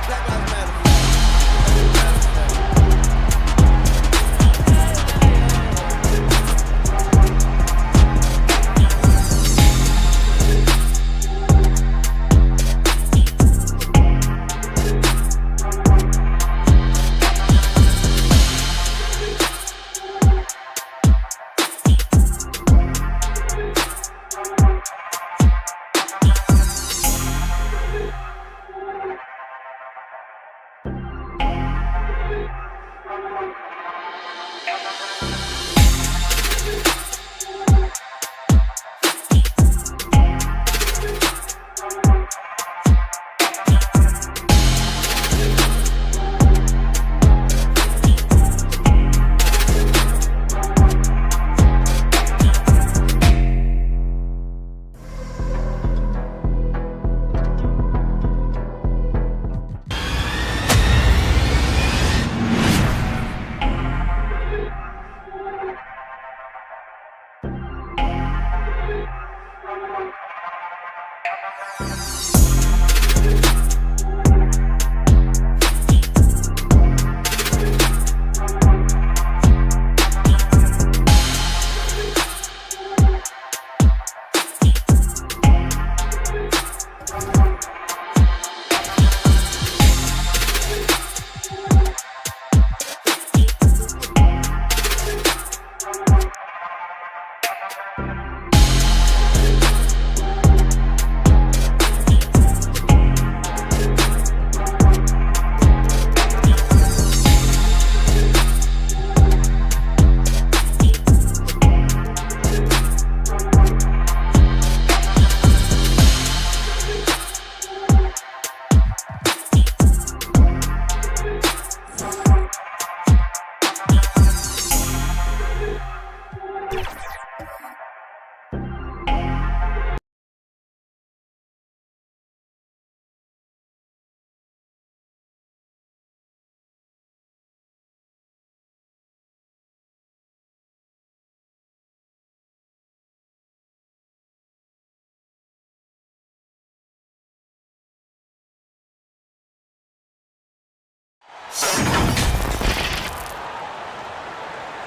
Black Lives Matter.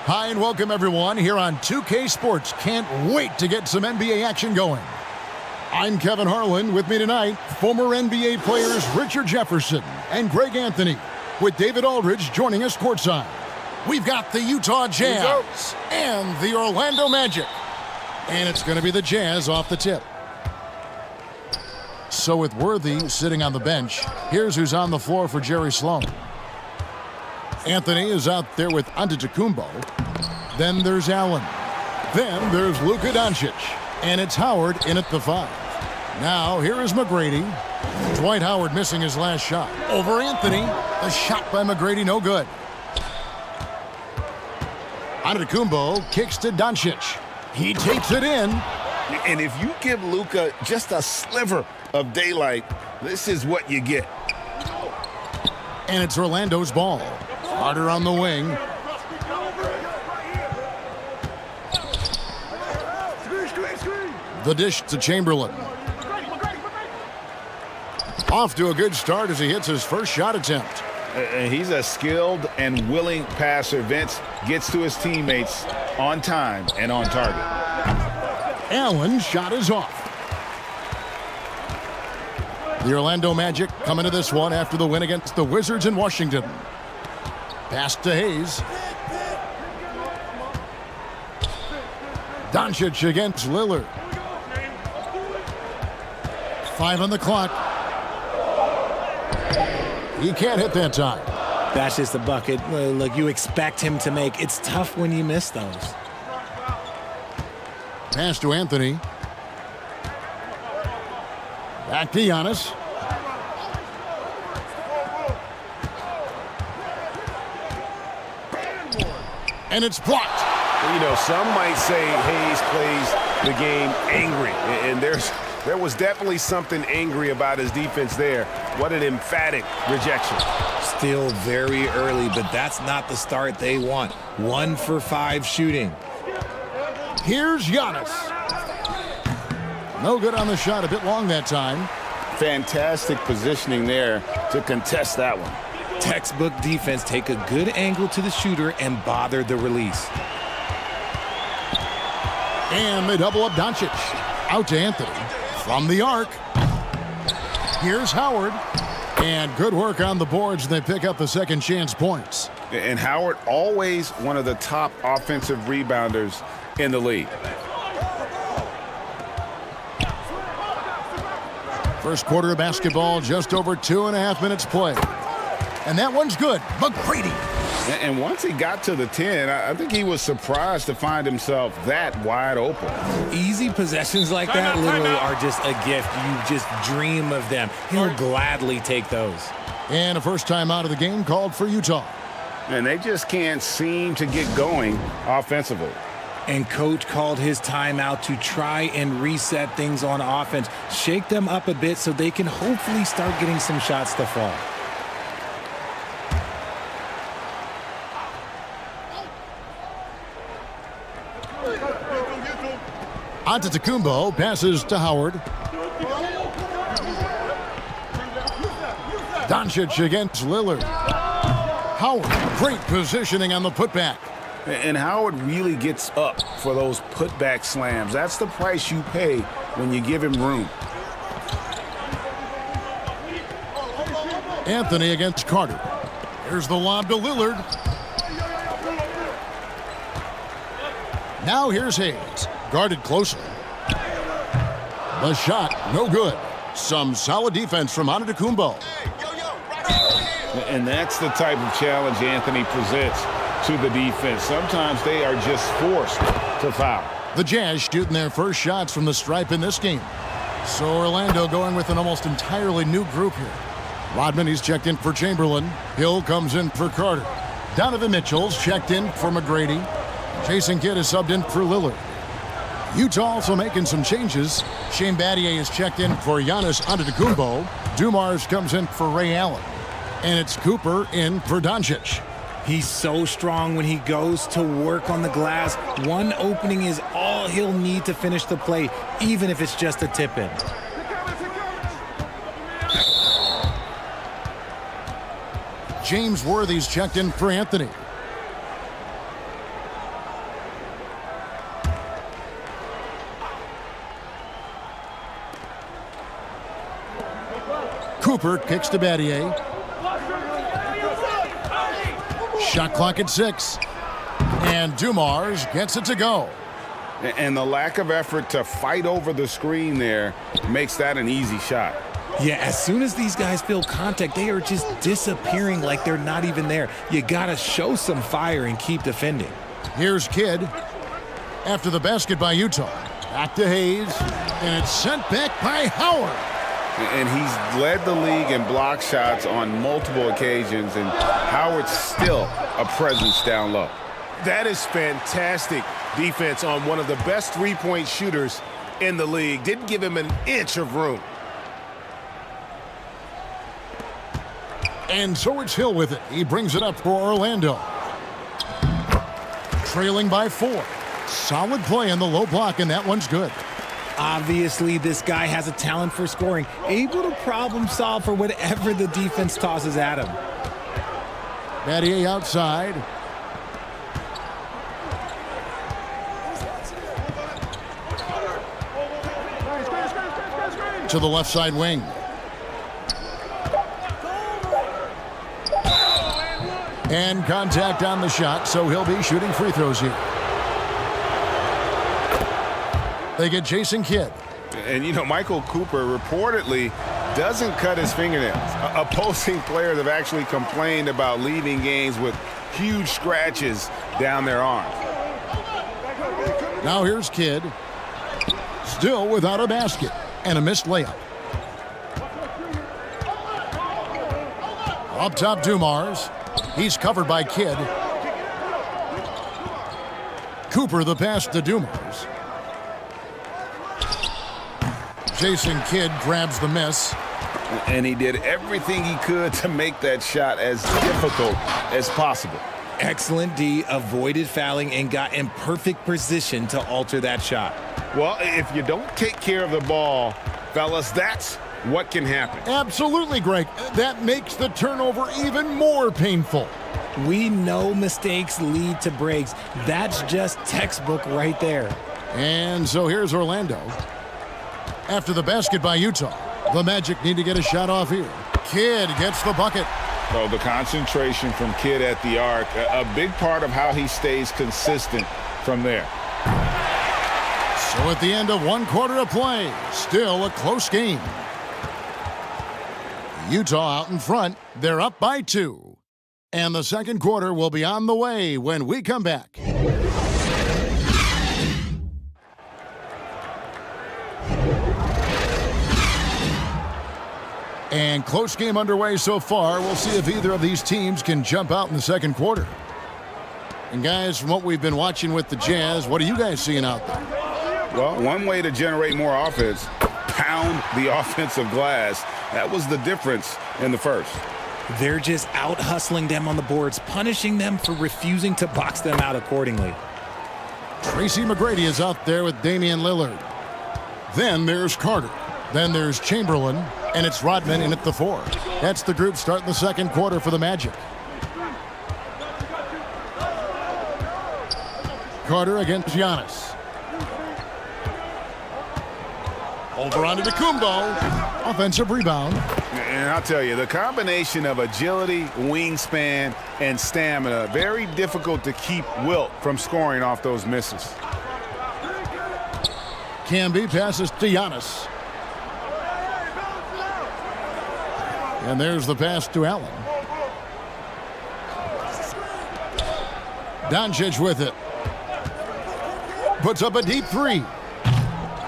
Hi and welcome everyone here on 2K Sports. Can't wait to get some NBA action going. I'm Kevin Harlan. With me tonight, former NBA players Richard Jefferson and Greg Anthony, with David Aldridge joining us courtside. We've got the Utah Jazz and the Orlando Magic. And it's going to be the Jazz off the tip. So with Worthy sitting on the bench, here's who's on the floor for Jerry Sloan. Anthony is out there with Antetokounmpo. Then there's Allen. Then there's Luka Doncic. And it's Howard in at the 5. Now here is McGrady. Dwight Howard missing his last shot. Over Anthony. The shot by McGrady, no good. Antetokounmpo kicks to Doncic. He takes it in. And if you give Luka just a sliver of daylight, this is what you get. And it's Orlando's ball. Carter on the wing. The dish to Chamberlain. Off to a good start as he hits his first shot attempt. He's a skilled and willing passer. Vince gets to his teammates on time and on target. Allen's shot is off. The Orlando Magic coming to this one after the win against the Wizards in Washington. Pass to Hayes. Doncic against Lillard. 5 on the clock. He can't hit that time. That's just a bucket. Look, you expect him to make. It's tough when you miss those. Pass to Anthony. Back to Giannis. And it's blocked. You know, some might say Hayes plays the game angry, and there was definitely something angry about his defense there. What an emphatic rejection. Still very early, but that's not the start they want. 1 for 5 shooting. Here's Giannis. No good on the shot, a bit long that time. Fantastic positioning there to contest that one. Textbook defense, take a good angle to the shooter and bother the release. And they double up Doncic. Out to Anthony. From the arc. Here's Howard. And good work on the boards. They pick up the second chance points. And Howard, always one of the top offensive rebounders in the league. First quarter of basketball, just over 2.5 minutes played. And that one's good. McGrady. And once he got to the 10, I think he was surprised to find himself that wide open. Easy possessions like that literally are just a gift. You just dream of them. He'll gladly take those. And a first time out of the game called for Utah. And they just can't seem to get going offensively. And coach called his timeout to try and reset things on offense. Shake them up a bit so they can hopefully start getting some shots to fall. Antetokounmpo passes to Howard. Doncic against Lillard. Howard, great positioning on the putback. And Howard really gets up for those putback slams. That's the price you pay when you give him room. Anthony against Carter. Here's the lob to Lillard. Now here's Hayes. Guarded closely. The shot, no good. Some solid defense from Antetokounmpo. And that's the type of challenge Anthony presents to the defense. Sometimes they are just forced to foul. The Jazz shooting their first shots from the stripe in this game. So Orlando going with an almost entirely new group here. Rodman, he's checked in for Chamberlain. Hill comes in for Carter. Donovan Mitchell's checked in for McGrady. Jason Kidd is subbed in for Lillard. Utah also making some changes. Shane Battier is checked in for Giannis Antetokounmpo. Dumars comes in for Ray Allen. And it's Cooper in for Doncic. He's so strong when he goes to work on the glass. One opening is all he'll need to finish the play, even if it's just a tip-in. James Worthy's checked in for Anthony. Cooper kicks to Battier. Shot clock at 6. And Dumars gets it to go. And the lack of effort to fight over the screen there makes that an easy shot. Yeah, as soon as these guys feel contact, they are just disappearing like they're not even there. You got to show some fire and keep defending. Here's Kidd. After the basket by Utah. Back to Hayes. And it's sent back by Howard. And he's led the league in block shots on multiple occasions, and Howard's still a presence down low. That is fantastic defense on one of the best three-point shooters in the league. Didn't give him an inch of room. And so it's Hill with it. He brings it up for Orlando. Trailing by 4. Solid play in the low block, and that one's good. Obviously, this guy has a talent for scoring, able to problem solve for whatever the defense tosses at him. Battier outside. To the left side wing. And contact on the shot, so he'll be shooting free throws here. They get Jason Kidd. And, you know, Michael Cooper reportedly doesn't cut his fingernails. Opposing players have actually complained about leaving games with huge scratches down their arms. Now here's Kidd. Still without a basket and a missed layup. Up top, Dumars. He's covered by Kidd. Cooper the pass to Dumars. Jason Kidd grabs the miss. And he did everything he could to make that shot as difficult as possible. Excellent D, avoided fouling and got in perfect position to alter that shot. Well, if you don't take care of the ball, fellas, that's what can happen. Absolutely, Greg. That makes the turnover even more painful. We know mistakes lead to breaks. That's just textbook right there. And so here's Orlando. After the basket by Utah, the Magic need to get a shot off here. Kidd gets the bucket. So the concentration from Kidd at the arc, a big part of how he stays consistent from there. So at the end of one quarter of play, still a close game. Utah out in front. They're up by 2. And the second quarter will be on the way when we come back. And close game underway so far. We'll see if either of these teams can jump out in the second quarter. And guys, from what we've been watching with the Jazz, what are you guys seeing out there? Well, one way to generate more offense, pound the offensive glass. That was the difference in the first. They're just out hustling them on the boards, punishing them for refusing to box them out accordingly. Tracy McGrady is out there with Damian Lillard. Then there's Carter. Then there's Chamberlain. And it's Rodman in at the 4. That's the group starting the second quarter for the Magic. Carter against Giannis. Over onto Kumbo. Offensive rebound. And I'll tell you, the combination of agility, wingspan, and stamina, very difficult to keep Wilt from scoring off those misses. Camby passes to Giannis. And there's the pass to Allen. Doncic with it. Puts up a deep 3.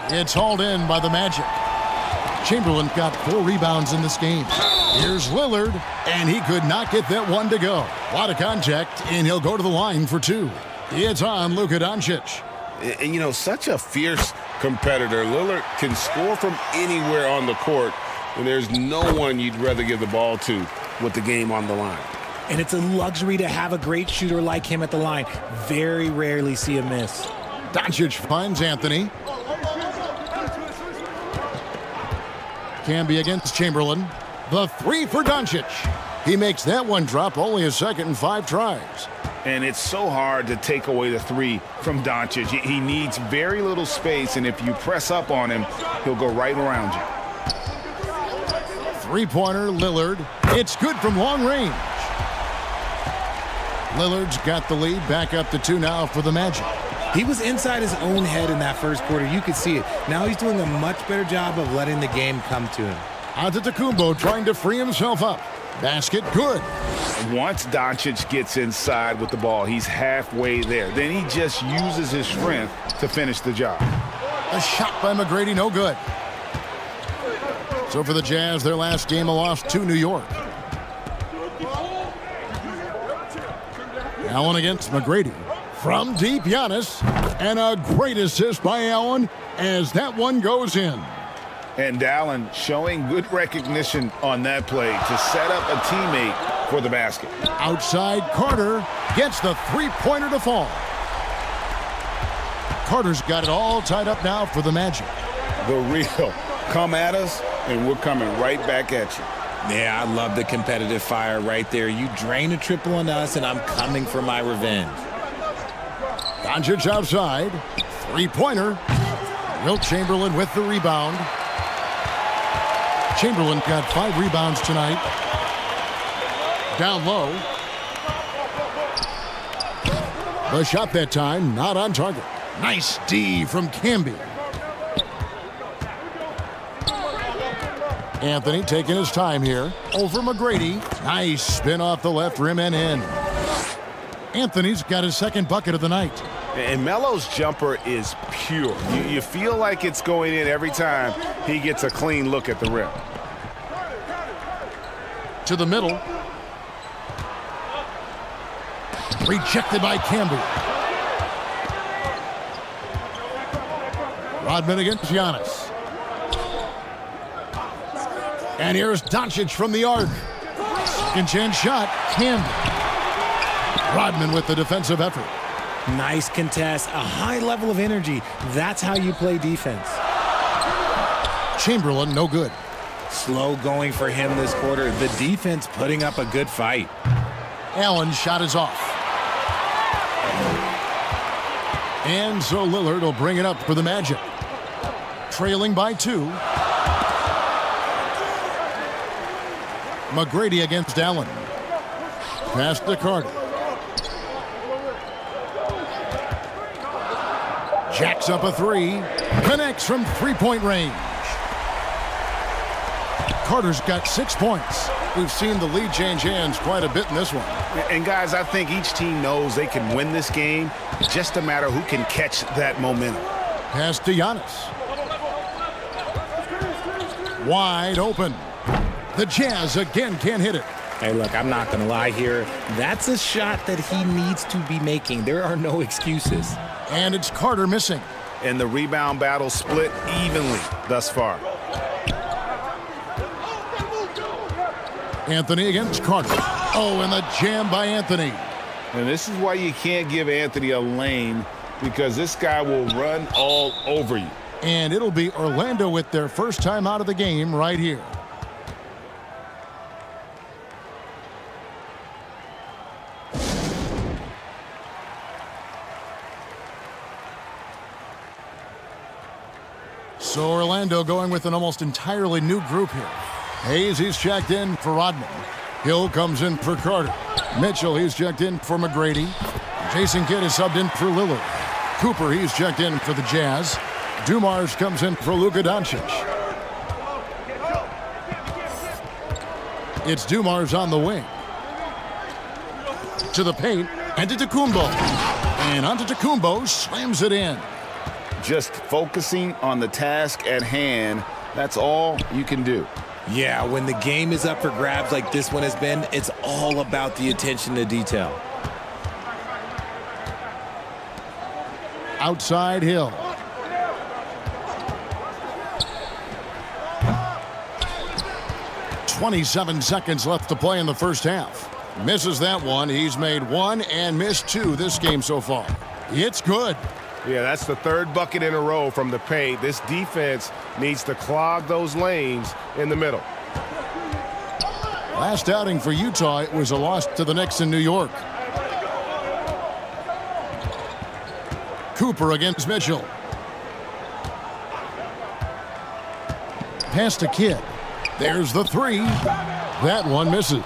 It's hauled in by the Magic. Chamberlain got 4 rebounds in this game. Here's Lillard, and he could not get that one to go. A lot of contact, and he'll go to the line for 2. It's on Luka Doncic. And, you know, such a fierce competitor. Lillard can score from anywhere on the court, and there's no one you'd rather give the ball to with the game on the line. And it's a luxury to have a great shooter like him at the line. Very rarely see a miss. Doncic finds Anthony. Camby against Chamberlain. The 3 for Doncic. He makes that one drop, only a second and 5 tries. And it's so hard to take away the 3 from Doncic. He needs very little space, and if you press up on him, he'll go right around you. 3-pointer, Lillard. It's good from long range. Lillard's got the lead, back up to 2 now for the Magic. He was inside his own head in that first quarter. You could see it. Now he's doing a much better job of letting the game come to him. Antetokounmpo trying to free himself up. Basket good. Once Doncic gets inside with the ball, he's halfway there. Then he just uses his strength to finish the job. A shot by McGrady, no good. So for the Jazz, their last game, a loss to New York. Allen against McGrady. From deep, Giannis. And a great assist by Allen as that one goes in. And Allen showing good recognition on that play to set up a teammate for the basket. Outside, Carter gets the 3-pointer to fall. Carter's got it all tied up now for the Magic. The real come at us, and we're coming right back at you. Yeah, I love the competitive fire right there. You drain a triple on us, and I'm coming for my revenge. Doncic outside. 3-pointer. Wilt Chamberlain with the rebound. Chamberlain got 5 rebounds tonight. Down low. The shot that time, not on target. Nice D from Camby. Anthony taking his time here. Over McGrady. Nice spin off the left rim and in. Anthony's got his second bucket of the night. And Melo's jumper is pure. You feel like it's going in every time he gets a clean look at the rim. To the middle. Rejected by Camby. Rodman against Giannis. And here's Doncic from the arc. Second chance shot, Camby. Rodman with the defensive effort. Nice contest, a high level of energy. That's how you play defense. Chamberlain, no good. Slow going for him this quarter. The defense putting up a good fight. Allen's shot is off. And so Lillard will bring it up for the Magic. Trailing by 2. McGrady against Allen. Pass to Carter. Jacks up a 3. Connects from three-point range. Carter's got 6 points. We've seen the lead change hands quite a bit in this one. And guys, I think each team knows they can win this game. It's just a matter who can catch that momentum. Pass to Giannis. Wide open. The Jazz again can't hit it. Hey, look, I'm not going to lie here. That's a shot that he needs to be making. There are no excuses. And it's Carter missing. And the rebound battle split evenly thus far. Anthony against Carter. Oh, and the jam by Anthony. And this is why you can't give Anthony a lane, because this guy will run all over you. And it'll be Orlando with their first time out of the game right here. So Orlando going with an almost entirely new group here. Hayes, he's checked in for Rodman. Hill comes in for Carter. Mitchell, he's checked in for McGrady. Jason Kidd is subbed in for Lillard. Cooper, he's checked in for the Jazz. Dumars comes in for Luka Doncic. It's Dumars on the wing. To the paint, and to Antetokounmpo. And Antetokounmpo slams it in. Just focusing on the task at hand, that's all you can do. Yeah, when the game is up for grabs like this one has been, it's all about the attention to detail. Outside Hill. "27 seconds left to play in the first half. Misses that one. He's made 1 and missed 2 this game so far. It's good. Yeah, that's the third bucket in a row from the paint. This defense needs to clog those lanes in the middle. Last outing for Utah, it was a loss to the Knicks in New York. Cooper against Mitchell. Pass to Kidd. There's the 3. That one misses.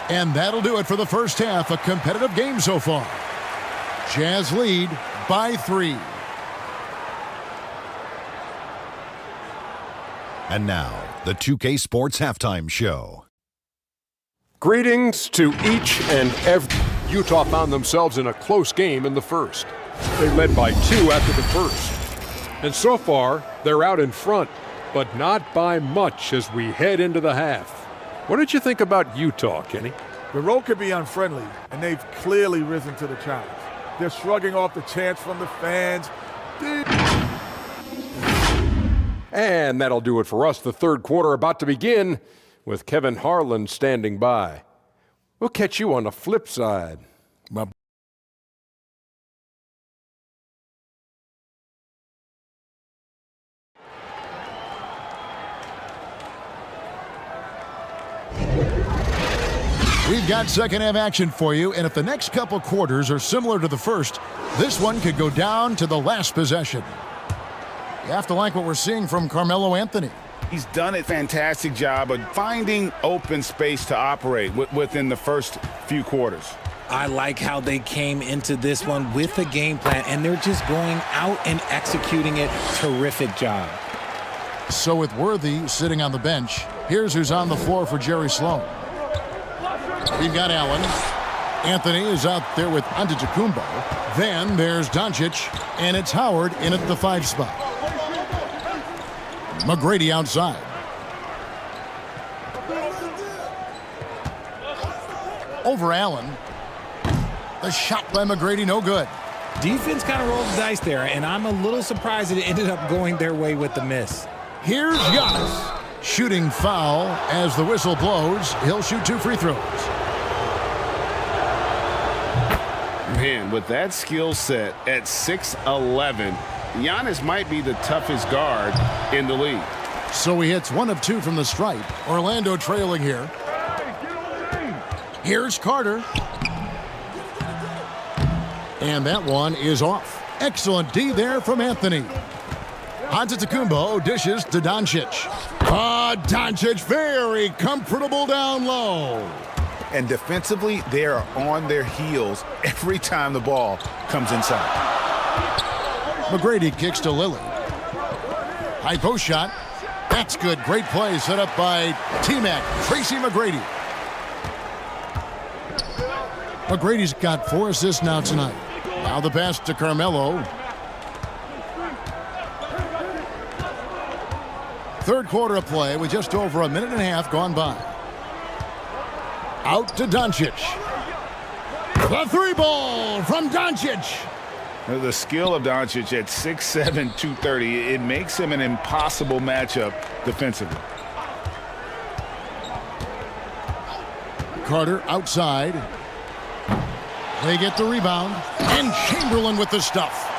And that'll do it for the first half. A competitive game so far. Jazz lead by 3. And now, the 2K Sports Halftime Show. Greetings to each and every. Utah found themselves in a close game in the first. They led by 2 after the first. And so far, they're out in front, but not by much as we head into the half. What did you think about Utah, Kenny? The road could be unfriendly, and they've clearly risen to the challenge. They're shrugging off the chants from the fans. And that'll do it for us. The third quarter about to begin with Kevin Harlan standing by. We'll catch you on the flip side. We've got second half action for you, and if the next couple quarters are similar to the first, this one could go down to the last possession. You have to like what we're seeing from Carmelo Anthony. He's done a fantastic job of finding open space to operate within the first few quarters. I like how they came into this one with a game plan, and they're just going out and executing it. Terrific job. So with Worthy sitting on the bench, here's who's on the floor for Jerry Sloan. We've got Allen. Anthony is out there with Antetokounmpo. Then there's Doncic, and it's Howard in at the 5 spot. McGrady outside. Over Allen. The shot by McGrady, no good. Defense kind of rolled the dice there, and I'm a little surprised that it ended up going their way with the miss. Here's Giannis. Shooting foul as the whistle blows. He'll shoot 2 free throws. Man, with that skill set at 6'11", Giannis might be the toughest guard in the league. So he hits 1 of 2 from the stripe. Orlando trailing here. Here's Carter. And that one is off. Excellent D there from Anthony. Antetokounmpo dishes to Doncic. Doncic very comfortable down low. And defensively, they are on their heels every time the ball comes inside. McGrady kicks to Lillard. High post shot. That's good. Great play set up by T-Mac, Tracy McGrady. McGrady's got 4 assists now tonight. Now the pass to Carmelo. Third quarter of play with just over a minute and a half gone by. Out to Doncic. The 3-ball from Doncic. The skill of Doncic at 6'7", 230, it makes him an impossible matchup defensively. Carter outside. They get the rebound. And Chamberlain with the stuff.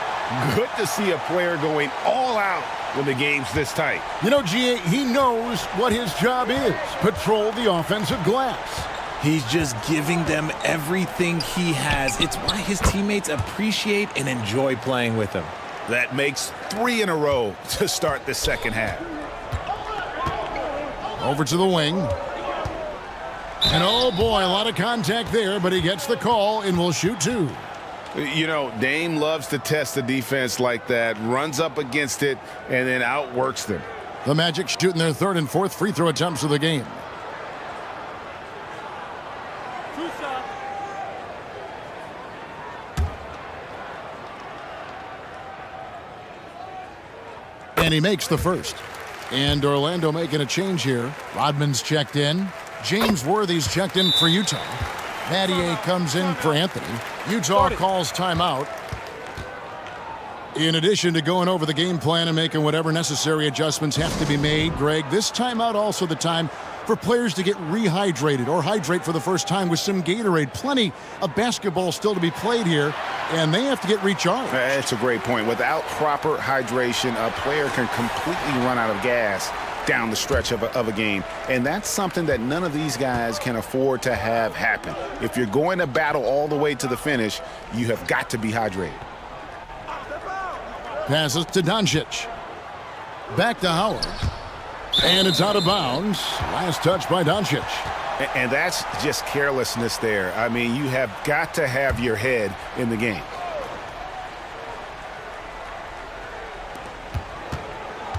Good to see a player going all out when the game's this tight. You know, G.A., he knows what his job is. Patrol the offensive glass. He's just giving them everything he has. It's why his teammates appreciate and enjoy playing with him. That makes 3 in a row to start the second half. Over to the wing. And oh boy, a lot of contact there, but he gets the call and will shoot 2. You know, Dame loves to test the defense like that, runs up against it, and then outworks them. The Magic shooting their 3rd and 4th free throw attempts of the game. And he makes the first. And Orlando making a change here. Rodman's checked in. James Worthy's checked in for Utah. Mattier comes in for Anthony. Utah calls timeout. In addition to going over the game plan and making whatever necessary adjustments have to be made, Greg, this timeout also the time for players to get rehydrated or hydrate for the first time with some Gatorade. Plenty of basketball still to be played here, and they have to get recharged. That's a great point. Without proper hydration, a player can completely run out of gas down the stretch of a game. And that's something that none of these guys can afford to have happen. If you're going to battle all the way to the finish, you have got to be hydrated. Passes to Doncic. Back to Howard. And it's out of bounds. Last touch by Doncic. And that's just carelessness there. I mean, you have got to have your head in the game.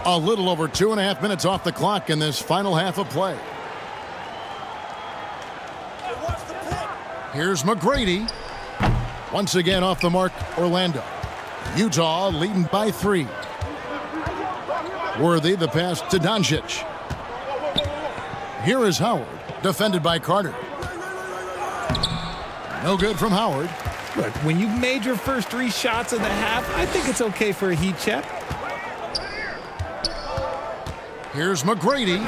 A little over 2.5 minutes off the clock in this final half of play. Here's McGrady. Once again off the mark, Orlando. Utah leading by 3. Worthy the pass to Doncic. Here is Howard, defended by Carter. No good from Howard. Look, when you've made your first 3 shots of the half, I think it's okay for a heat check. Here's McGrady.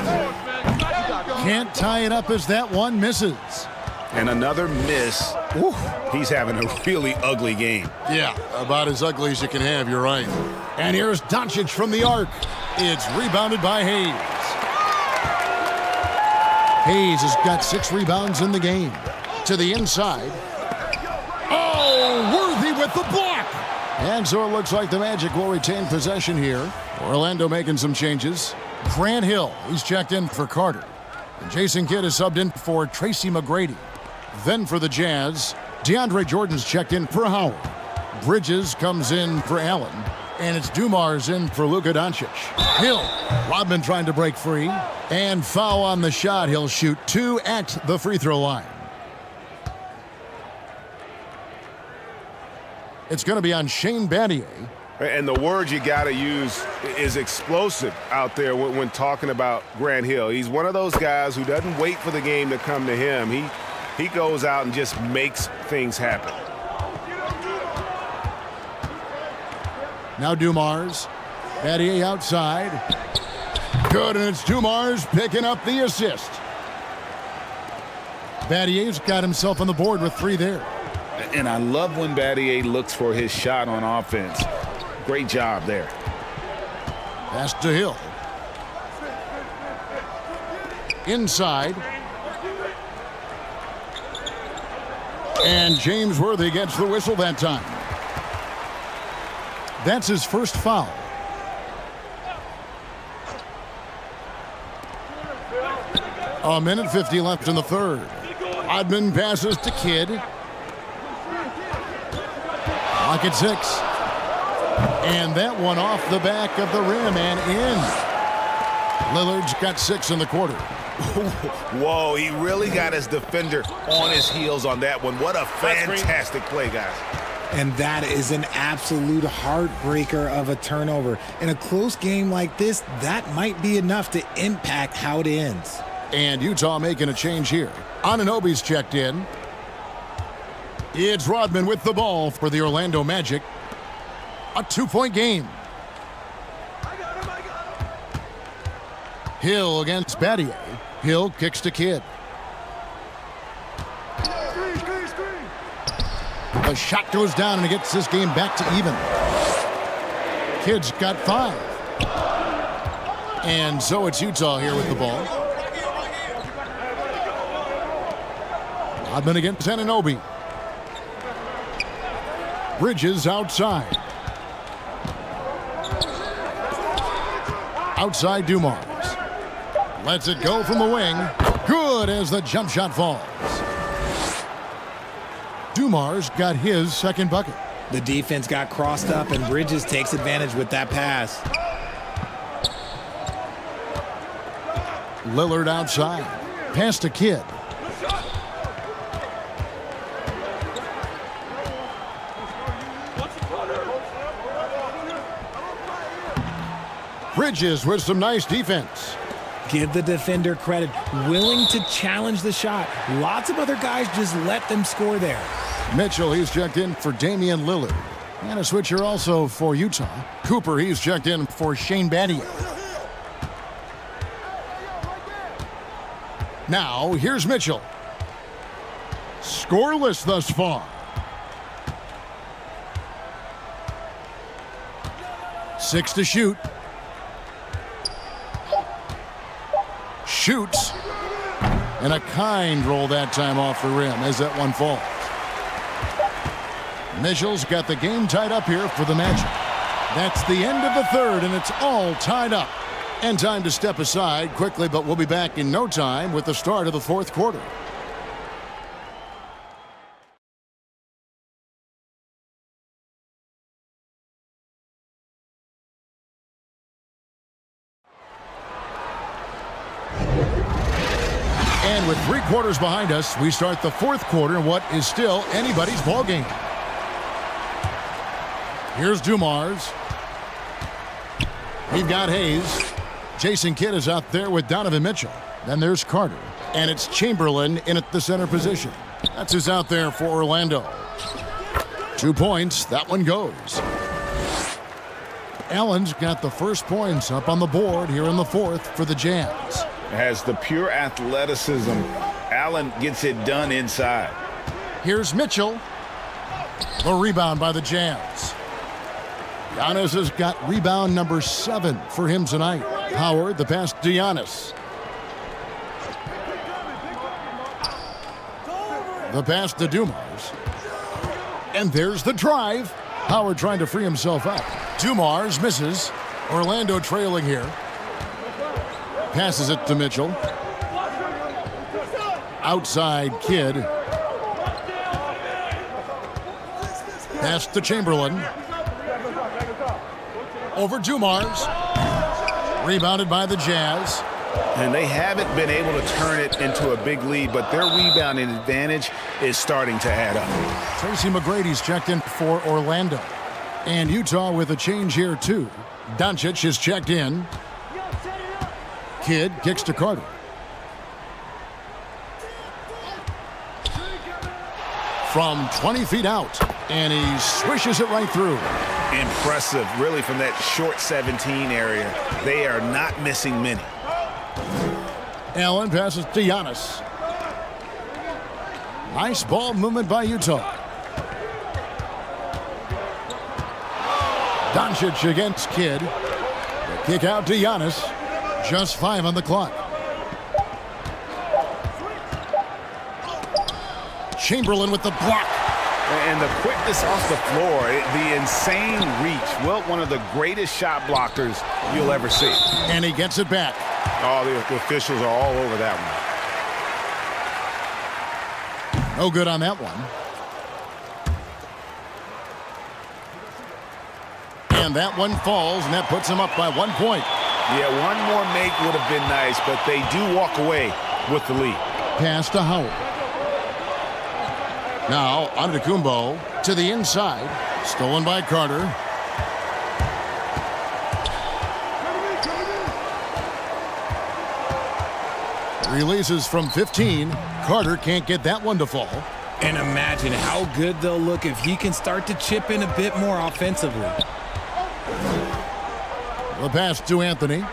Can't tie it up as that one misses. And another miss. Ooh, he's having a really ugly game. Yeah, about as ugly as you can have, you're right. And here's Doncic from the arc. It's rebounded by Hayes. Hayes has got 6 rebounds in the game. To the inside. Oh, Worthy with the block. And so it looks like the Magic will retain possession here. Orlando making some changes. Grant Hill, he's checked in for Carter. And Jason Kidd is subbed in for Tracy McGrady. Then for the Jazz, DeAndre Jordan's checked in for Howard. Bridges comes in for Allen. And it's Dumars in for Luka Doncic. Hill, Rodman trying to break free. And foul on the shot. He'll shoot 2 at the free throw line. It's going to be on Shane Battier. And the word you got to use is explosive out there when talking about Grant Hill. He's one of those guys who doesn't wait for the game to come to him. He goes out and just makes things happen. Now Dumars. Battier outside. Good, and it's Dumars picking up the assist. Battier's got himself on the board with 3 there. And I love when Battier looks for his shot on offense. Great job there. Pass to Hill. inside. And James Worthy gets the whistle that time. That's his first foul. A minute 50 left in the third. Odman passes to Kidd. Lock at 6. And that one off the back of the rim and in. Lillard's got 6 in the quarter. Whoa, he really got his defender on his heels on that one. What a fantastic play, guys. And that is an absolute heartbreaker of a turnover. In a close game like this, that might be enough to impact how it ends. And Utah making a change here. Anunoby's checked in. It's Rodman with the ball for the Orlando Magic. A 2-point game. Hill against Battier. Hill kicks to Kidd. The shot goes down and it gets this game back to even. Kidd's got 5. And so it's Utah here with the ball. Rodman against Anunoby. Bridges outside. Outside Dumars. Lets it go from the wing. Good as the jump shot falls. Dumars got his second bucket. The defense got crossed up and Bridges takes advantage with that pass. Lillard outside. Pass to Kidd. Bridges with some nice defense. Give the defender credit. Willing to challenge the shot. Lots of other guys just let them score there. Mitchell, he's checked in for Damian Lillard. And a switcher also for Utah. Cooper, he's checked in for Shane Battier. Now, here's Mitchell. Scoreless thus far. 6 to shoot. Shoots. And a kind roll that time off the rim as that one falls. Mitchell's got the game tied up here for the Magic. That's the end of the third, and it's all tied up. And time to step aside quickly, but we'll be back in no time with the start of the fourth quarter. And with 3 quarters behind us, we start the fourth quarter in what is still anybody's ball game. Here's Dumars. We've got Hayes. Jason Kidd is out there with Donovan Mitchell. Then there's Carter. And it's Chamberlain in at the center position. That's who's out there for Orlando. 2 points. That one goes. Allen's got the first points up on the board here in the fourth for the Jazz. Has the pure athleticism. Allen gets it done inside. Here's Mitchell. The rebound by the Jazz. Giannis has got rebound number 7 for him tonight. Howard, the pass to Giannis. The pass to Dumars. And there's the drive. Howard trying to free himself up. Dumars misses. Orlando trailing here. Passes it to Mitchell. Outside Kidd. Pass to Chamberlain. Over Dumars. Rebounded by the Jazz. And they haven't been able to turn it into a big lead, but their rebounding advantage is starting to add up. Tracy McGrady's checked in for Orlando. And Utah with a change here, too. Doncic is checked in. Kidd kicks to Carter. From 20 feet out. And he swishes it right through. Impressive, really, from that short 17 area. They are not missing many. Allen passes to Giannis. Nice ball movement by Utah. Doncic against Kidd. The kick out to Giannis. Just 5 on the clock. Chamberlain with the block. And the quickness off the floor, the insane reach. Wilt, one of the greatest shot blockers you'll ever see. And he gets it back. Oh, the officials are all over that one. No good on that one. And that one falls, and that puts him up by 1 point. Yeah, one more make would have been nice, but they do walk away with the lead. Pass to Howard. Now, Antetokounmpo to the inside. Stolen by Carter. Releases from 15. Carter can't get that one to fall. And imagine how good they'll look if he can start to chip in a bit more offensively. The pass to Anthony.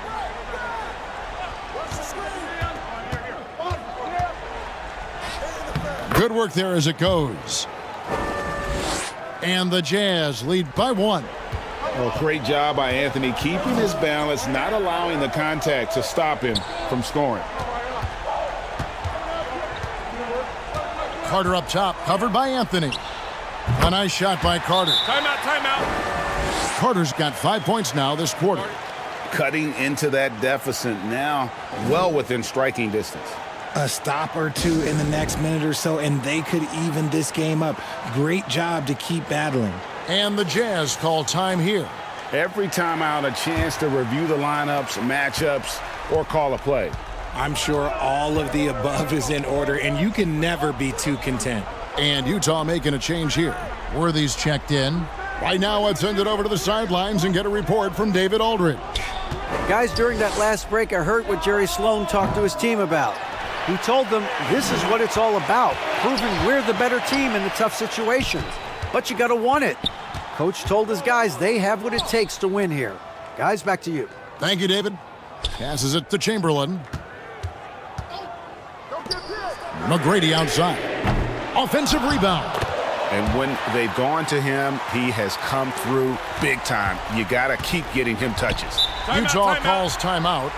Good work there as it goes. And the Jazz lead by 1. Oh, great job by Anthony, keeping his balance, not allowing the contact to stop him from scoring. Carter up top, covered by Anthony. A nice shot by Carter. Timeout, timeout. Carter's got 5 points now this quarter. Cutting into that deficit now, well within striking distance. A stop or two in the next minute or so, and they could even this game up. Great job to keep battling. And the Jazz call time here. Every timeout, a chance to review the lineups, matchups, or call a play. I'm sure all of the above is in order, and you can never be too content. And Utah making a change here. Worthy's checked in. Right now, let's send it over to the sidelines and get a report from David Aldridge. Guys, during that last break, I heard what Jerry Sloan talked to his team about. He told them this is what it's all about, proving we're the better team in the tough situations. But you got to want it. Coach told his guys they have what it takes to win here. Guys, back to you. Thank you, David. Passes it to Chamberlain. McGrady outside. Offensive rebound. And when they've gone to him, he has come through big time. You got to keep getting him touches. Utah calls timeout.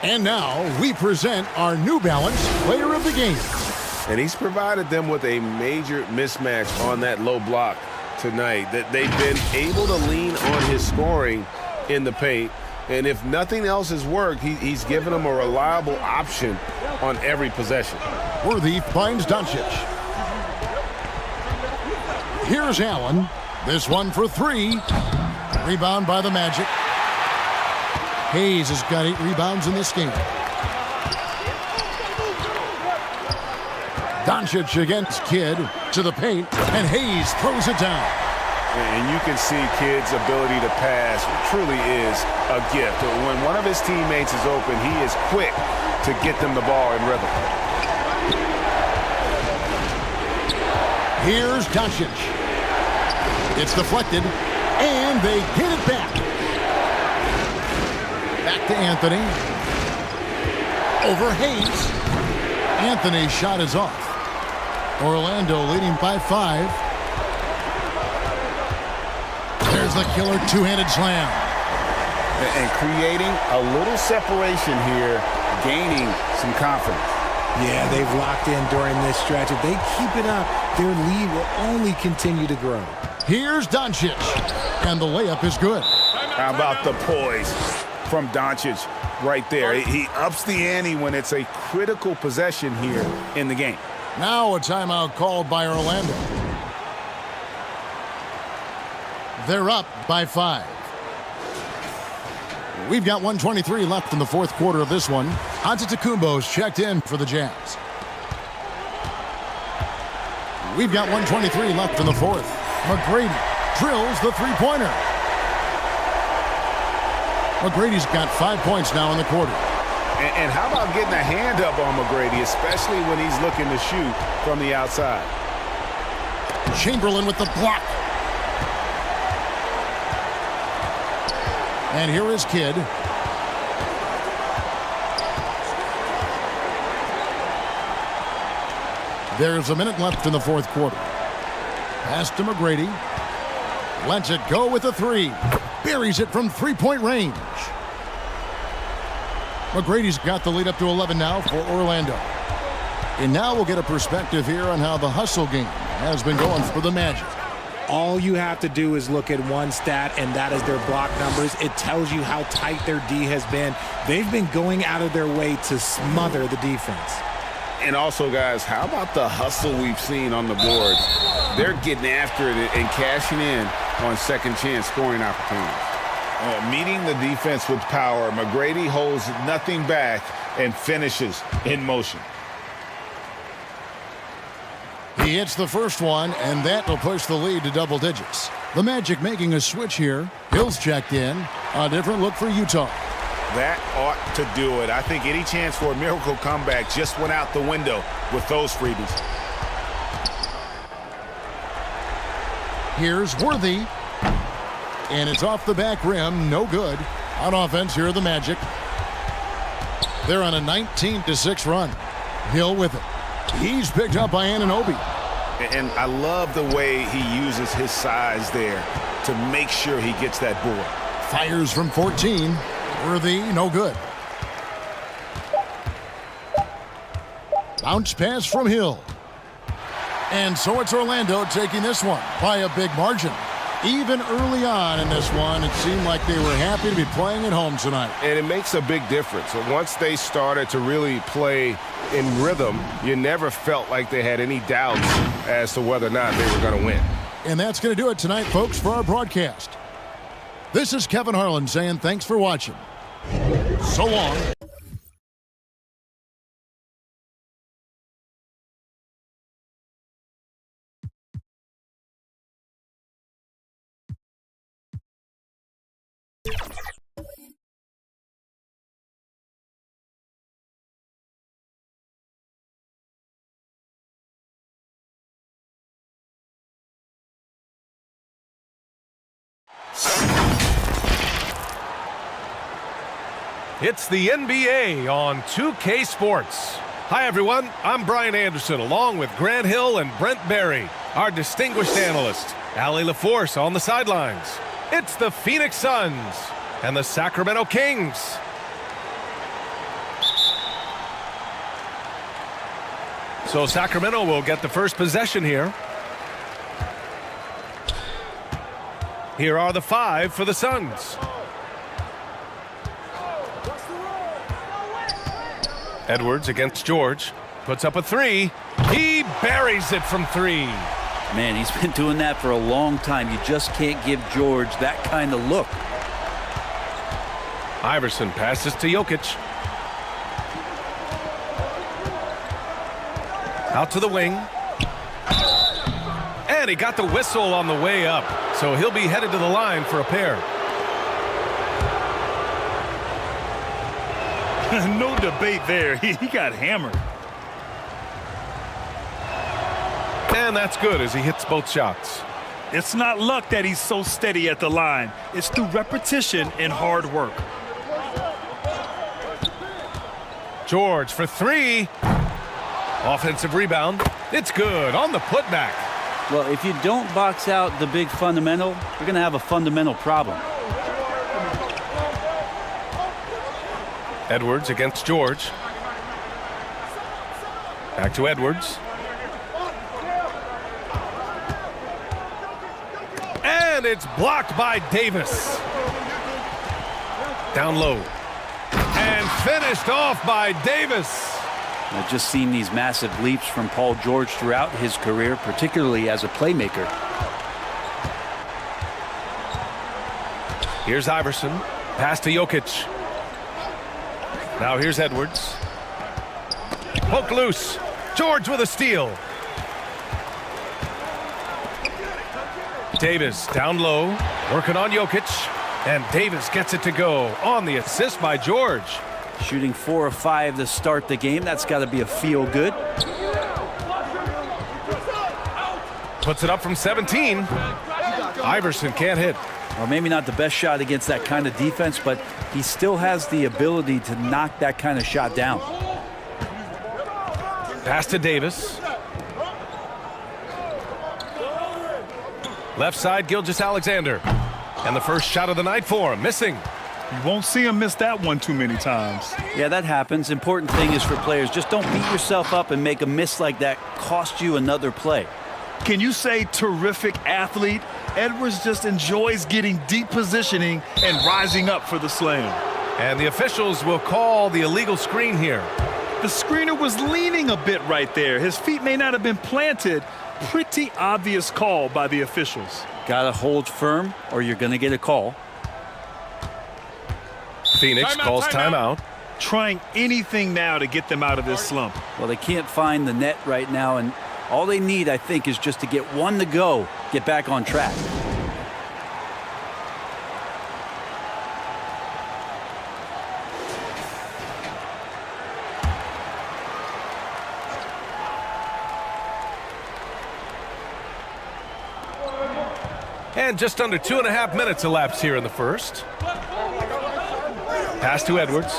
And now we present our New Balance Player of the Game. And he's provided them with a major mismatch on that low block tonight. That they've been able to lean on his scoring in the paint. And if nothing else has worked, he's given them a reliable option on every possession. Worthy finds Doncic. Here's Allen. This one for 3. Rebound by the Magic. Hayes has got 8 rebounds in this game. Doncic against Kidd to the paint, and Hayes throws it down. And you can see Kidd's ability to pass truly is a gift. When one of his teammates is open, he is quick to get them the ball in rhythm. Here's Doncic. It's deflected, and they get it back. Back to Anthony. Over Hayes. Anthony's shot is off. Orlando leading by 5. There's the killer two-handed slam. And creating a little separation here, gaining some confidence. Yeah, they've locked in during this stretch. If they keep it up, their lead will only continue to grow. Here's Doncic, and the layup is good. How about the poise from Doncic right there? He ups the ante when it's a critical possession here in the game. Now a timeout called by Orlando. They're up by 5. We've got 1:23 left in the fourth quarter of this one. Antetokounmpo's checked in for the Jazz. We've got 1:23 left in the fourth. McGrady drills the three-pointer. McGrady's got 5 points now in the quarter. And how about getting a hand up on McGrady, especially when he's looking to shoot from the outside? Chamberlain with the block. And here is Kidd. There's a minute left in the fourth quarter. Pass to McGrady. Lets it go with a three. Buries it from three-point range. McGrady's got the lead up to 11 now for Orlando. And now we'll get a perspective here on how the hustle game has been going for the Magic. All you have to do is look at one stat, and that is their block numbers. It tells you how tight their D has been. They've been going out of their way to smother the defense. And also, guys, how about the hustle we've seen on the boards? They're getting after it and cashing in on second chance scoring opportunities. Meeting the defense with power, McGrady holds nothing back and finishes in motion. He hits the first one, and that will push the lead to double digits. The Magic making a switch here. Hill's checked in. A different look for Utah. That ought to do it. I think any chance for a miracle comeback just went out the window with those freebies. Here's Worthy. And it's off the back rim. No good. On offense, here are the Magic. They're on a 19-6 run. Hill with it. He's picked up by Anunoby. And I love the way he uses his size there to make sure he gets that board. Fires from 14. Worthy, no good. Bounce pass from Hill. And so it's Orlando taking this one by a big margin. Even early on in this one, it seemed like they were happy to be playing at home tonight. And it makes a big difference. Once they started to really play in rhythm, you never felt like they had any doubts as to whether or not they were going to win. And that's going to do it tonight, folks, for our broadcast. This is Kevin Harlan saying thanks for watching. So long. It's the NBA on 2K Sports. Hi, everyone. I'm Brian Anderson, along with Grant Hill and Brent Barry, our distinguished analyst, Allie LaForce on the sidelines. It's the Phoenix Suns and the Sacramento Kings. So Sacramento will get the first possession here. Here are the five for the Suns. Edwards against George. Puts up a three. He buries it from three. Man, he's been doing that for a long time. You just can't give George that kind of look. Iverson passes to Jokic. Out to the wing. And he got the whistle on the way up. So he'll be headed to the line for a pair. No debate there. He got hammered. And that's good as he hits both shots. It's not luck that he's so steady at the line. It's through repetition and hard work. George for three. Offensive rebound. It's good on the putback. Well, if you don't box out the big fundamental, you're going to have a fundamental problem. Edwards against George. Back to Edwards. And it's blocked by Davis. Down low. And finished off by Davis. I've just seen these massive leaps from Paul George throughout his career, particularly as a playmaker. Here's Iverson. Pass to Jokic. Now here's Edwards. Poke loose. George with a steal. Davis down low. Working on Jokic. And Davis gets it to go on the assist by George. Shooting 4 of 5 to start the game. That's got to be a feel good. Puts it up from 17. Iverson can't hit. Or maybe not the best shot against that kind of defense, but he still has the ability to knock that kind of shot down. Pass to Davis. Left side, Gilgeous-Alexander. And the first shot of the night for him, missing. You won't see him miss that one too many times. Yeah, that happens. Important thing is for players, just don't beat yourself up and make a miss like that cost you another play. Can you say terrific athlete? Edwards just enjoys getting deep positioning and rising up for the slam. And the officials will call the illegal screen here. The screener was leaning a bit right there. His feet may not have been planted. Pretty obvious call by the officials. Gotta hold firm or you're gonna get a call. Phoenix calls timeout. Trying anything now to get them out of this slump. Well, they can't find the net right now, and all they need, I think, is just to get one to go, get back on track. And just under 2.5 minutes elapsed here in the first. Pass to Edwards.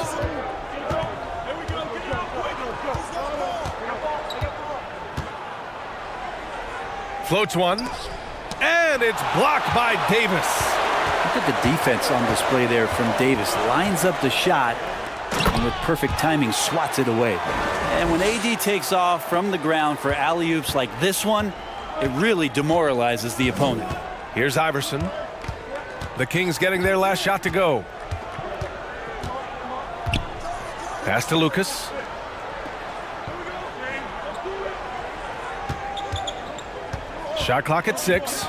Floats one. And it's blocked by Davis. Look at the defense on display there from Davis. Lines up the shot and with perfect timing swats it away. And when AD takes off from the ground for alley-oops like this one, it really demoralizes the opponent. Here's Iverson. The Kings getting their last shot to go. Pass to Lucas. Shot clock at 6.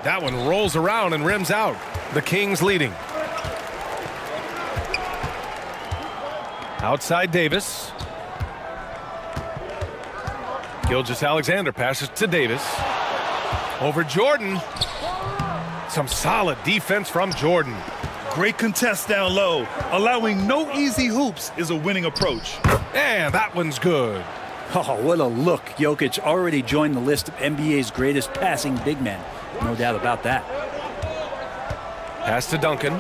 That one rolls around and rims out. The Kings leading. Outside Davis. Gilgeous-Alexander passes to Davis. Over Jordan. Some solid defense from Jordan. Great contest down low. Allowing no easy hoops is a winning approach. And that one's good. Oh, what a look. Jokic already joined the list of NBA's greatest passing big men. No doubt about that. Pass to Duncan.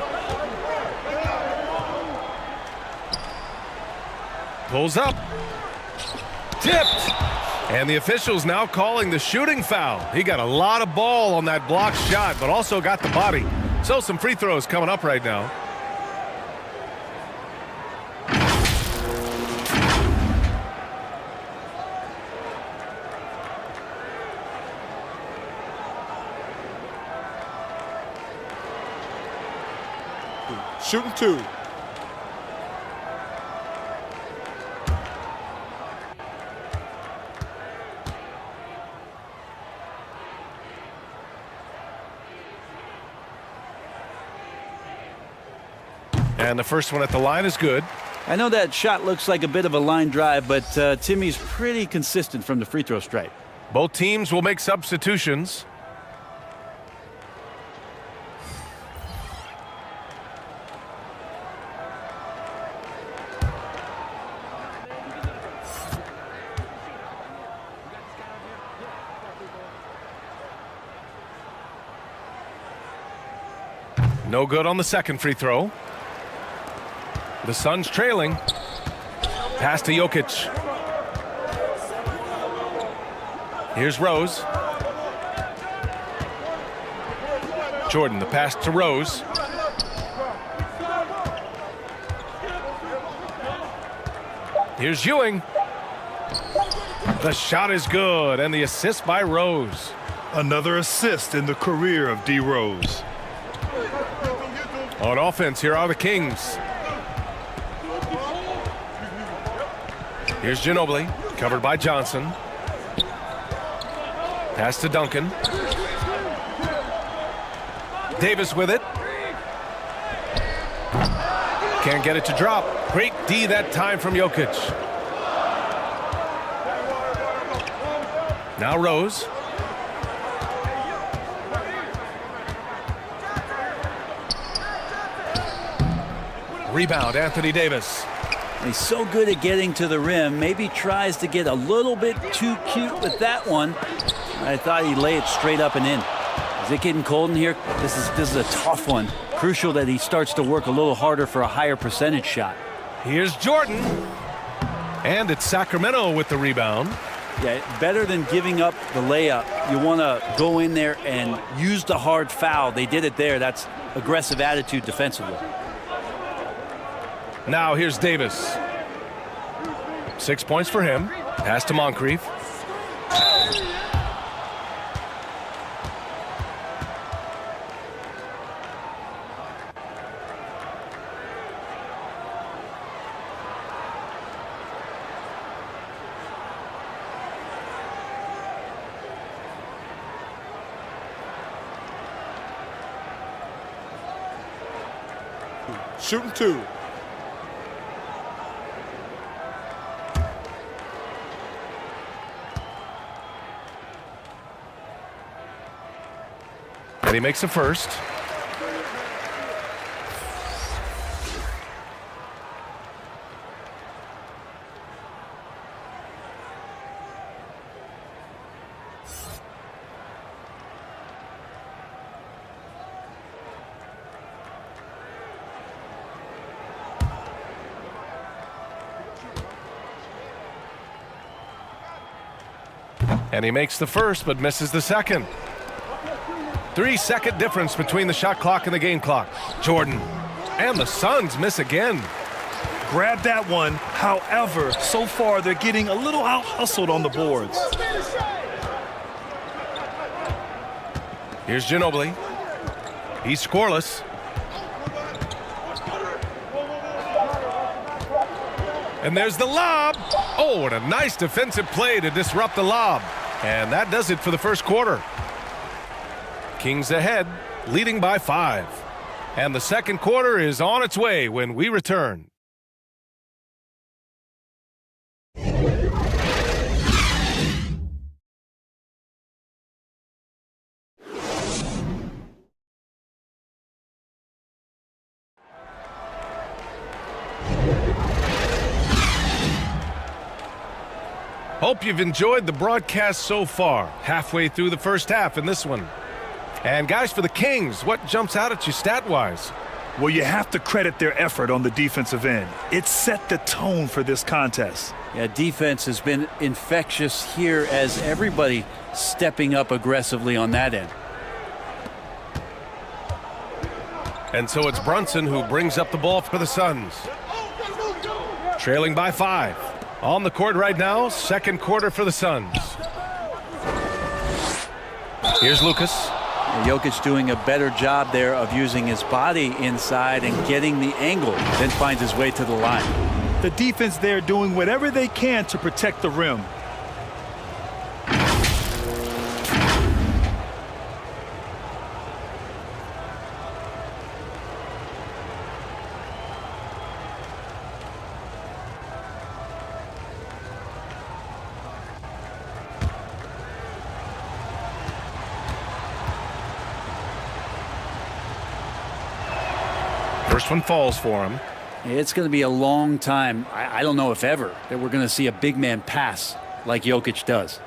Pulls up. Tipped. And the officials now calling the shooting foul. He got a lot of ball on that blocked shot, but also got the body. So some free throws coming up right now. Shooting 2. And the first one at the line is good. I know that shot looks like a bit of a line drive, but Timmy's pretty consistent from the free throw stripe. Both teams will make substitutions. No good on the second free throw. The Suns trailing. Pass to Jokic. Here's Rose. Jordan, the pass to Rose. Here's Ewing. The shot is good, and the assist by Rose. Another assist in the career of D. Rose. On offense, here are the Kings. Here's Ginobili, covered by Johnson. Pass to Duncan. Davis with it. Can't get it to drop. Great D that time from Jokic. Now Rose. Rebound, Anthony Davis. He's so good at getting to the rim. Maybe tries to get a little bit too cute with that one. I thought he'd lay it straight up and in. Is it getting cold in here? This is a tough one. Crucial that he starts to work a little harder for a higher percentage shot. Here's Jordan. And it's Sacramento with the rebound. Yeah, better than giving up the layup. You want to go in there and use the hard foul. They did it there. That's aggressive attitude defensively. Now here's Davis. 6 points for him. Pass to Moncrief. Shooting 2. And he makes the first. And he makes the first, but misses the second. 3-second difference between the shot clock and the game clock. Jordan. And the Suns miss again. Grab that one. However, so far they're getting a little out-hustled on the boards. Here's Ginobili. He's scoreless. And there's the lob. Oh, and a nice defensive play to disrupt the lob. And that does it for the first quarter. Kings ahead, leading by 5. And the second quarter is on its way when we return. Hope you've enjoyed the broadcast so far. Halfway through the first half in this one. And guys, for the Kings, what jumps out at you stat-wise? Well, you have to credit their effort on the defensive end. It set the tone for this contest. Yeah, defense has been infectious here as everybody stepping up aggressively on that end. And so it's Brunson who brings up the ball for the Suns. Trailing by 5. On the court right now, second quarter for the Suns. Here's Lucas. Jokic doing a better job there of using his body inside and getting the angle, then finds his way to the line. The defense there doing whatever they can to protect the rim. First one falls for him. It's going to be a long time, I don't know if ever, that we're going to see a big man pass like Jokic does.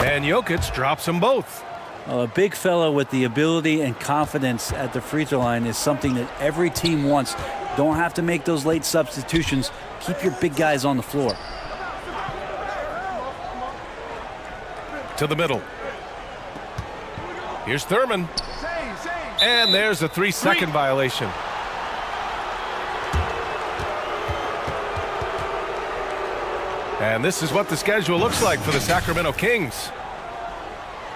And Jokic drops them both. Well, a big fella with the ability and confidence at the free throw line is something that every team wants. Don't have to make those late substitutions. Keep your big guys on the floor. To the middle. Here's Thurman. And there's a 3-second violation. And this is what the schedule looks like for the Sacramento Kings.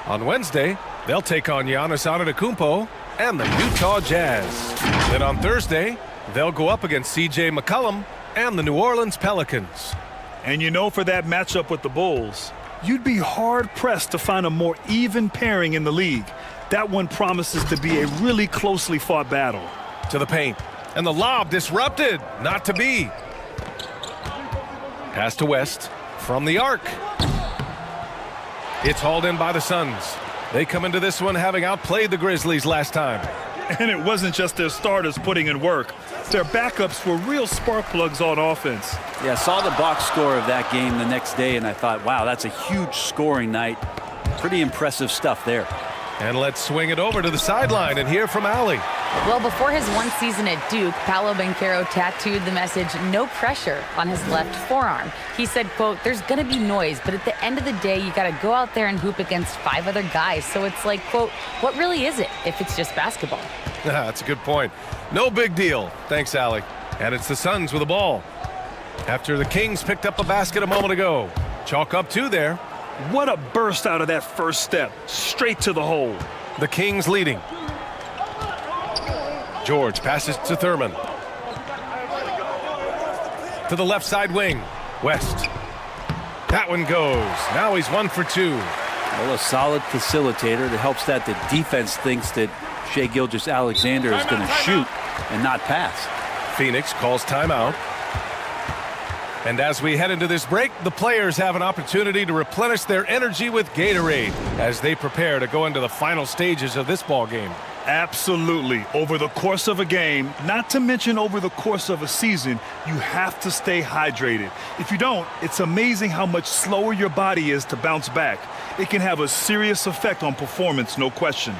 On Wednesday, they'll take on Giannis Antetokounmpo and the Utah Jazz. Then on Thursday, they'll go up against C.J. McCollum and the New Orleans Pelicans. And you know, for that matchup with the Bulls, you'd be hard-pressed to find a more even pairing in the league. That one promises to be a really closely fought battle. To the paint. And the lob disrupted. Not to be. Pass to West from the arc. It's hauled in by the Suns. They come into this one having outplayed the Grizzlies last time. And it wasn't just their starters putting in work. Their backups were real spark plugs on offense. Yeah, I saw the box score of that game the next day, and I thought, wow, that's a huge scoring night. Pretty impressive stuff there. And let's swing it over to the sideline and hear from Allie. Well, before his one season at Duke, Paolo Banchero tattooed the message, "No pressure," on his left forearm. He said, quote, "There's going to be noise, but at the end of the day, you got to go out there and hoop against 5 other guys. So it's like, quote, what really is it if it's just basketball?" That's a good point. No big deal. Thanks, Allie. And it's the Suns with the ball. After the Kings picked up a basket a moment ago. Chalk up 2 there. What a burst out of that first step. Straight to the hole. The Kings leading. George passes to Thurman. To the left side wing. West. That one goes. Now he's 1 for 2. Well, a solid facilitator that helps that the defense thinks that Shai Gilgeous-Alexander is going to shoot and not pass. Phoenix calls timeout. And as we head into this break, the players have an opportunity to replenish their energy with Gatorade as they prepare to go into the final stages of this ball game. Absolutely. Over the course of a game, not to mention over the course of a season, you have to stay hydrated. If you don't, it's amazing how much slower your body is to bounce back. It can have a serious effect on performance, no question.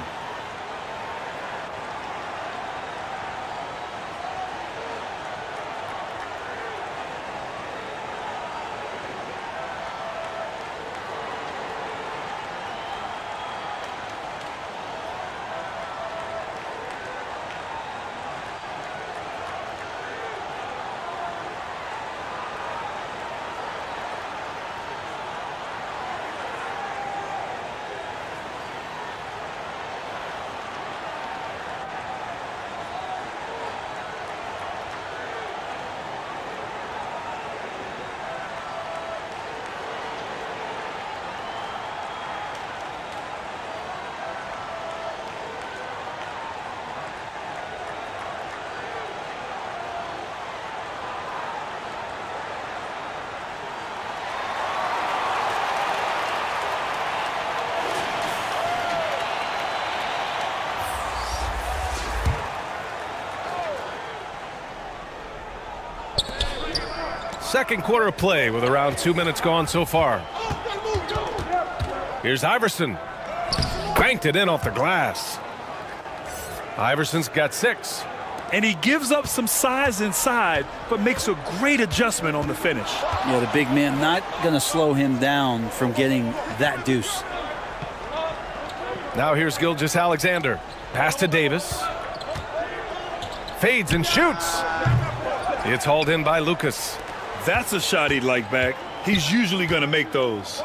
Second quarter of play with around 2 minutes gone so far. Here's Iverson. Banked it in off the glass. Iverson's got 6. And he gives up some size inside, but makes a great adjustment on the finish. Yeah, the big man not going to slow him down from getting that deuce. Now here's Gilgeous-Alexander. Pass to Davis. Fades and shoots. It's hauled in by Lucas. That's a shot he'd like back. He's usually going to make those.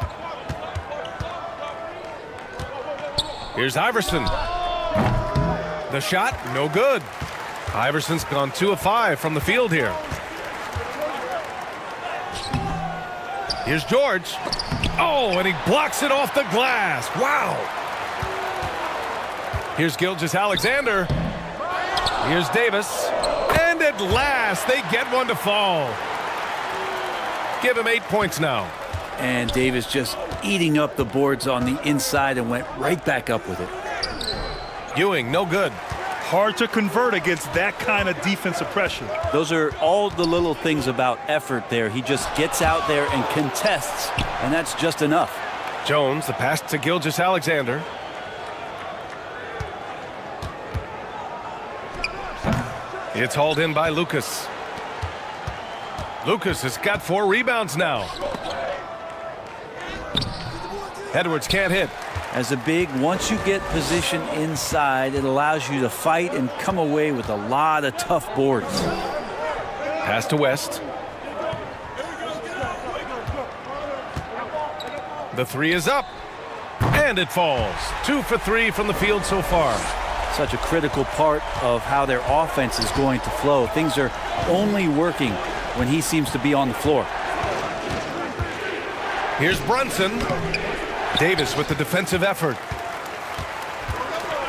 Here's Iverson. The shot, no good. Iverson's gone 2 of 5 from the field here. Here's George. Oh, and he blocks it off the glass. Wow. Here's Gilgeous-Alexander. Here's Davis. And at last, they get one to fall. Give him 8 points now. And Davis just eating up the boards on the inside and went right back up with it. Ewing, no good. Hard to convert against that kind of defensive pressure. Those are all the little things about effort there. He just gets out there and contests, and that's just enough. Jones, the pass to Gilgeous-Alexander. It's hauled in by Lucas. Lucas has got 4 rebounds now. Edwards can't hit. As a big, once you get position inside, it allows you to fight and come away with a lot of tough boards. Pass to West. The 3 is up. And it falls. 2 for 3 from the field so far. Such a critical part of how their offense is going to flow. Things are only working when he seems to be on the floor. Here's Brunson. Davis with the defensive effort.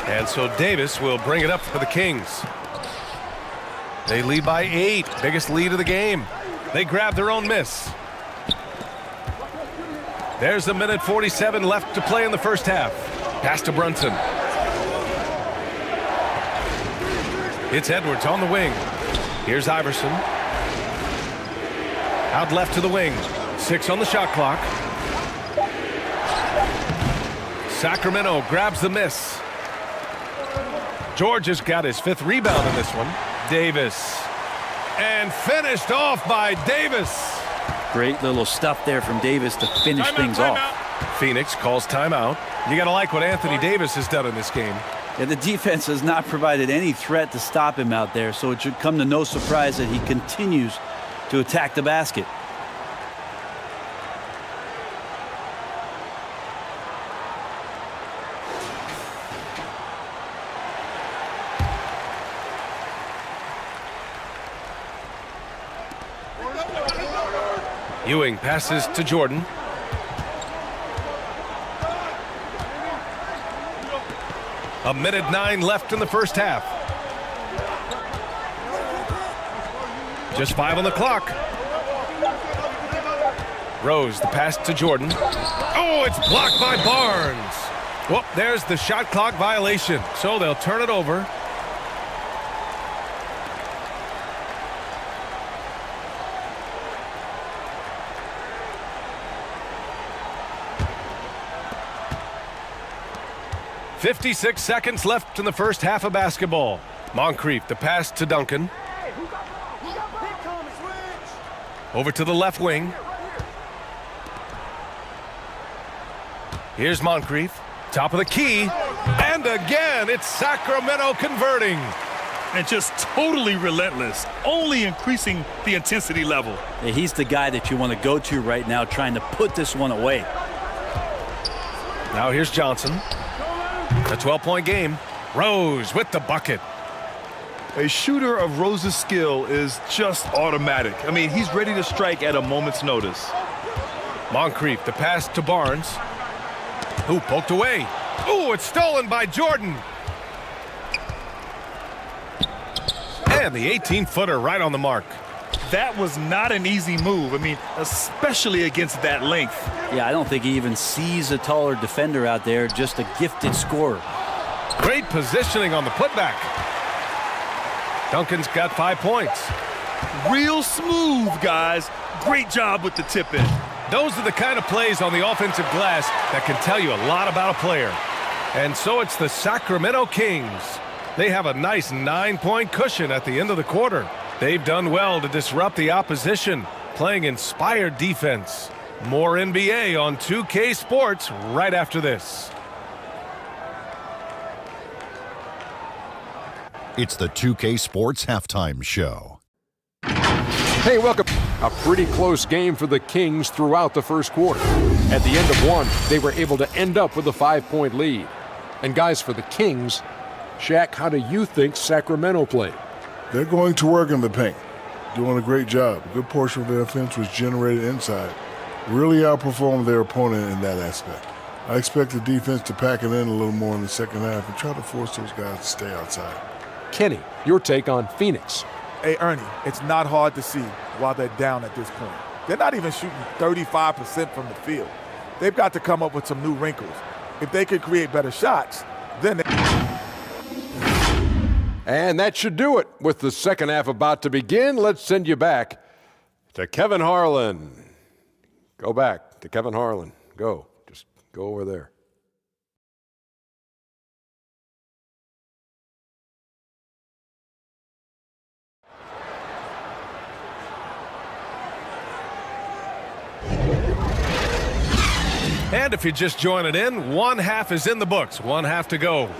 And so Davis will bring it up for the Kings. They lead by 8. Biggest lead of the game. They grab their own miss. There's a minute 47 left to play in the first half. Pass to Brunson. It's Edwards on the wing. Here's Iverson. Out left to the wing. 6 on the shot clock. Sacramento grabs the miss. George has got his 5th rebound in this one. Davis. And finished off by Davis. Great little stuff there from Davis to finish things off. Phoenix calls timeout. You got to like what Anthony Davis has done in this game. Yeah, the defense has not provided any threat to stop him out there, so it should come to no surprise that he continues to attack the basket. Ewing passes to Jordan. A minute 9 left in the first half. Just 5 on the clock. Rose, the pass to Jordan. Oh, it's blocked by Barnes. Well, there's the shot clock violation, so they'll turn it over. .56 seconds left in the first half of basketball. Moncrief, the pass to Duncan. Over to the left wing. Here's Moncrief. Top of the key. And again, it's Sacramento converting. And just totally relentless, only increasing the intensity level. Yeah, he's the guy that you want to go to right now, trying to put this one away. Now here's Johnson. A 12-point game. Rose with the bucket. A shooter of Rose's skill is just automatic. I mean, he's ready to strike at a moment's notice. Moncrief, the pass to Barnes. Who poked away. Oh, it's stolen by Jordan. And the 18-footer right on the mark. That was not an easy move. I mean, especially against that length. Yeah, I don't think he even sees a taller defender out there, just a gifted scorer. Great positioning on the putback. Duncan's got 5 points. Real smooth, guys. Great job with the tip-in. Those are the kind of plays on the offensive glass that can tell you a lot about a player. And so it's the Sacramento Kings. They have a nice 9-point cushion at the end of the quarter. They've done well to disrupt the opposition, playing inspired defense. More NBA on 2K Sports right after this. It's the 2K Sports Halftime Show. Hey, welcome. A pretty close game for the Kings throughout the first quarter. At the end of one, they were able to end up with a 5-point lead. And guys, for the Kings, Shaq, how do you think Sacramento played? They're going to work in the paint, doing a great job. A good portion of their offense was generated inside. Really outperformed their opponent in that aspect. I expect the defense to pack it in a little more in the second half and try to force those guys to stay outside. Kenny, your take on Phoenix. Hey, Ernie, it's not hard to see why they're down at this point. They're not even shooting 35% from the field. They've got to come up with some new wrinkles. If they could create better shots, then they... And that should do it. With the second half about to begin, let's send you back to Kevin Harlan. Go back to Kevin Harlan. Go. Just go over there. And if you're just joining in, one half is in the books. One half to go.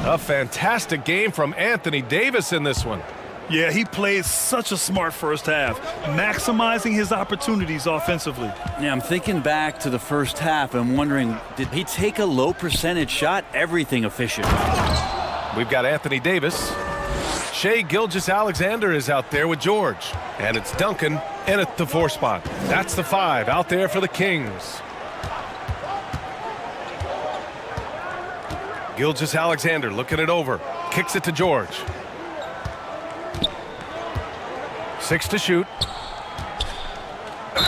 A fantastic game from Anthony Davis in this one. Yeah, he played such a smart first half, maximizing his opportunities offensively. Yeah, I'm thinking back to the first half and wondering, did he take a low percentage shot? Everything efficient. We've got Anthony Davis. Shai Gilgeous-Alexander is out there with George. And it's Duncan in at the 4 spot. That's the 5 out there for the Kings. Gilgeous-Alexander looking it over. Kicks it to George. 6 to shoot.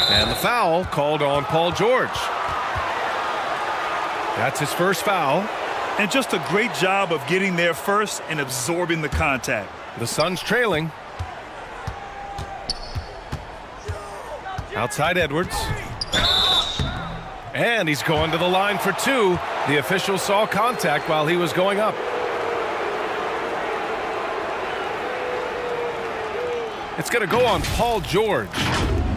And the foul called on Paul George. That's his first foul. And just a great job of getting there first and absorbing the contact. The Suns trailing. Outside Edwards. And he's going to the line for two. The official saw contact while he was going up. It's going to go on Paul George.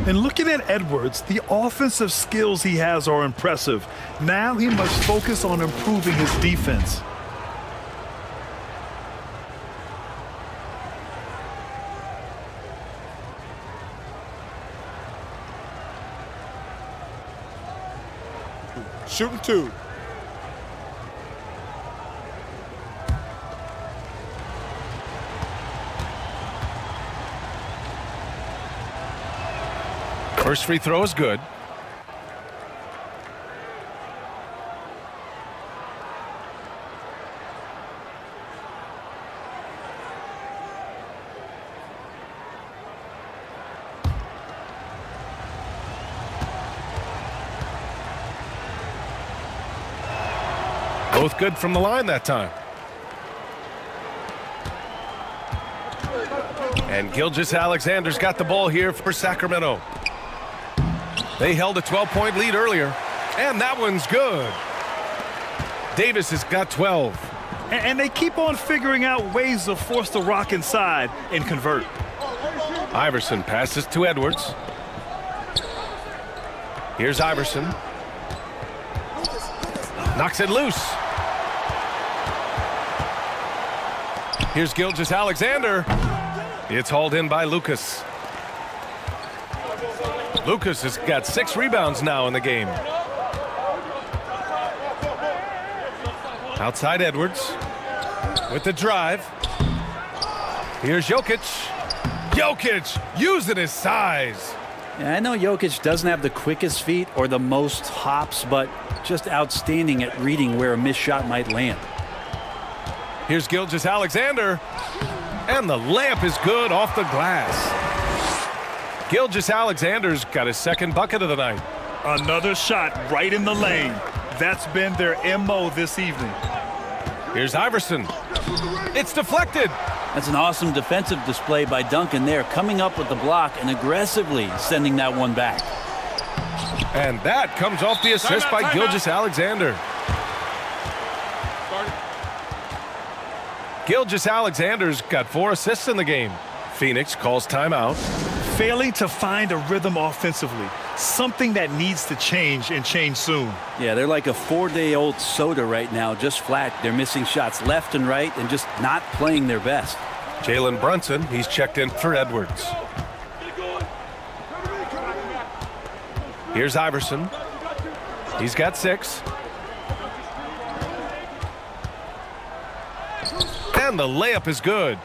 And looking at Edwards, the offensive skills he has are impressive. Now he must focus on improving his defense. Shooting two. First free throw is good. Both good from the line that time. And Gilgeous-Alexander's got the ball here for Sacramento. They held a 12-point lead earlier, and that one's good. Davis has got 12. And they keep on figuring out ways to force the rock inside and convert. Iverson passes to Edwards. Here's Iverson. Knocks it loose. Here's Gilgeous-Alexander. It's hauled in by Lucas. Lucas has got 6 rebounds now in the game. Outside Edwards with the drive. Here's Jokic. Jokic using his size. Yeah, I know Jokic doesn't have the quickest feet or the most hops, but just outstanding at reading where a missed shot might land. Here's Gilgeous-Alexander. And the layup is good off the glass. Gilgeous-Alexander's got his second bucket of the night. Another shot right in the lane. That's been their MO this evening. Here's Iverson. It's deflected. That's an awesome defensive display by Duncan there, coming up with the block and aggressively sending that one back. And that comes off the assist by Gilgeous-Alexander. Gilgeous-Alexander's got 4 assists in the game. Phoenix calls timeout. Failing to find a rhythm offensively, something that needs to change and change soon. Yeah, they're like a 4-day-old soda right now, just flat. They're missing shots left and right and just not playing their best. Jalen Brunson, he's checked in for Edwards. Here's Iverson. He's got 6. And the layup is good.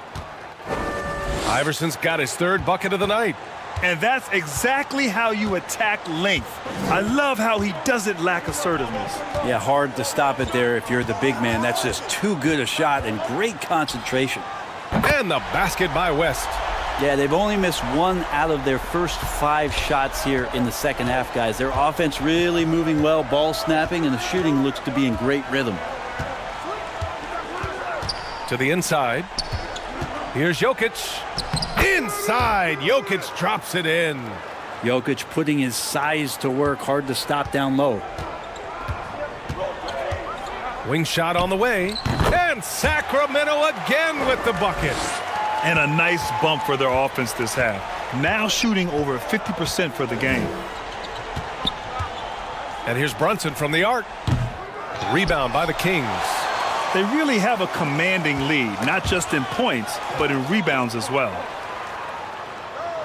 Iverson's got his 3rd bucket of the night. And that's exactly how you attack length. I love how he doesn't lack assertiveness. Yeah, hard to stop it there if you're the big man. That's just too good a shot and great concentration. And the basket by West. Yeah, they've only missed 1 out of their first 5 shots here in the second half, guys. Their offense really moving well, ball snapping, and the shooting looks to be in great rhythm. To the inside. Here's Jokic. Inside. Jokic drops it in. Jokic putting his size to work. Hard to stop down low. Wing shot on the way. And Sacramento again with the bucket. And a nice bump for their offense this half. Now shooting over 50% for the game. And here's Brunson from the arc. Rebound by the Kings. They really have a commanding lead, not just in points, but in rebounds as well.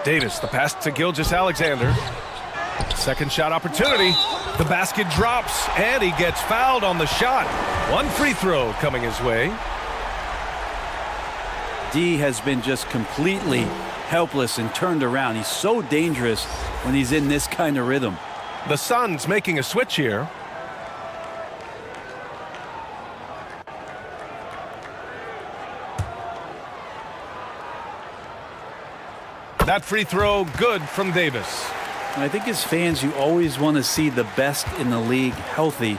Davis, the pass to Gilgeous-Alexander. Second shot opportunity. The basket drops, and he gets fouled on the shot. 1 free throw coming his way. D has been just completely helpless and turned around. He's so dangerous when he's in this kind of rhythm. The Suns making a switch here. That free throw good from Davis. I think as fans, you always want to see the best in the league healthy.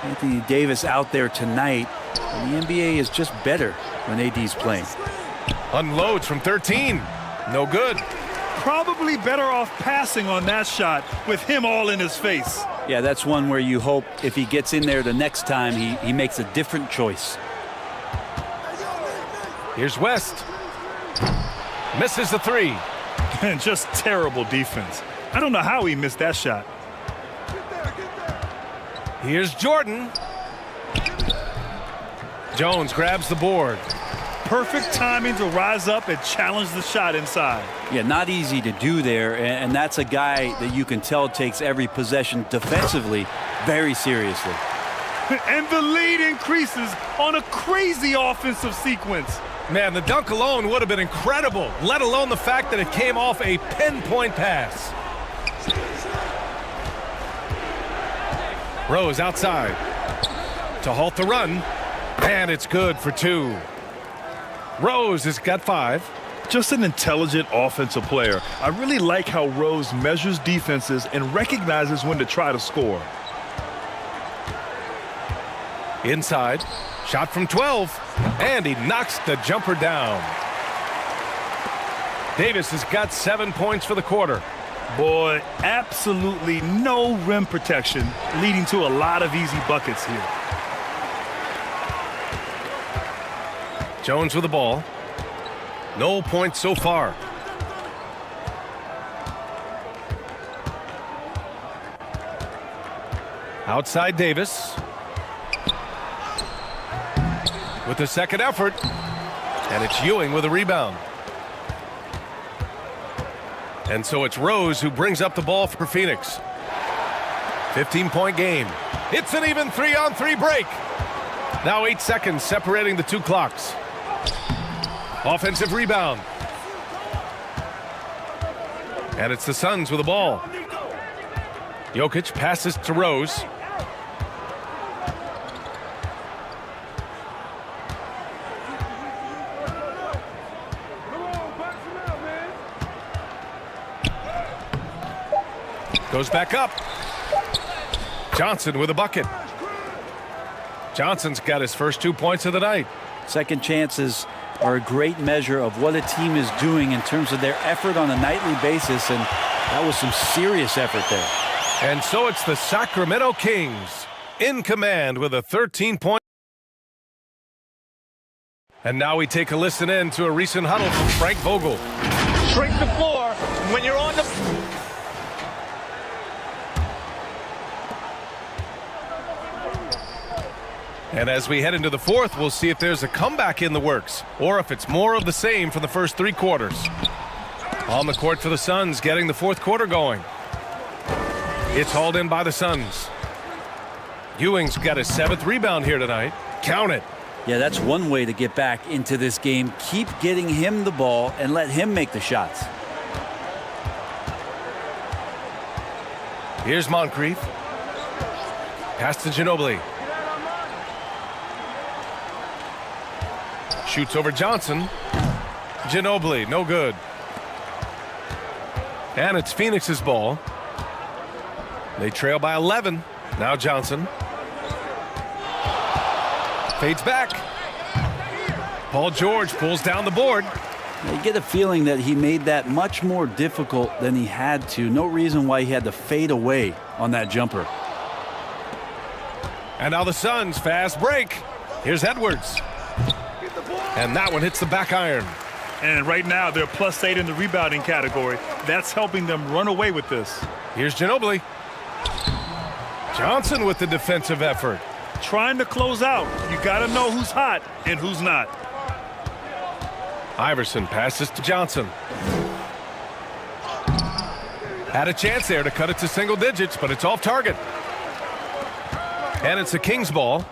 Anthony Davis out there tonight. And the NBA is just better when AD's playing. Unloads from 13. No good. probably better off passing on that shot with him all in his face. Yeah, that's one where you hope if he gets in there the next time, he makes a different choice. Here's West. Misses the three. And just terrible defense. I don't know how he missed that shot. Here's Jordan. Jones grabs the board. Perfect timing to rise up and challenge the shot inside. Yeah, not easy to do there, and that's a guy that you can tell takes every possession defensively very seriously. And the lead increases on a crazy offensive sequence. Man, the dunk alone would have been incredible, let alone the fact that it came off a pinpoint pass. Rose outside to halt the run, and it's good for two. Rose has got 5. Just an intelligent offensive player. I really like how Rose measures defenses and recognizes when to try to score. Inside, shot from 12, and he knocks the jumper down. Davis has got 7 points for the quarter. Boy, absolutely no rim protection, leading to a lot of easy buckets here. Jones with the ball. No points so far. Outside Davis. With the second effort. And it's Ewing with a rebound. And so it's Rose who brings up the ball for Phoenix. 15-point game. It's an even 3-on-3 break. Now 8 seconds separating the two clocks. Offensive rebound. And it's the Suns with the ball. Jokic passes to Rose. Goes back up. Johnson with a bucket. Johnson's got his first 2 points of the night. Second chances are a great measure of what a team is doing in terms of their effort on a nightly basis, and that was some serious effort there. And so it's the Sacramento Kings in command with a 13-point. And now we take a listen in to a recent huddle from Frank Vogel. Shrink the floor when you're on the... And as we head into the fourth, we'll see if there's a comeback in the works or if it's more of the same from the first 3 quarters. On the court for the Suns, getting the fourth quarter going. It's hauled in by the Suns. Ewing's got his 7th rebound here tonight. Count it. Yeah, that's one way to get back into this game. Keep getting him the ball and let him make the shots. Here's Moncrief. Pass to Ginobili. Shoots over Johnson. Ginobili, no good. And it's Phoenix's ball. They trail by 11. Now Johnson. Fades back. Paul George pulls down the board. You get a feeling that he made that much more difficult than he had to. No reason why he had to fade away on that jumper. And now the Suns, fast break. Here's Edwards. And that one hits the back iron. And right now they're +8 in the rebounding category. That's helping them run away with this. Here's Ginobili. Johnson with the defensive effort. Trying to close out. You got to know who's hot and who's not. Iverson passes to Johnson. Had a chance there to cut it to single digits, but it's off target. And it's the Kings ball.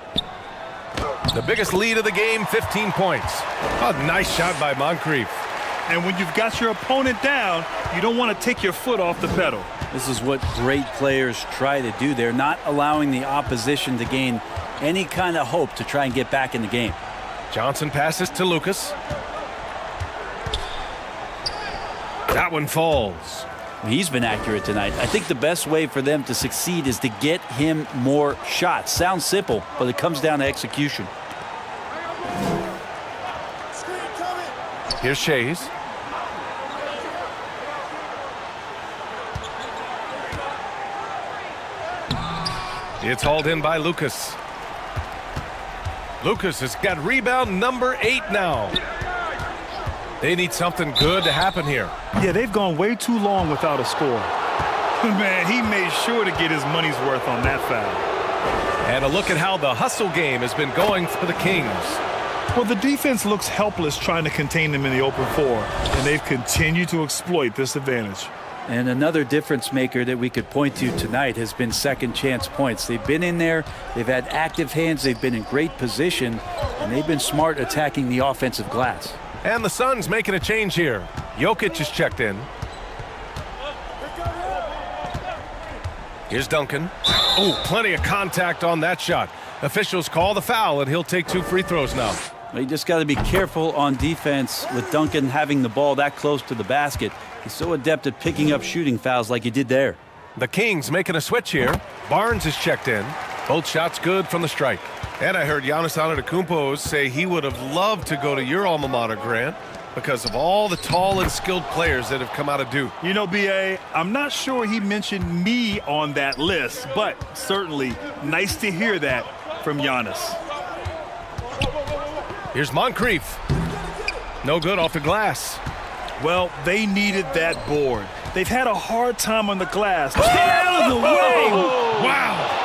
The biggest lead of the game, 15 points. A nice shot by Moncrief. And when you've got your opponent down, you don't want to take your foot off the pedal. This is what great players try to do. They're not allowing the opposition to gain any kind of hope to try and get back in the game. Johnson passes to Lucas. That one falls. He's been accurate tonight. I think the best way for them to succeed is to get him more shots. Sounds simple, but it comes down to execution. Here's Shays. It's hauled in by Lucas. Lucas has got rebound number 8 now. They need something good to happen here. Yeah, they've gone way too long without a score. Man, he made sure to get his money's worth on that foul. And a look at how the hustle game has been going for the Kings. Well, the defense looks helpless trying to contain them in the open floor, and they've continued to exploit this advantage. And another difference maker that we could point to tonight has been second chance points. They've been in there, they've had active hands, they've been in great position, and they've been smart attacking the offensive glass. And the Suns making a change here. Jokic is checked in. Here's Duncan. Oh, plenty of contact on that shot. Officials call the foul, and he'll take 2 free throws now. Well, you just got to be careful on defense with Duncan having the ball that close to the basket. He's so adept at picking up shooting fouls like he did there. The Kings making a switch here. Barnes is checked in. Both shots good from the strike. And I heard Giannis Antetokounmpo say he would have loved to go to your alma mater, Grant, because of all the tall and skilled players that have come out of Duke. You know, B.A., I'm not sure he mentioned me on that list, but certainly nice to hear that from Giannis. Here's Moncrief. No good off the glass. Well, they needed that board. They've had a hard time on the glass. Get out of the way! Wow!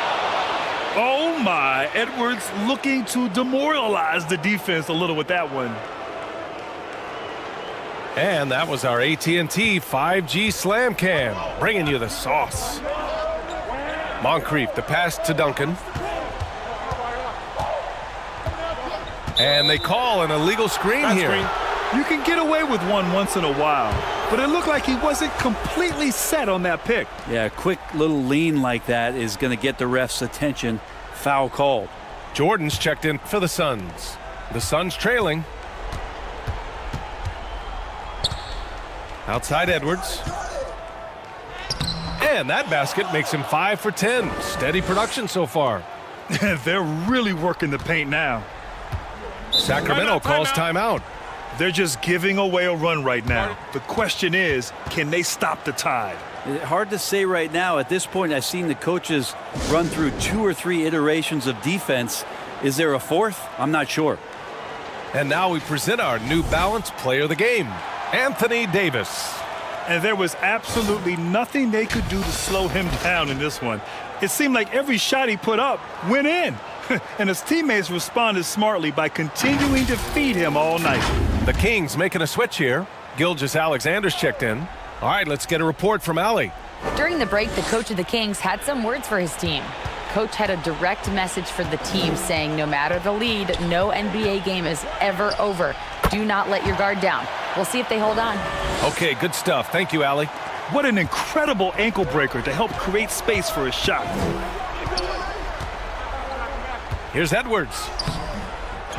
Oh, my. Edwards looking to demoralize the defense a little with that one. And that was our AT&T 5G Slam Cam, bringing you the sauce. Moncrief, the pass to Duncan. And they call an illegal screen here. You can get away with one once in a while, but it looked like he wasn't completely set on that pick. Yeah, a quick little lean like that is going to get the ref's attention. Foul called. Jordan's checked in for the Suns. The Suns trailing. Outside Edwards. And that basket makes him 5 for 10. Steady production so far. They're really working the paint now. Sacramento calls timeout. They're just giving away a run right now. The question is, can they stop the tide? Hard to say right now. At this point, I've seen the coaches run through 2 or 3 iterations of defense. Is there a fourth? I'm not sure. And now we present our New Balance player of the game, Anthony Davis. And there was absolutely nothing they could do to slow him down in this one. It seemed like every shot he put up went in. And his teammates responded smartly by continuing to feed him all night. The Kings making a switch here. Gilgeous-Alexander's checked in. All right, let's get a report from Allie. During the break, the coach of the Kings had some words for his team. Coach had a direct message for the team saying no matter the lead, no NBA game is ever over. Do not let your guard down. We'll see if they hold on. Okay, good stuff. Thank you, Allie. What an incredible ankle breaker to help create space for his shot. Here's Edwards.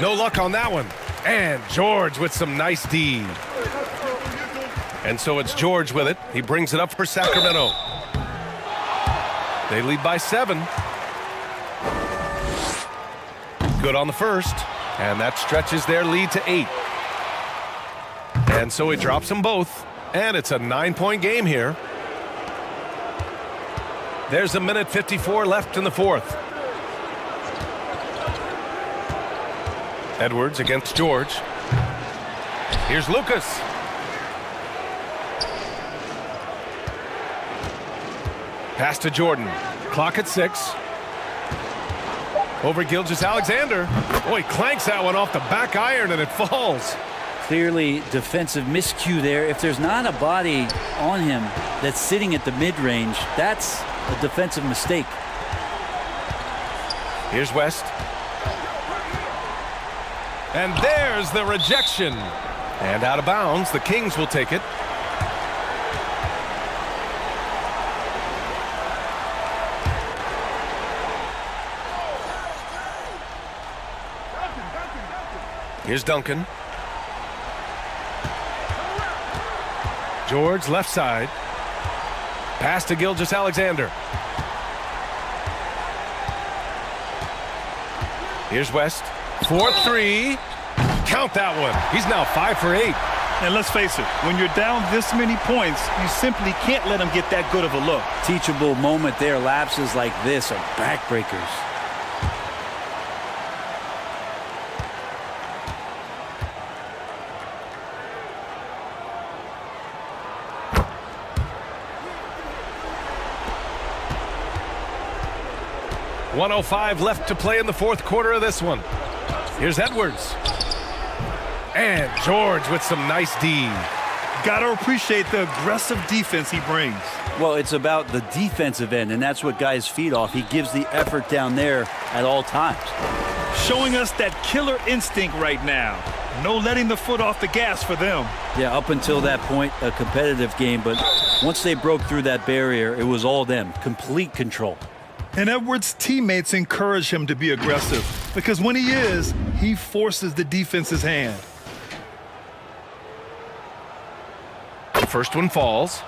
No luck on that one. And George with some nice D. And so it's George with it. He brings it up for Sacramento. They lead by 7. Good on the first. And that stretches their lead to 8. And so he drops them both. And it's a 9-point game here. There's 1:54 left in the fourth. Edwards against George. Here's Lucas. Pass to Jordan. Clock at 6. Over Gilgeous-Alexander. Oh, he clanks that one off the back iron and it falls. Clearly defensive miscue there. If there's not a body on him that's sitting at the mid-range, that's a defensive mistake. Here's West. And there's the rejection. And out of bounds, the Kings will take it. Here's Duncan. George left side. Pass to Gilgeous-Alexander. Here's West. 4-3. Count that one. He's now 5 for 8. And let's face it, when you're down this many points, you simply can't let them get that good of a look. Teachable moment there. Lapses like this are backbreakers. .105 left to play in the fourth quarter of this one. Here's Edwards. And George with some nice D. Gotta appreciate the aggressive defense he brings. Well, it's about the defensive end, and that's what guys feed off. He gives the effort down there at all times. Showing us that killer instinct right now. No letting the foot off the gas for them. Yeah, up until that point, a competitive game, but once they broke through that barrier, it was all them. Complete control. And Edwards' teammates encourage him to be aggressive because when he is, he forces the defense's hand. The first one falls.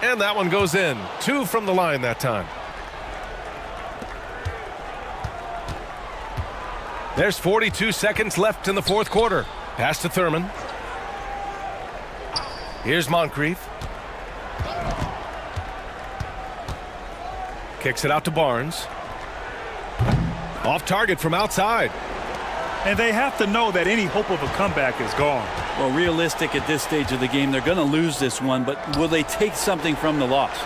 And that one goes in. 2 from the line that time. There's 42 seconds left in the fourth quarter. Pass to Thurman. Here's Moncrief. Kicks it out to Barnes. Off target from outside. And they have to know that any hope of a comeback is gone. Well, realistic at this stage of the game, they're going to lose this one, but will they take something from the loss?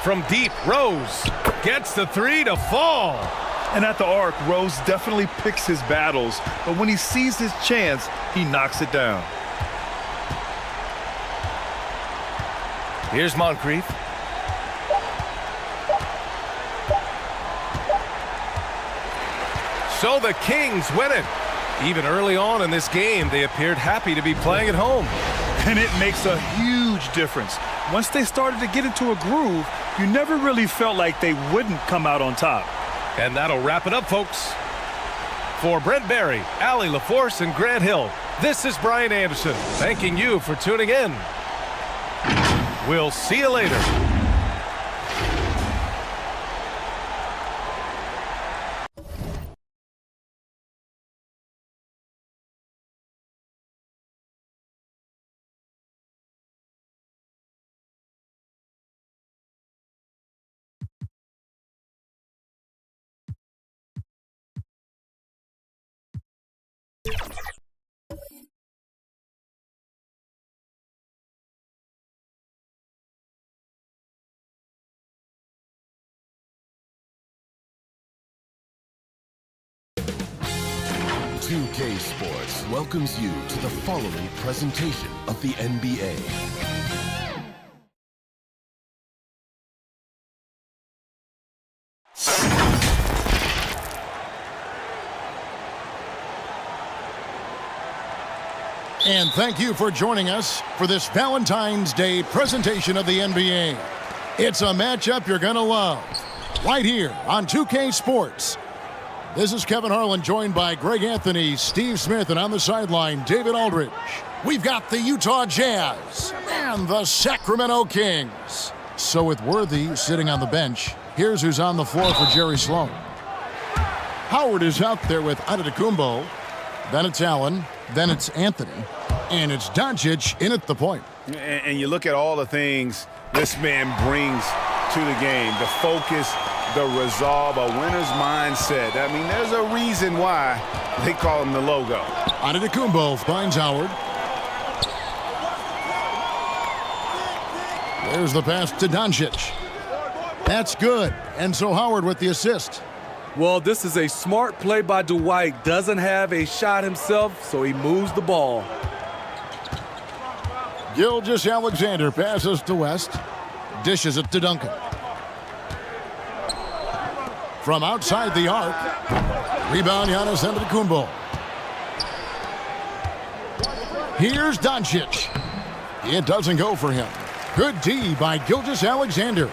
From deep, Rose gets the 3 to fall. And at the arc, Rose definitely picks his battles, but when he sees his chance, he knocks it down. Here's Moncrief. So the Kings win it. Even early on in this game, they appeared happy to be playing at home. And it makes a huge difference. Once they started to get into a groove, you never really felt like they wouldn't come out on top. And that'll wrap it up, folks. For Brent Barry, Allie LaForce, and Grant Hill, this is Brian Anderson, thanking you for tuning in. We'll see you later. .2K Sports welcomes you to the following presentation of the NBA. And thank you for joining us for this Valentine's Day presentation of the NBA. It's a matchup you're going to love right here on 2K Sports. This is Kevin Harlan, joined by Greg Anthony, Steve Smith, and on the sideline, David Aldridge. We've got the Utah Jazz and the Sacramento Kings. So with Worthy sitting on the bench, here's who's on the floor for Jerry Sloan. Howard is out there with Antetokounmpo. Then it's Allen. Then it's Anthony. And it's Doncic in at the point. And you look at all the things this man brings to the game. The focus, the resolve, a winner's mindset. I mean, there's a reason why they call him the logo. Antetokounmpo finds Howard. There's the pass to Doncic. That's good. And so Howard with the assist. Well, this is a smart play by Dwight. Doesn't have a shot himself, so he moves the ball. Gilgeous-Alexander passes to West. Dishes it to Duncan. From outside the arc. Rebound Giannis Antetokounmpo. Here's Doncic. It doesn't go for him. Good D by Gilgeous-Alexander.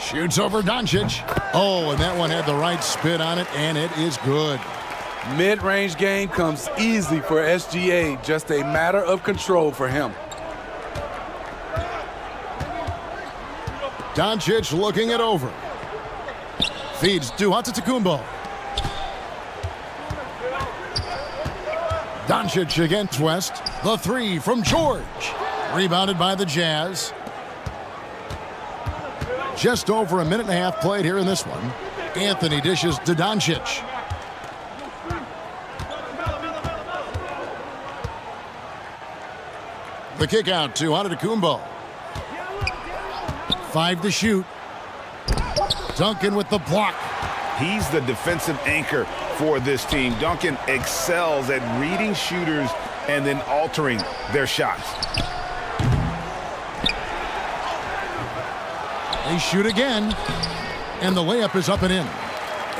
Shoots over Doncic. Oh, and that one had the right spin on it, and it is good. Mid-range game comes easy for SGA. Just a matter of control for him. Doncic looking it over. Feeds to Antetokounmpo. Doncic against West. The three from George. Rebounded by the Jazz. Just over a minute and a half played here in this one. Anthony dishes to Doncic. The kick out to Antetokounmpo. 5 to shoot. Duncan with the block. He's the defensive anchor for this team. Duncan excels at reading shooters and then altering their shots. They shoot again, and the layup is up and in.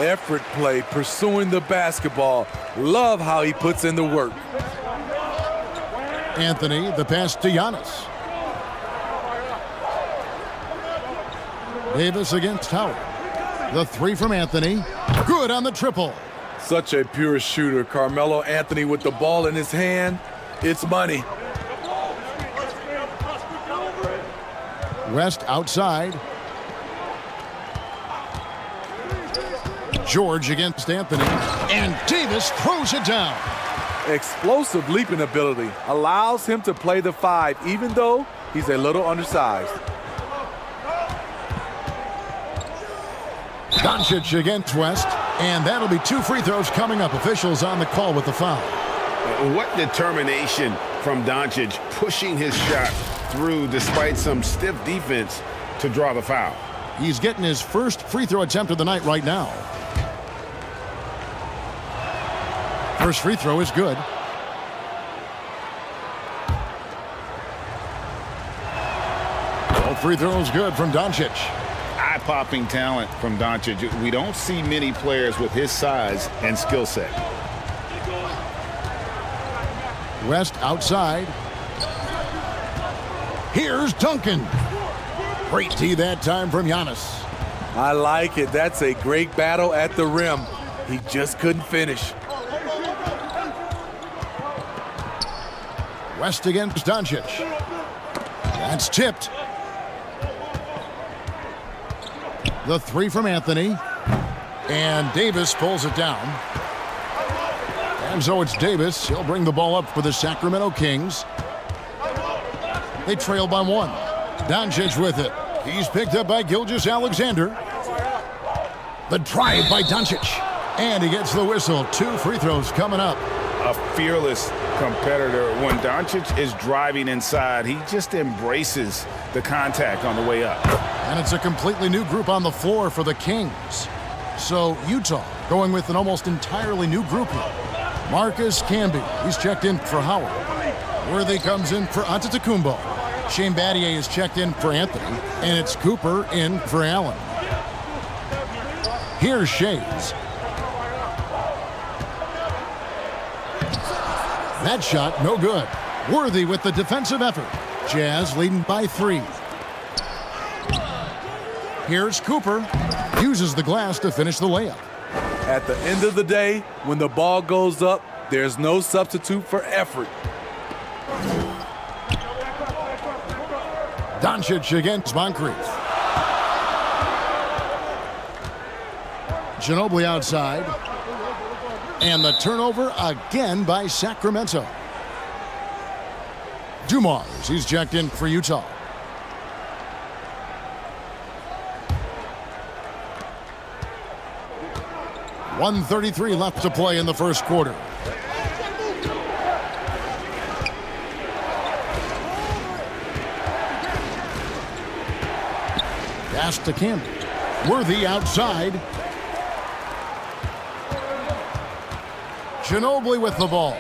Effort play, pursuing the basketball. Love how he puts in the work. Anthony, the pass to Giannis. Davis against Howard. The three from Anthony. Good on the triple. Such a pure shooter. Carmelo Anthony with the ball in his hand. It's money. West outside. George against Anthony. And Davis throws it down. Explosive leaping ability allows him to play the 5, even though he's a little undersized. Doncic against West, and that'll be 2 free throws coming up. Officials on the call with the foul. What determination from Doncic, pushing his shot through despite some stiff defense to draw the foul. He's getting his first free throw attempt of the night right now. First free throw is good. Both free throws good from Doncic. Eye-popping talent from Doncic. We don't see many players with his size and skill set. West outside. Here's Duncan. Great D that time from Giannis. I like it. That's a great battle at the rim. He just couldn't finish. West against Doncic. That's tipped. The three from Anthony. And Davis pulls it down. And so it's Davis. He'll bring the ball up for the Sacramento Kings. They trail by 1. Doncic with it. He's picked up by Gilgeous-Alexander. The drive by Doncic. And he gets the whistle. 2 free throws coming up. A fearless competitor. When Doncic is driving inside, he just embraces the contact on the way up. And it's a completely new group on the floor for the Kings. So Utah going with an almost entirely new group here. Marcus Camby, he's checked in for Howard. Worthy comes in for Antetokounmpo. Shane Battier is checked in for Anthony. And it's Cooper in for Allen. Here's Shays. That shot, no good. Worthy with the defensive effort. Jazz leading by 3. Here's Cooper. Uses the glass to finish the layup. At the end of the day, when the ball goes up, there's no substitute for effort. Doncic against Moncrief. Ginobili outside. And the turnover again by Sacramento. Dumars, he's checked in for Utah. .133 left to play in the first quarter. Pass to Camby. Worthy outside. Ginobili with the ball.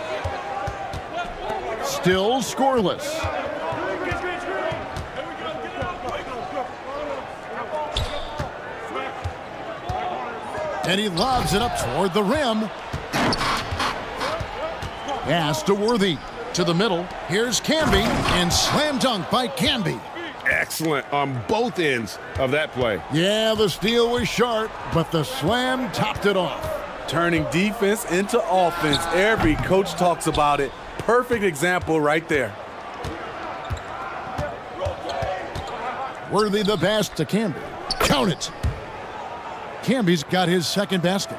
Still scoreless. And he lobs it up toward the rim. Pass to Worthy. To the middle. Here's Camby. And slam dunk by Camby. Excellent on both ends of that play. Yeah, the steal was sharp, but the slam topped it off. Turning defense into offense. Every coach talks about it. Perfect example right there. Worthy the pass to Camby. Count it. Camby's got his second basket.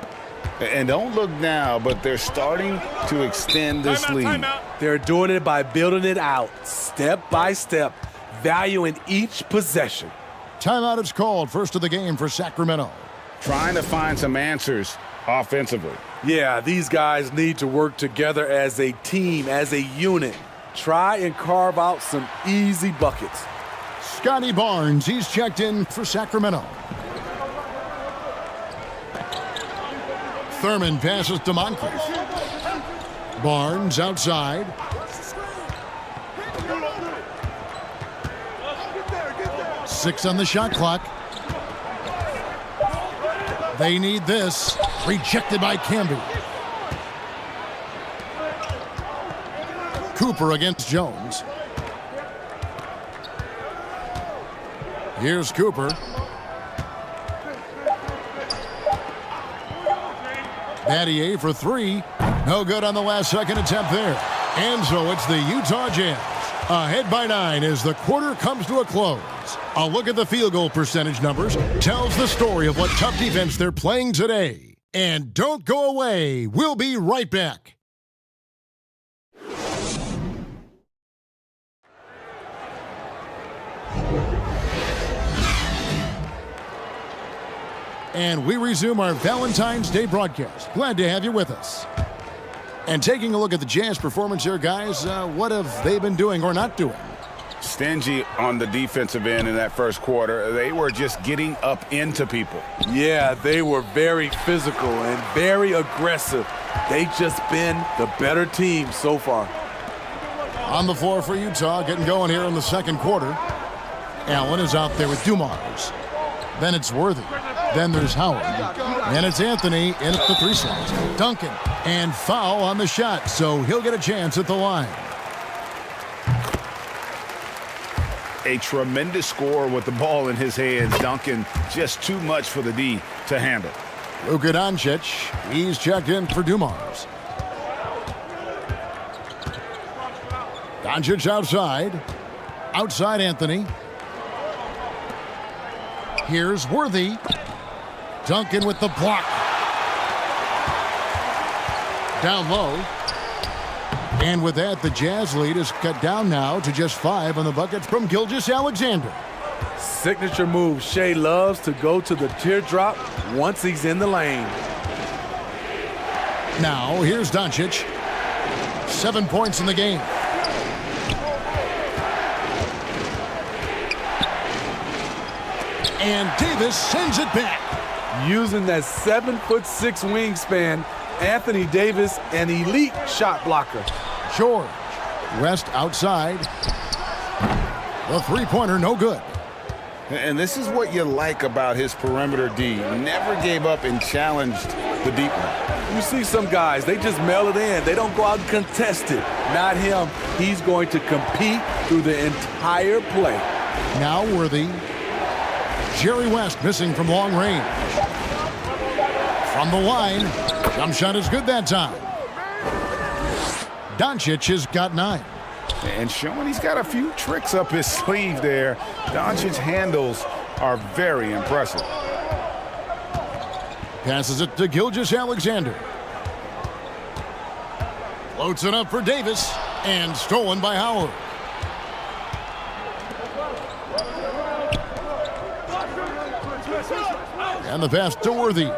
And don't look now, but they're starting to extend this lead. They're doing it by building it out, step by step, valuing each possession. Timeout is called, first of the game for Sacramento. Trying to find some answers offensively. Yeah, these guys need to work together as a team, as a unit. Try and carve out some easy buckets. Scotty Barnes, he's checked in for Sacramento. Thurman passes to Moncrief. Barnes outside. Six on the shot clock. They need this. Rejected by Camby. Cooper against Jones. Here's Cooper. Battier for three. No good on the last second attempt there. And so it's the Utah Jazz ahead by 9 as the quarter comes to a close. A look at the field goal percentage numbers tells the story of what tough defense they're playing today. And don't go away. We'll be right back. And we resume our Valentine's Day broadcast. Glad to have you with us. And taking a look at the Jazz performance here, guys, what have they been doing or not doing? Stingy on the defensive end in that first quarter. They were just getting up into people. Yeah, they were very physical and very aggressive. They've just been the better team so far. On the floor for Utah, getting going here in the second quarter. Allen is out there with Dumars. Then it's Worthy. Then there's Howard. And it's Anthony in at the three slots. Duncan. And foul on the shot, so he'll get a chance at the line. A tremendous score with the ball in his hands. Duncan, just too much for the D to handle. Luka Doncic, he's checked in for Dumars. Doncic outside. Outside Anthony. Here's Worthy. Duncan with the block. Down low. And with that, the Jazz lead is cut down now to just 5 on the bucket from Gilgeous-Alexander. Signature move. Shea loves to go to the teardrop once he's in the lane. Now, here's Doncic. 7 points in the game. And Davis sends it back. Using that 7'6" wingspan, Anthony Davis, an elite shot blocker. George. West outside. The three-pointer, no good. And this is what you like about his perimeter D. Never gave up and challenged the deep one. You see some guys, they just mail it in. They don't go out and contest it. Not him. He's going to compete through the entire play. Now Worthy. Jerry West missing from long range. From the line. Jump shot is good that time. Doncic has got 9. And showing he's got a few tricks up his sleeve there. Doncic's handles are very impressive. Passes it to Gilgeous-Alexander. Floats it up for Davis. And stolen by Howard. And the pass to Worthy.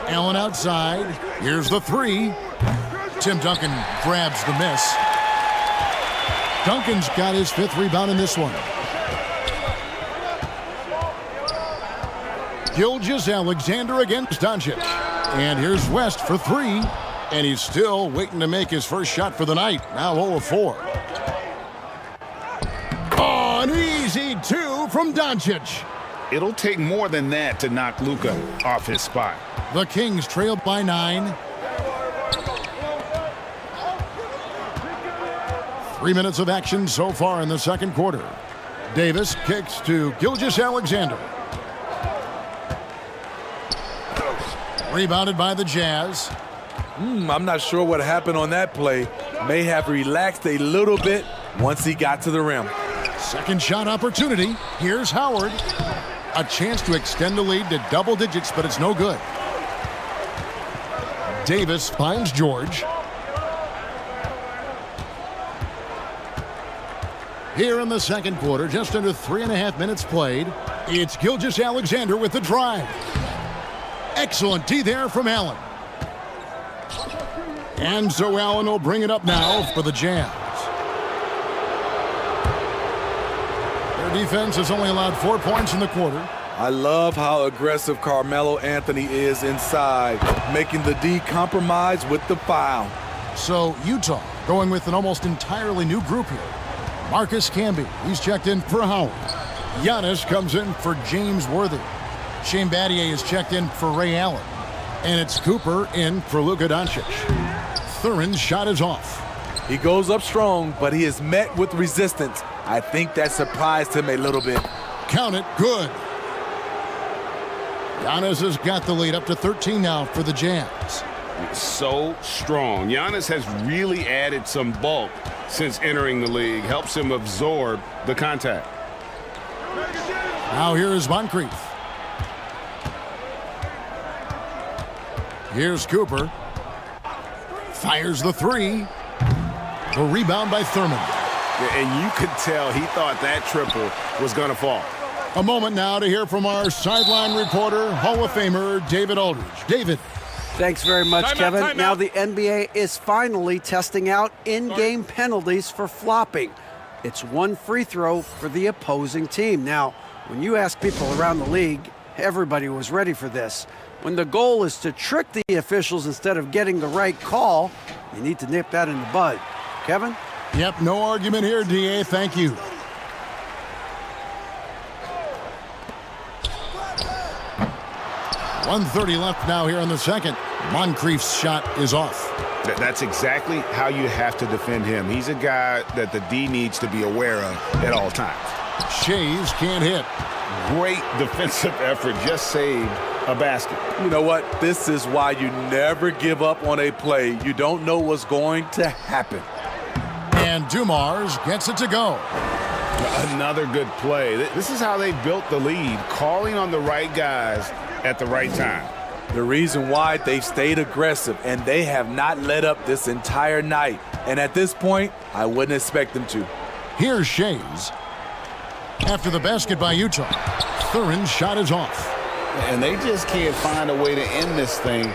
Allen outside. Here's the three. Tim Duncan grabs the miss. Duncan's got his 5th rebound in this one. Gilgeous-Alexander against Doncic. And here's West for 3. And he's still waiting to make his first shot for the night. Now 0 of 4. Oh, an easy 2 from Doncic. It'll take more than that to knock Luka off his spot. The Kings trailed by 9. 3 minutes of action so far in the second quarter. Davis kicks to Gilgeous-Alexander. Rebounded by the Jazz. I'm not sure what happened on that play. May have relaxed a little bit once he got to the rim. Second shot opportunity. Here's Howard. A chance to extend the lead to double digits, but it's no good. Davis finds George. Here in the second quarter, just under 3.5 minutes played, it's Gilgeous-Alexander with the drive. Excellent D there from Allen. And so Allen will bring it up now for the Jazz. Their defense has only allowed 4 points in the quarter. I love how aggressive Carmelo Anthony is inside, making the D compromise with the foul. So Utah going with an almost entirely new group here. Marcus Camby, he's checked in for Howard. Giannis comes in for James Worthy. Shane Battier is checked in for Ray Allen. And it's Cooper in for Luka Doncic. Thurin's shot is off. He goes up strong, but he is met with resistance. I think that surprised him a little bit. Count it, good. Giannis has got the lead up to 13 now for the Jazz. So strong. Giannis has really added some bulk since entering the league. Helps him absorb the contact. Now here's Moncrief. Here's Cooper. Fires the three. The rebound by Thurman. And you could tell he thought that triple was going to fall. A moment now to hear from our sideline reporter, Hall of Famer David Aldridge. David. Thanks very much, Kevin. Time now out. the NBA is finally testing out in-game penalties for flopping. It's one free throw for the opposing team. Now, when you ask people around the league, everybody was ready for this. When the goal is to trick the officials instead of getting the right call, you need to nip that in the bud. Kevin? Yep, no argument here, DA. Thank you. .130 left now here in the second. Moncrief's shot is off. That's exactly how you have to defend him. He's a guy that the D needs to be aware of at all times. Shays can't hit. Great defensive effort. Just saved a basket. You know what? This is why you never give up on a play. You don't know what's going to happen. And Dumars gets it to go. Another good play. This is how they built the lead, calling on the right guys at the right time. The reason why they've stayed aggressive and they have not let up this entire night. And at this point, I wouldn't expect them to. Here's Shays. After the basket by Utah, Thurin's shot is off. And they just can't find a way to end this thing.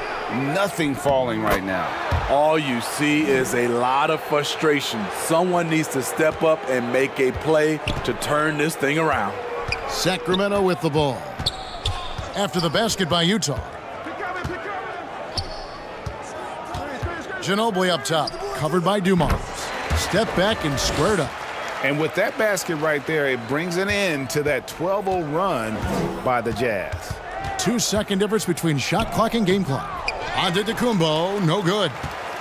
Nothing falling right now. All you see is a lot of frustration. Someone needs to step up and make a play to turn this thing around. Sacramento with the ball. After the basket by Utah. Ginobili up top, covered by Dumars. Step back and squared up. And with that basket right there, it brings an end to that 12-0 run by the Jazz. 2-second difference between shot clock and game clock. Antetokounmpo, no good.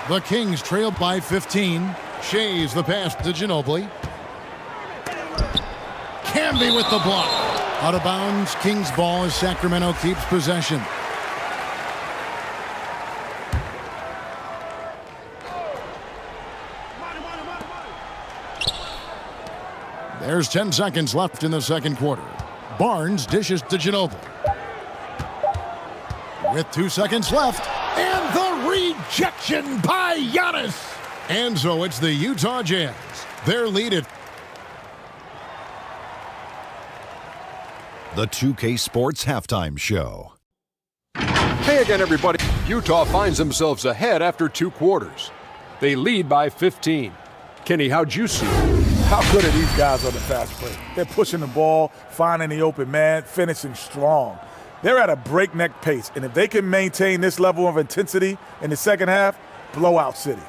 The Kings trail by 15. Shays the pass to Ginobili. Camby with the block. Out of bounds, Kings ball as Sacramento keeps possession. There's 10 seconds left in the second quarter. Barnes dishes to Ginobili. With 2 seconds left, and the rejection by Giannis. And so it's the Utah Jazz. Their lead at The 2K Sports Halftime Show. Hey again, everybody. Utah finds themselves ahead after 2 quarters. They lead by 15. Kenny, how'd you see it? How good are these guys on the fast break? They're pushing the ball, finding the open man, finishing strong. They're at a breakneck pace, and if they can maintain this level of intensity in the second half, blowout city.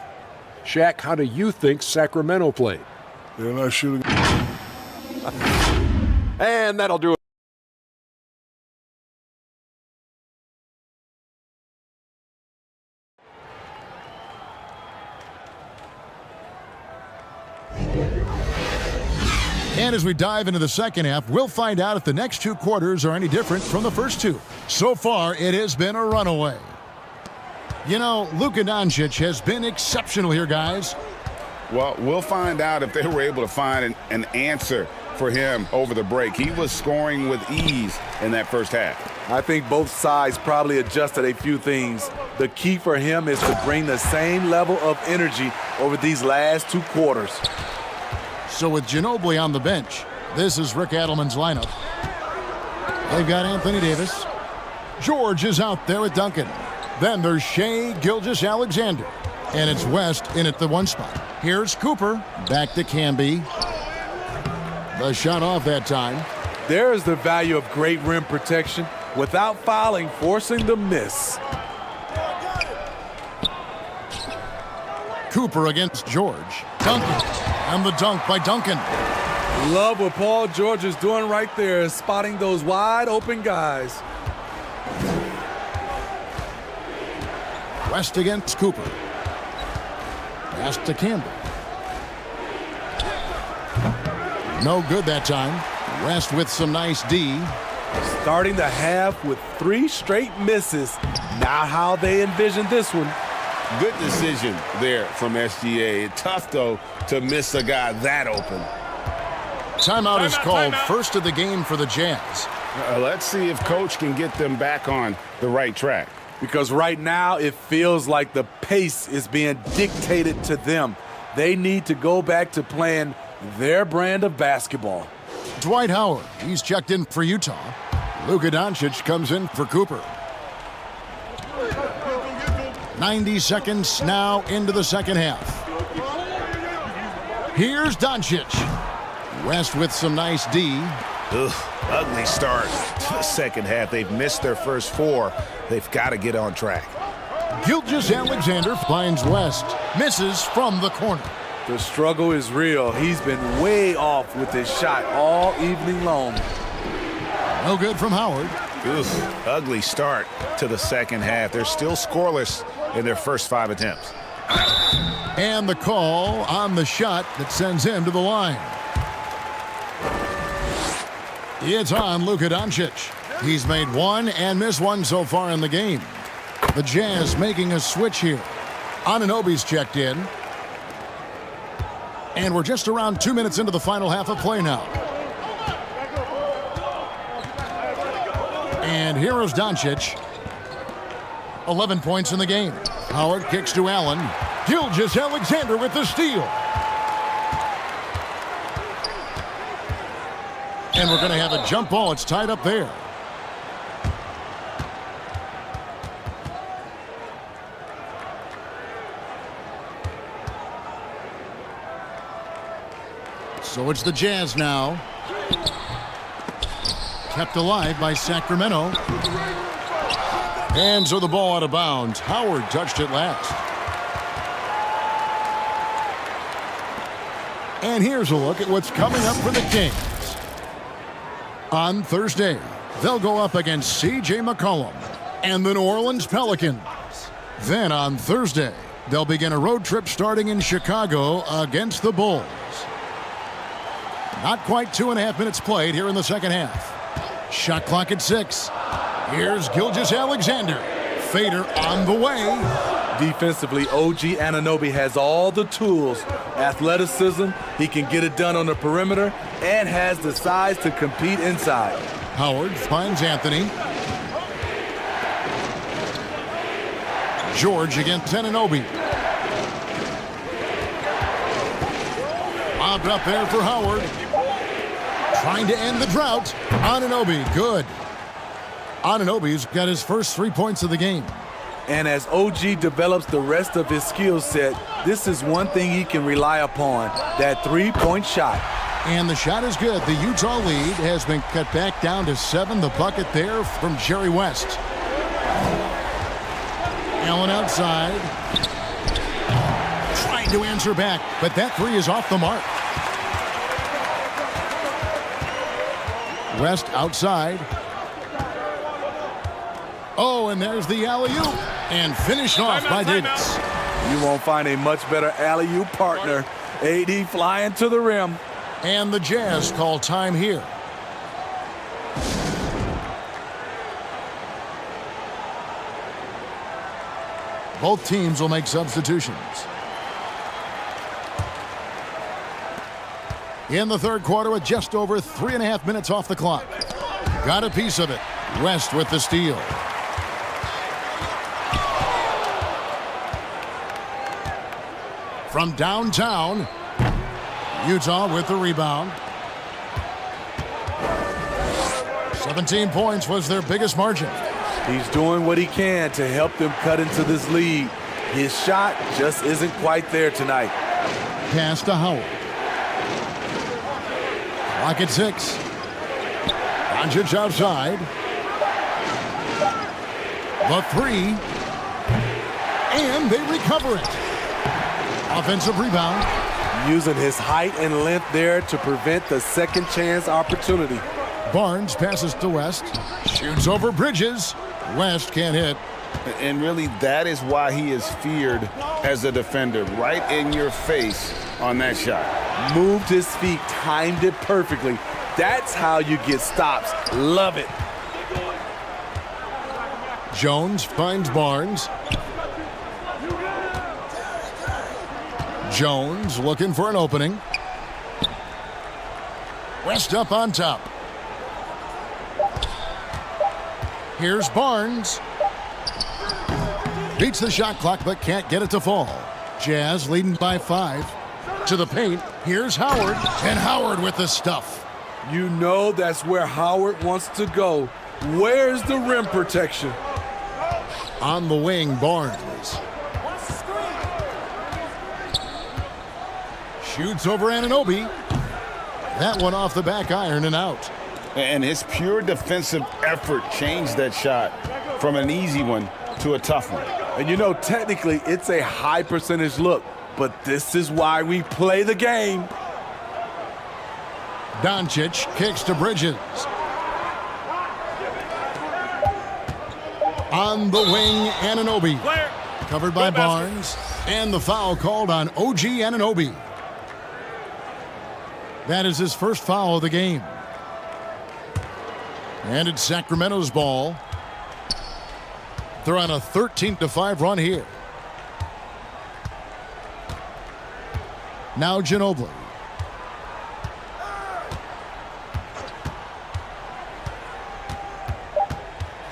Shaq, how do you think Sacramento played? They're not shooting. And that'll do it. And as we dive into the second half, we'll find out if the next 2 quarters are any different from the first 2. So far, it has been a runaway. You know, Luka Doncic has been exceptional here, guys. Well, we'll find out if they were able to find an answer for him over the break. He was scoring with ease in that first half. I think both sides probably adjusted a few things. The key for him is to bring the same level of energy over these last 2 quarters. So with Ginobili on the bench, this is Rick Adelman's lineup. They've got Anthony Davis. George is out there with Duncan. Then there's Shai Gilgeous-Alexander. And it's West in at the 1 spot. Here's Cooper. Back to Camby. The shot off that time. There's the value of great rim protection without fouling, forcing the miss. Cooper against George. Duncan. And the dunk by Duncan. Love what Paul George is doing right there, spotting those wide open guys. West against Cooper. Pass to Campbell. No good that time. West with some nice D. Starting the half with 3 straight misses. Not how they envisioned this one. Good decision there from SGA. Tough, though, to miss a guy that open. Timeout is called. First of the game for the Jazz. Let's see if Coach can get them back on the right track. Because right now it feels like the pace is being dictated to them. They need to go back to playing their brand of basketball. Dwight Howard, he's checked in for Utah. Luka Doncic comes in for Cooper. 90 seconds now into the second half. Here's Doncic. West with some nice D. Ugly start to the second half. They've missed their first 4. They've got to get on track. Gilgeous-Alexander finds West. Misses from the corner. The struggle is real. He's been way off with his shot all evening long. No good from Howard. Ugly start to the second half. They're still scoreless in their first 5 attempts. And the call on the shot that sends him to the line. It's on Luka Doncic. He's made 1 and missed 1 so far in the game. The Jazz making a switch here. Anunoby's checked in. And we're just around 2 minutes into the final half of play now. And here is Doncic. 11 points in the game. Howard kicks to Allen. Gilgeous-Alexander with the steal. And we're going to have a jump ball. It's tied up there. So it's the Jazz now. Kept alive by Sacramento. And so the ball out of bounds. Howard touched it last. And here's a look at what's coming up for the Kings. On Thursday, they'll go up against C.J. McCollum and the New Orleans Pelicans. Then on Thursday, they'll begin a road trip starting in Chicago against the Bulls. Not quite 2.5 minutes played here in the second half. Shot clock at 6. Here's Gilgeous-Alexander. Fader on the way. Defensively, OG Anunoby has all the tools. Athleticism, he can get it done on the perimeter, and has the size to compete inside. Howard finds Anthony. George against Anunoby. Lobbed up there for Howard. Trying to end the drought. Anunoby, good. Anunoby's got his first 3 points of the game. And as OG develops the rest of his skill set, this is one thing he can rely upon, that three-point shot. And the shot is good. The Utah lead has been cut back down to 7. The bucket there from Jerry West. Allen outside. Trying to answer back, but that 3 is off the mark. West outside. Oh, and there's the alley-oop. And finished off by Davis. You won't find a much better alley-oop partner. AD flying to the rim. And the Jazz call time here. Both teams will make substitutions. in the third quarter with just over 3.5 minutes off the clock. Got a piece of it. West with the steal. From downtown, Utah with the rebound. 17 points was their biggest margin. He's doing what he can to help them cut into this lead. His shot just isn't quite there tonight. Pass to Howard. Clock at 6. Doncic outside. The 3. And they recover it. Offensive rebound. Using his height and length there to prevent the second chance opportunity. Barnes passes to West. Shoots over Bridges. West can't hit. And really, that is why he is feared as a defender. Right in your face on that shot. Moved his feet, timed it perfectly. That's how you get stops. Love it. Jones finds Barnes. Jones looking for an opening. West up on top. Here's Barnes. Beats the shot clock but can't get it to fall. Jazz leading by 5. To the paint. Here's Howard. And Howard with the stuff. You know that's where Howard wants to go. Where's the rim protection? On the wing, Barnes. Shoots over Anunoby. That one off the back iron and out. And his pure defensive effort changed that shot from an easy one to a tough one. And you know, technically, it's a high percentage look, but this is why we play the game. Doncic kicks to Bridges. On the wing, Anunoby. Covered by Barnes. And the foul called on OG Anunoby. That is his first foul of the game. And it's Sacramento's ball. They're on a 13-5 run here. Now Ginobili.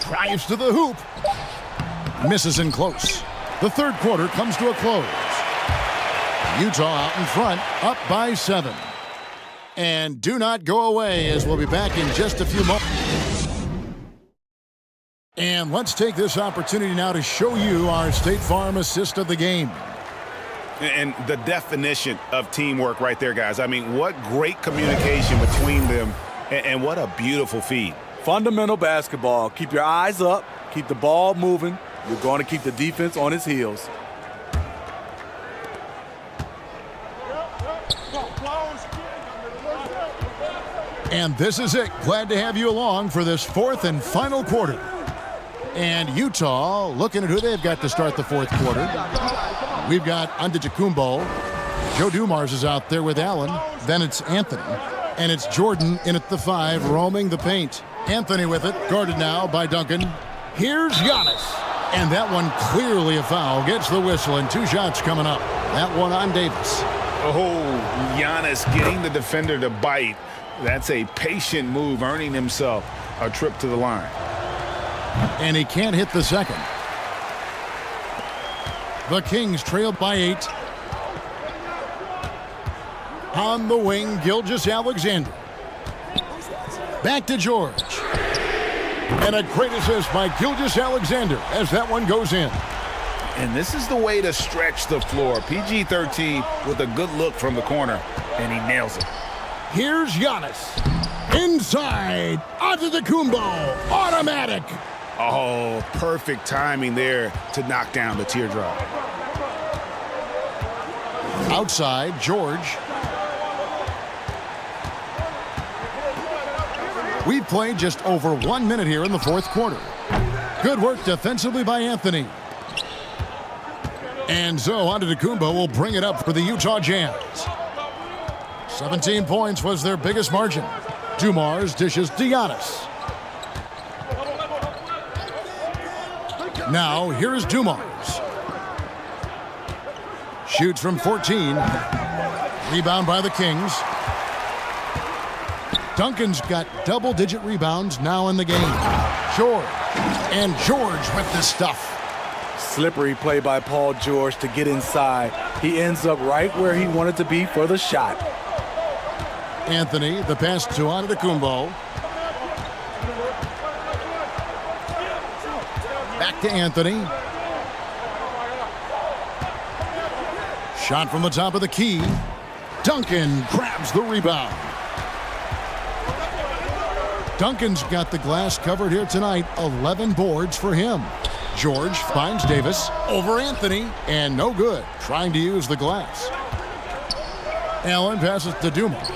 Drives to the hoop. Misses in close. The third quarter comes to a close. Utah out in front, up by 7. And do not go away, as we'll be back in just a few moments. And let's take this opportunity now to show you our State Farm assist of the game. And the definition of teamwork right there, guys. I mean, what great communication between them, and what a beautiful feed. Fundamental basketball. Keep your eyes up. Keep the ball moving. You're going to keep the defense on its heels. And this is it. Glad to have you along for this fourth and final quarter. And Utah looking at who they've got to start the fourth quarter. We've got Antetokounmpo. Joe Dumars is out there with Allen. Then it's Anthony. And it's Jordan in at the 5, roaming the paint. Anthony with it, guarded now by Duncan. Here's Giannis. And that one clearly a foul. Gets the whistle, and 2 shots coming up. That one on Davis. Oh, Giannis getting the defender to bite. That's a patient move, earning himself a trip to the line. And he can't hit the second. The Kings trail by 8. On the wing, Gilgeous-Alexander. Back to George. And a great assist by Gilgeous-Alexander as that one goes in. And this is the way to stretch the floor. PG-13 with a good look from the corner, and he nails it. Here's Giannis. Inside. Antetokounmpo. Automatic. Oh, perfect timing there to knock down the teardrop. Outside, George. We've played just over 1 minute here in the fourth quarter. Good work defensively by Anthony. And so Antetokounmpo will bring it up for the Utah Jazz. 17 points was their biggest margin. Dumars dishes to Giannis. Now, here is Dumars. Shoots from 14. Rebound by the Kings. Duncan's got double-digit rebounds now in the game. George. And George with the stuff. Slippery play by Paul George to get inside. He ends up right where he wanted to be for the shot. Anthony, the pass to Antetokounmpo. Back to Anthony. Shot from the top of the key. Duncan grabs the rebound. Duncan's got the glass covered here tonight. 11 boards for him. George finds Davis over Anthony, and no good. Trying to use the glass. Allen passes to Dumas.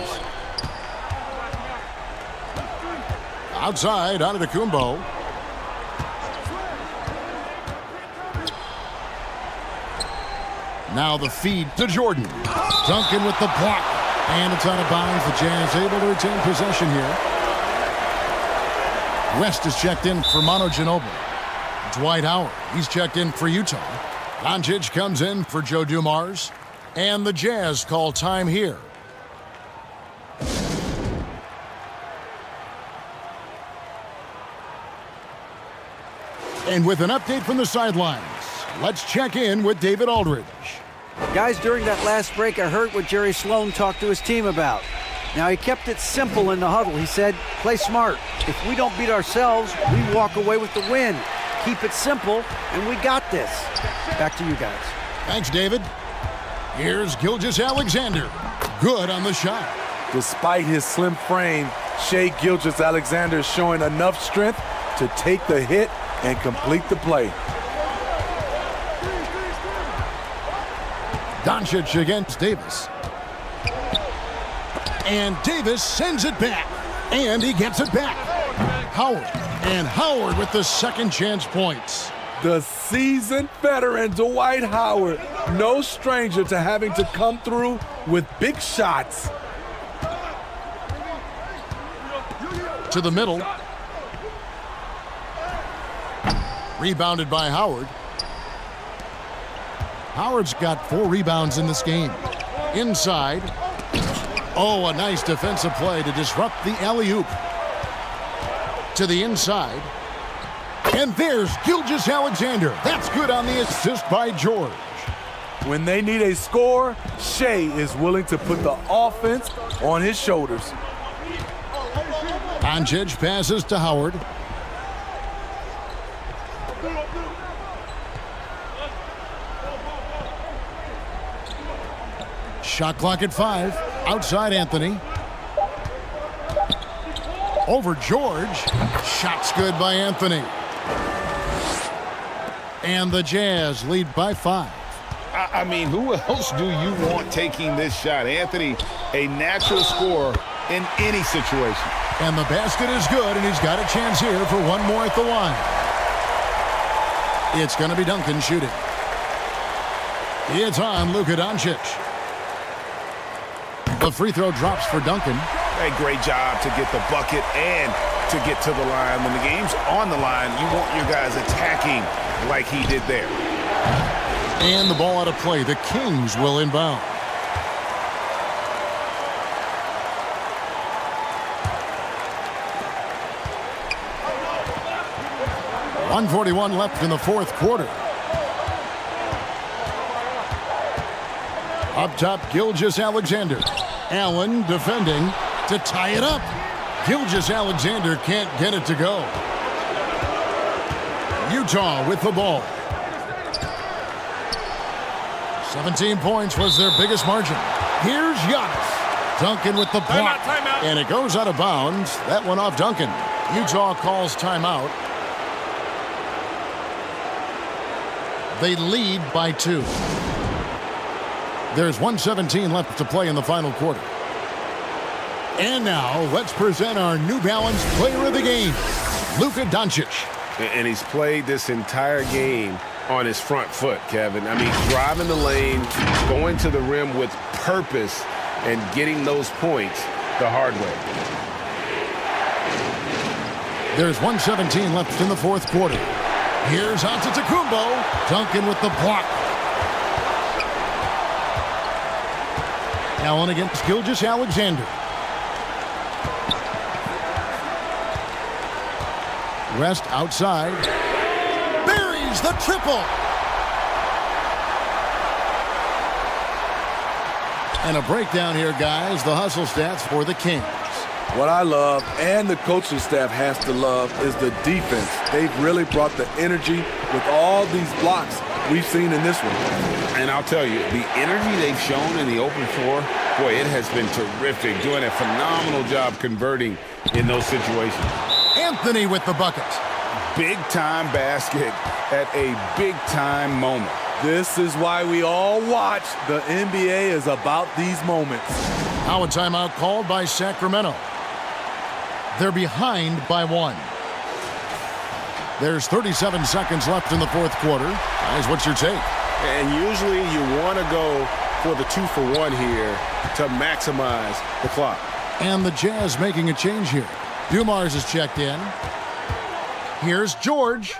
Outside, Antetokounmpo. Now the feed to Jordan. Duncan with the block. And it's out of bounds. The Jazz able to retain possession here. West is checked in for Manu Ginobili. Dwight Howard, he's checked in for Utah. Doncic comes in for Joe Dumars. And the Jazz call time here. And with an update from the sidelines, let's check in with David Aldridge. Guys, during that last break, I heard what Jerry Sloan talked to his team about. Now, he kept it simple in the huddle. He said, play smart. If we don't beat ourselves, we walk away with the win. Keep it simple, and we got this. Back to you guys. Thanks, David. Here's Gilgeous-Alexander. Good on the shot. Despite his slim frame, Shai Gilgeous-Alexander is showing enough strength to take the hit and complete the play. Doncic against Davis. And Davis sends it back. And he gets it back. Howard. And Howard with the second chance points. The seasoned veteran Dwight Howard. No stranger to having to come through with big shots. To the middle. Rebounded by Howard. Howard's got 4 rebounds in this game. Inside. Oh, a nice defensive play to disrupt the alley-oop. To the inside. And there's Gilgeous-Alexander. That's good on the assist by George. When they need a score, Shai is willing to put the offense on his shoulders. Doncic passes to Howard. Shot clock at 5. Outside Anthony. Over George. Shot's good by Anthony. And the Jazz lead by 5. I mean, who else do you want taking this shot? Anthony, a natural scorer in any situation. And the basket is good, and he's got a chance here for one more at the line. It's going to be Duncan shooting. It's on Luka Doncic. The free throw drops for Duncan. A great job to get the bucket and to get to the line. When the game's on the line, you want your guys attacking like he did there. And the ball out of play. The Kings will inbound. .141 left in the fourth quarter. Up top, Gilgeous-Alexander. Allen defending to tie it up. Gilgeous-Alexander can't get it to go. Utah with the ball. 17 points was their biggest margin. Here's Giannis. Duncan with the block. Timeout. And it goes out of bounds. That one off Duncan. Utah calls timeout. They lead by 2. There's 1:17 left to play in the final quarter. And now, let's present our New Balance Player of the Game, Luka Doncic. And he's played this entire game on his front foot, Kevin. I mean, driving the lane, going to the rim with purpose, and getting those points the hard way. There's 1:17 left in the fourth quarter. Here's Antetokounmpo. Duncan with the block. Allen against Gilgeous-Alexander. West outside. Buries the triple. And a breakdown here, guys. The hustle stats for the Kings. What I love, and the coaching staff has to love, is the defense. They've really brought the energy with all these blocks we've seen in this one. And I'll tell you, the energy they've shown in the open floor, boy, it has been terrific. Doing a phenomenal job converting in those situations. Anthony with the bucket. Big-time basket at a big-time moment. This is why we all watch. The NBA is about these moments. Now a timeout called by Sacramento. They're behind by 1. There's 37 seconds left in the fourth quarter. Guys, what's your take? And usually you want to go for the 2-for-1 here to maximize the clock. And the Jazz making a change here. Dumars is checked in. Here's George.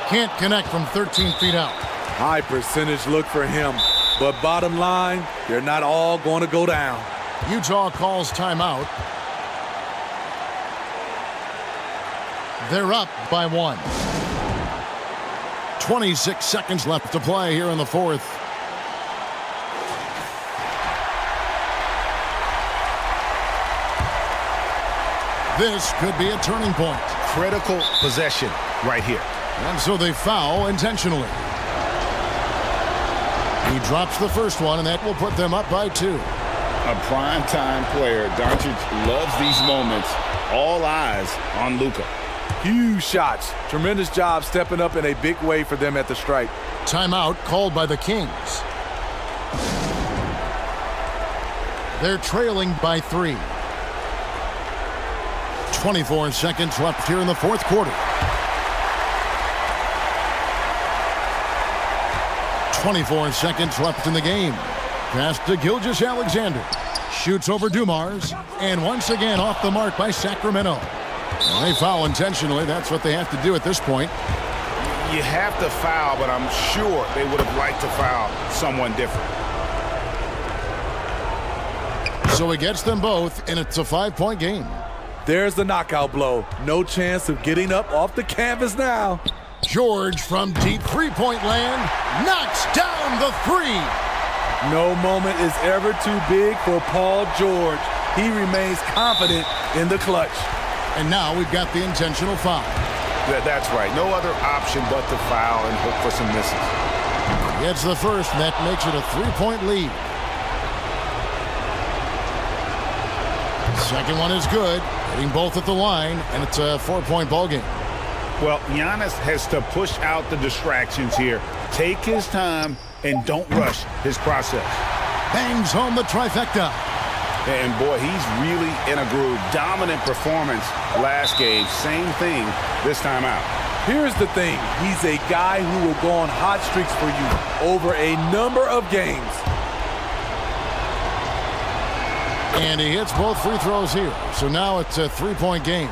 Can't connect from 13 feet out. High percentage look for him. But bottom line, they're not all going to go down. Utah calls timeout. They're up by 1. 26 seconds left to play here in the fourth. This could be a turning point. Critical possession right here. And so they foul intentionally. He drops the first one, and that will put them up by 2. A primetime player. Doncic loves these moments. All eyes on Luka. Huge shots. Tremendous job stepping up in a big way for them at the stripe. Timeout called by the Kings. They're trailing by 3. 24 seconds left here in the fourth quarter. 24 seconds left in the game. Pass to Gilgeous-Alexander. Shoots over Dumars. And once again off the mark by Sacramento. And they foul intentionally. That's what they have to do at this point. You have to foul, but I'm sure they would have liked to foul someone different. So he gets them both, and it's a 5-point game. There's the knockout blow. No chance of getting up off the canvas now. George from deep three-point land knocks down the 3. No moment is ever too big for Paul George. He remains confident in the clutch. And now we've got the intentional foul. That's right. No other option but to foul and hope for some misses. Gets the first, and that makes it a 3-point lead. Second one is good. Hitting both at the line, and it's a 4-point ball game. Well, Giannis has to push out the distractions here. Take his time and don't rush his process. Bangs home the trifecta. And boy, he's really in a groove. Dominant performance last game. Same thing this time out. Here's the thing. He's a guy who will go on hot streaks for you over a number of games. And he hits both free throws here. So now it's a 3-point game.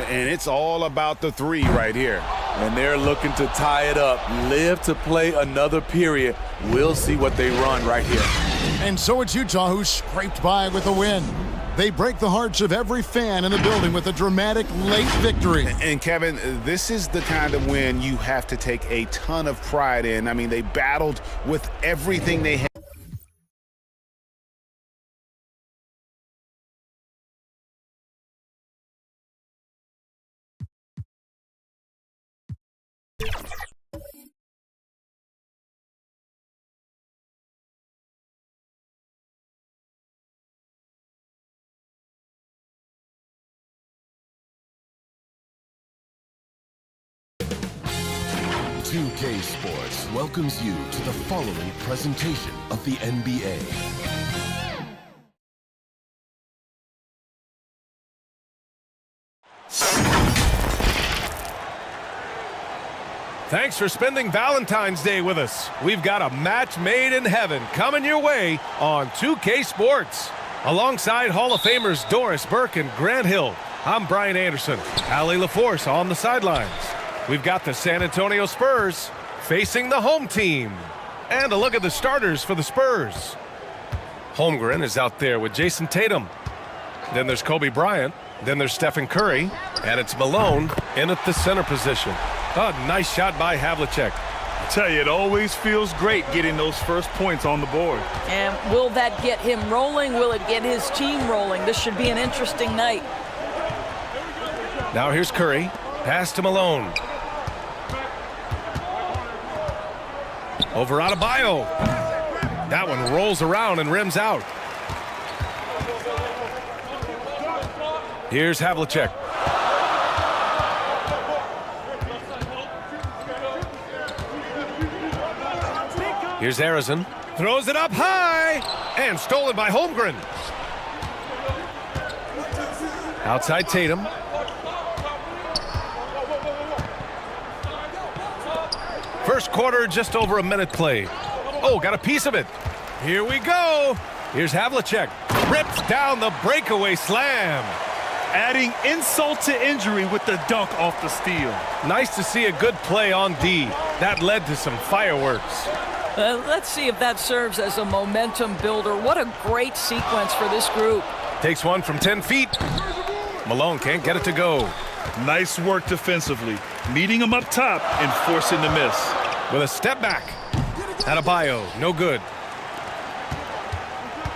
And it's all about the 3 right here. And they're looking to tie it up. Live to play another period. We'll see what they run right here. And so it's Utah who scraped by with a win. They break the hearts of every fan in the building with a dramatic late victory. And Kevin, this is the kind of win you have to take a ton of pride in. I mean, they battled with everything they had. Day30 Sports welcomes you to the following presentation of the NBA. Thanks for spending Valentine's Day with us. We've got a match made in heaven coming your way on 2K Sports. Alongside Hall of Famers Doris Burke and Grant Hill, I'm Brian Anderson. Allie LaForce on the sidelines. We've got the San Antonio Spurs facing the home team. And a look at the starters for the Spurs. Holmgren is out there with Jason Tatum. Then there's Kobe Bryant. Then there's Stephen Curry. And it's Malone in at the center position. Oh, nice shot by Havlicek. I tell you, it always feels great getting those first points on the board. And will that get him rolling? Will it get his team rolling? This should be an interesting night. Now here's Curry. Pass to Malone. Over Adebayo. That one rolls around and rims out. Here's Havlicek. Here's Arizon. Throws it up high. And stolen by Holmgren. Outside Tatum. First quarter, just over a minute played. Oh, got a piece of it. Here we go. Here's Havlicek. Rips down the breakaway slam. Adding insult to injury with the dunk off the steal. Nice to see a good play on D. That led to some fireworks. Let's see if that serves as a momentum builder. What a great sequence for this group. Takes one from 10 feet. Malone can't get it to go. Nice work defensively, meeting him up top and forcing the miss. With a step back. Adebayo, no good.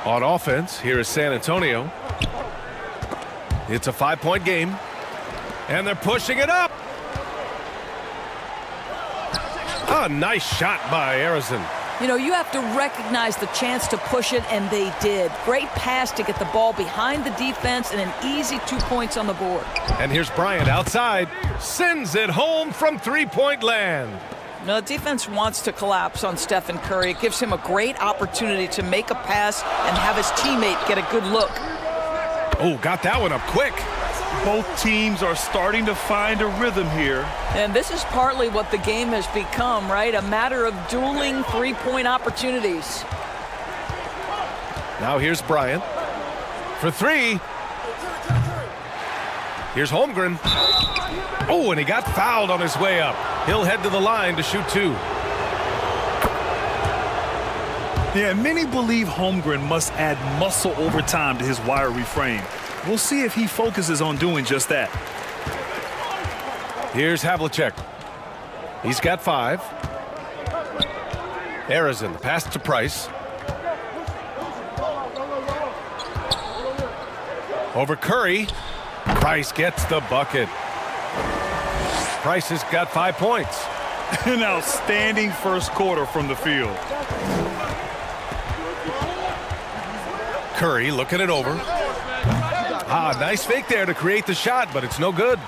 On offense, here is San Antonio. It's a 5-point game. And they're pushing it up. A nice shot by Arizon. You know, you have to recognize the chance to push it, and they did. Great pass to get the ball behind the defense and an easy 2 points on the board. And here's Bryant outside. Sends it home from three-point land. No, the defense wants to collapse on Stephen Curry. It gives him a great opportunity to make a pass and have his teammate get a good look. Oh, got that one up quick. Both teams are starting to find a rhythm here. And this is partly what the game has become, right? A matter of dueling three-point opportunities. Now here's Bryant for three. Here's Holmgren. Oh, and he got fouled on his way up. He'll head to the line to shoot two. Yeah, many believe Holmgren must add muscle over time to his wiry frame. We'll see if he focuses on doing just that. Here's Havlicek. He's got 5. Arizon, the pass to Price. Over Curry. Price gets the bucket. Price has got 5 points. An outstanding first quarter from the field. Curry looking it over. Nice fake there to create the shot, but it's no good.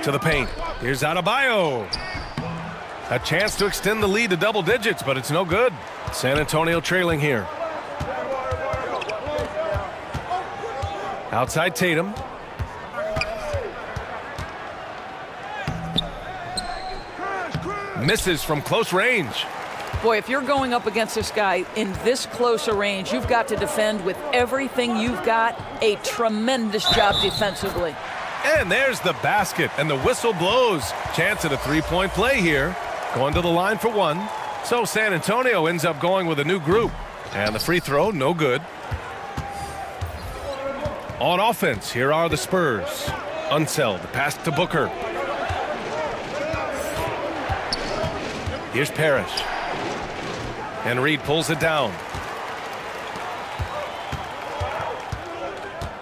To the paint. Here's Adebayo. A chance to extend the lead to double digits, but it's no good. San Antonio trailing here. Outside Tatum. Misses from close range. Boy, if you're going up against this guy in this close a range, you've got to defend with everything you've got. A tremendous job defensively. And there's the basket, and the whistle blows. Chance at a three-point play here. Going to the line for one. So San Antonio ends up going with a new group. And the free throw, no good. On offense, here are the Spurs. Unseld, the pass to Booker. Here's Parrish. And Reed pulls it down.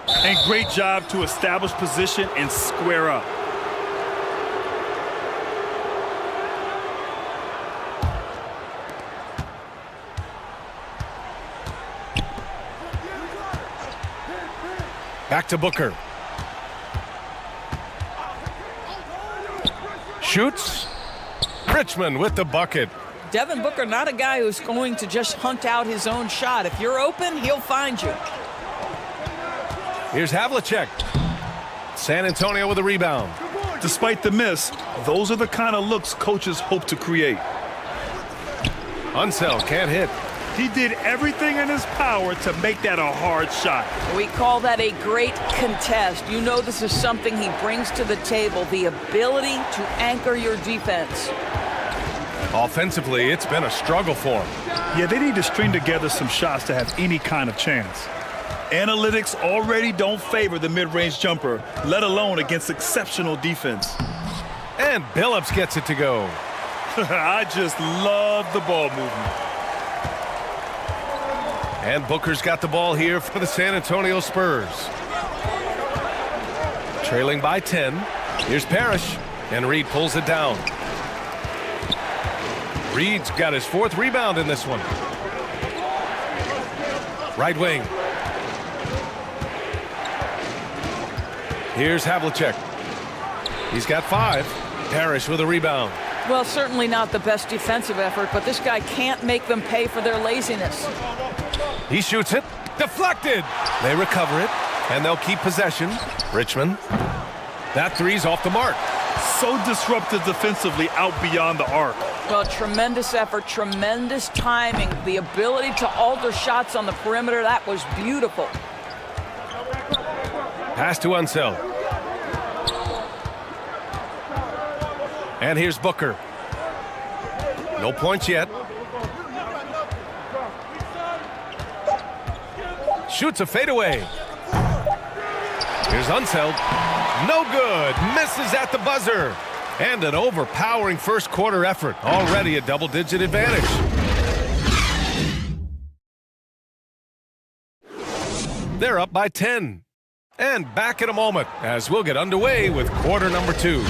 And great job to establish position and square up. Back to Booker. Shoots. Richmond with the bucket. Devin Booker, not a guy who's going to just hunt out his own shot. If you're open, he'll find you. Here's Havlicek. San Antonio with a rebound. Despite the miss, those are the kind of looks coaches hope to create. Unseld can't hit. He did everything in his power to make that a hard shot. We call that a great contest. You know this is something he brings to the table, the ability to anchor your defense. Offensively, it's been a struggle for him. Yeah, they need to string together some shots to have any kind of chance. Analytics already don't favor the mid-range jumper, let alone against exceptional defense. And Billups gets it to go. I just love the ball movement. And Booker's got the ball here for the San Antonio Spurs. Trailing by 10. Here's Parrish. And Reed pulls it down. Reed's got his 4th rebound in this one. Right wing. Here's Havlicek. He's got 5. Parrish with a rebound. Well, certainly not the best defensive effort, but this guy can't make them pay for their laziness. He shoots it. Deflected. They recover it, and they'll keep possession. Richmond. That three's off the mark. So disruptive defensively out beyond the arc. Well, tremendous effort, tremendous timing. The ability to alter shots on the perimeter, that was beautiful. Pass to Unseld. And here's Booker. No points yet. Shoots a fadeaway. Here's Unseld. No good. Misses at the buzzer. And an overpowering first quarter effort. Already a double-digit advantage. They're up by 10. And back in a moment as we'll get underway with quarter number 2.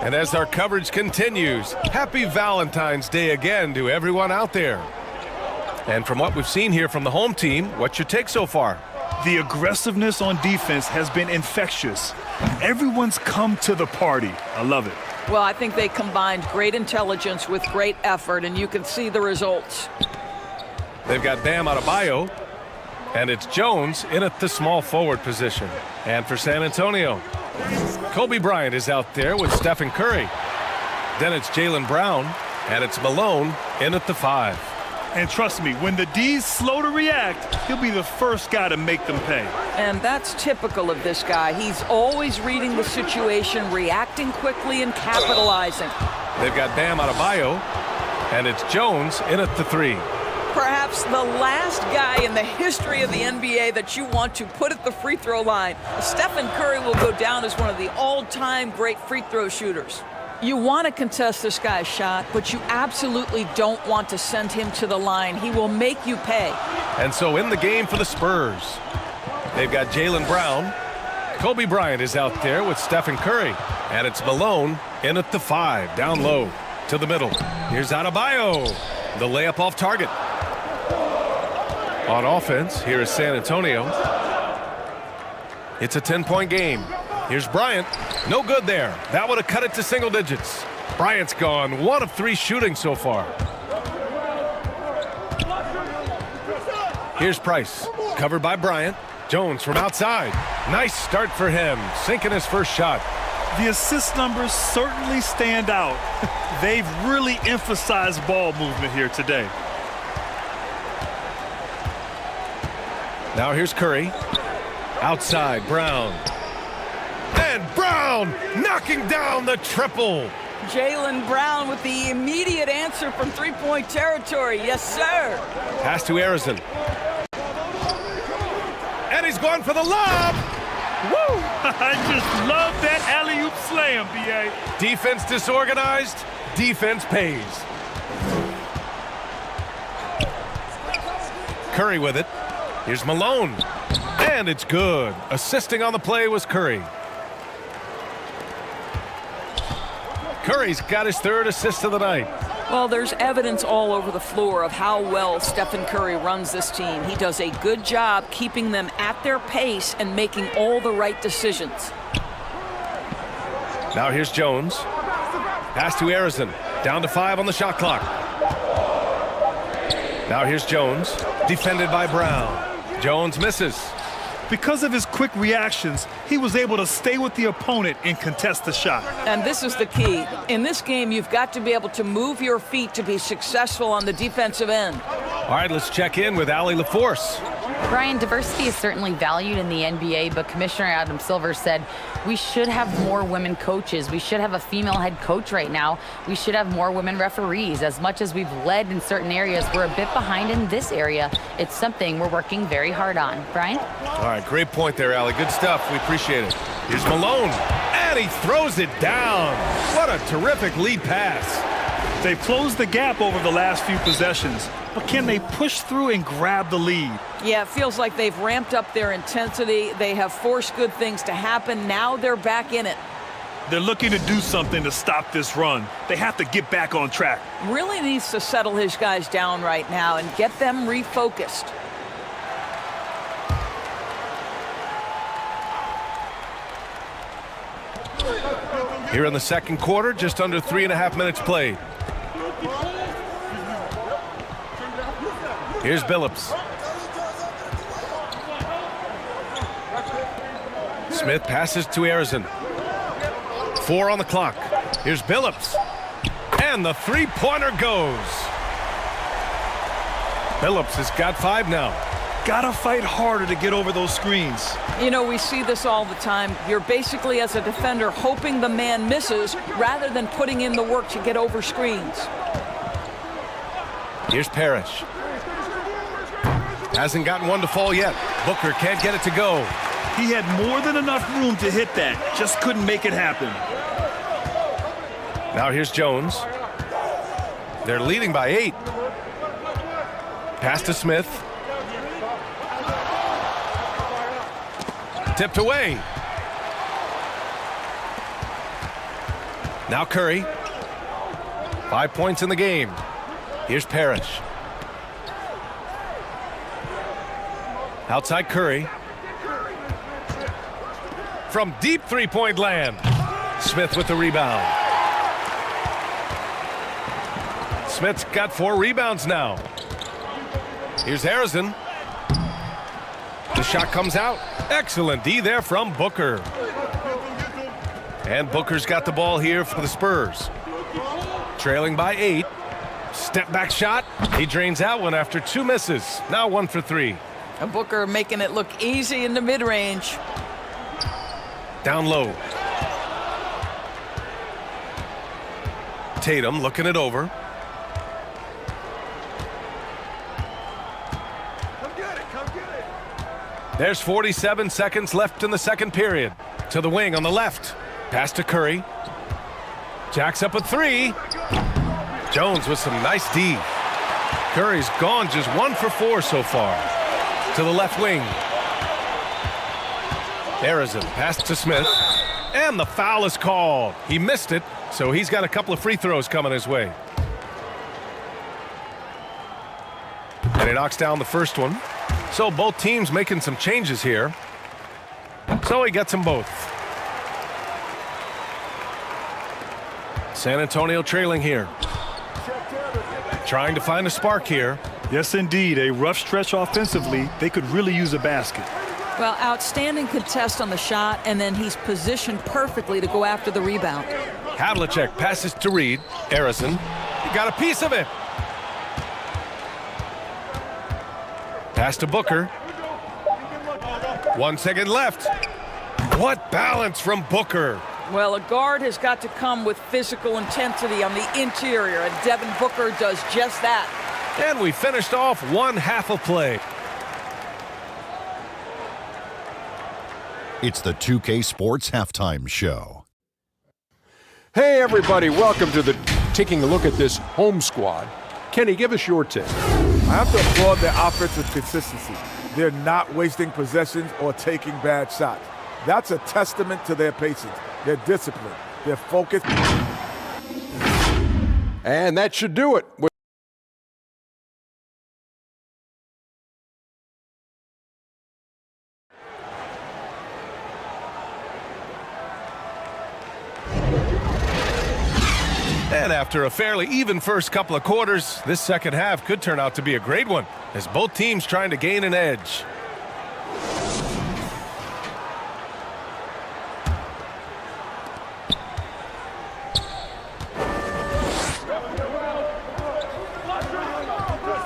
And as our coverage continues, happy Valentine's Day again to everyone out there. And from what we've seen here from the home team, what's your take so far? The aggressiveness on defense has been infectious. Everyone's come to the party. I love it. Well, I think they combined great intelligence with great effort, and you can see the results. They've got Bam Adebayo, and it's Jones in at the small forward position. And for San Antonio, Kobe Bryant is out there with Stephen Curry. Then it's Jaylen Brown, and it's Malone in at the 5. And trust me, when the D's slow to react, he'll be the first guy to make them pay. And that's typical of this guy. He's always reading the situation, reacting quickly, and capitalizing. They've got Bam Adebayo, and it's Jones in at the 3. Perhaps the last guy in the history of the NBA that you want to put at the free throw line. Stephen Curry will go down as one of the all-time great free throw shooters. You want to contest this guy's shot, but you absolutely don't want to send him to the line. He will make you pay. And so in the game for the Spurs, they've got Jaylen Brown. Kobe Bryant is out there with Stephen Curry. And it's Malone in at the 5, down low to the middle. Here's Adebayo. The layup off target. On offense, here is San Antonio. It's a 10-point game. Here's Bryant. No good there. That would have cut it to single digits. Bryant's gone 1 of 3 shooting so far. Here's Price. Covered by Bryant. Jones from outside. Nice start for him. Sinking his first shot. The assist numbers certainly stand out. They've really emphasized ball movement here today. Now here's Curry. Outside, Brown. And Brown knocking down the triple. Jaylen Brown with the immediate answer from three-point territory. Yes, sir. Pass to Arizon. And he's going for the lob. Woo! I just love that alley-oop slam, B.A. Defense disorganized. Defense pays. Curry with it. Here's Malone. And it's good. Assisting on the play was Curry. Curry's got his 3rd assist of the night. Well, there's evidence all over the floor of how well Stephen Curry runs this team. He does a good job keeping them at their pace and making all the right decisions. Now here's Jones. Pass to Arizon. Down to 5 on the shot clock. Now here's Jones. Defended by Brown. Jones misses. Because of his quick reactions, he was able to stay with the opponent and contest the shot. And this is the key. In this game, you've got to be able to move your feet to be successful on the defensive end. All right, let's check in with Allie LaForce. Brian, diversity is certainly valued in the NBA, but Commissioner Adam Silver said we should have more women coaches. We should have a female head coach right now. We should have more women referees. As much as we've led in certain areas, we're a bit behind in this area. It's something we're working very hard on. Brian? All right, great point there, Allie. Good stuff. We appreciate it. Here's Malone, and he throws it down. What a terrific lead pass. They've closed the gap over the last few possessions, but can they push through and grab the lead? Yeah, it feels like they've ramped up their intensity. They have forced good things to happen. Now they're back in it. They're looking to do something to stop this run. They have to get back on track. Really needs to settle his guys down right now and get them refocused. Here in the second quarter, just under 3.5 minutes played. Here's Billups. Smith passes to Arizin. 4 on the clock. Here's Billups. And the three-pointer goes. Billups has got 5 now. Gotta fight harder to get over those screens. You know, we see this all the time. You're basically, as a defender, hoping the man misses rather than putting in the work to get over screens. Here's Parrish. Hasn't gotten one to fall yet. Booker can't get it to go. He had more than enough room to hit that. Just couldn't make it happen. Now here's Jones. They're leading by 8. Pass to Smith. Tipped away. Now Curry. 5 points in the game. Here's Parrish. Outside Curry. From deep three-point land. Smith with the rebound. Smith's got 4 rebounds now. Here's Harrison. The shot comes out. Excellent D there from Booker. And Booker's got the ball here for the Spurs. Trailing by 8. Step back shot. He drains that one after 2 misses. Now 1 for 3. And Booker making it look easy in the mid-range. Down low. Tatum looking it over. There's 47 seconds left in the second period. To the wing on the left. Pass to Curry. Jacks up a 3. Jones with some nice D. Curry's gone just 1 for 4 so far. To the left wing. Arizin pass to Smith. And the foul is called. He missed it, so he's got a couple of free throws coming his way. And he knocks down the first one. So both teams making some changes here. So he gets them both. San Antonio trailing here. Trying to find a spark here. Yes, indeed. A rough stretch offensively. They could really use a basket. Well, outstanding contest on the shot, and then he's positioned perfectly to go after the rebound. Havlicek passes to Reed. Arizin. He got a piece of it. Pass to Booker. 1 second left. What balance from Booker. Well, a guard has got to come with physical intensity on the interior, and Devin Booker does just that. And we finished off 1 half of play. It's the 2K Sports Halftime Show. Hey, everybody, welcome to taking a look at this home squad. Kenny, give us your take. I have to applaud their offensive consistency. They're not wasting possessions or taking bad shots. That's a testament to their patience, their discipline, their focus. And that should do it. And after a fairly even first couple of quarters, this second half could turn out to be a great one, as both teams trying to gain an edge.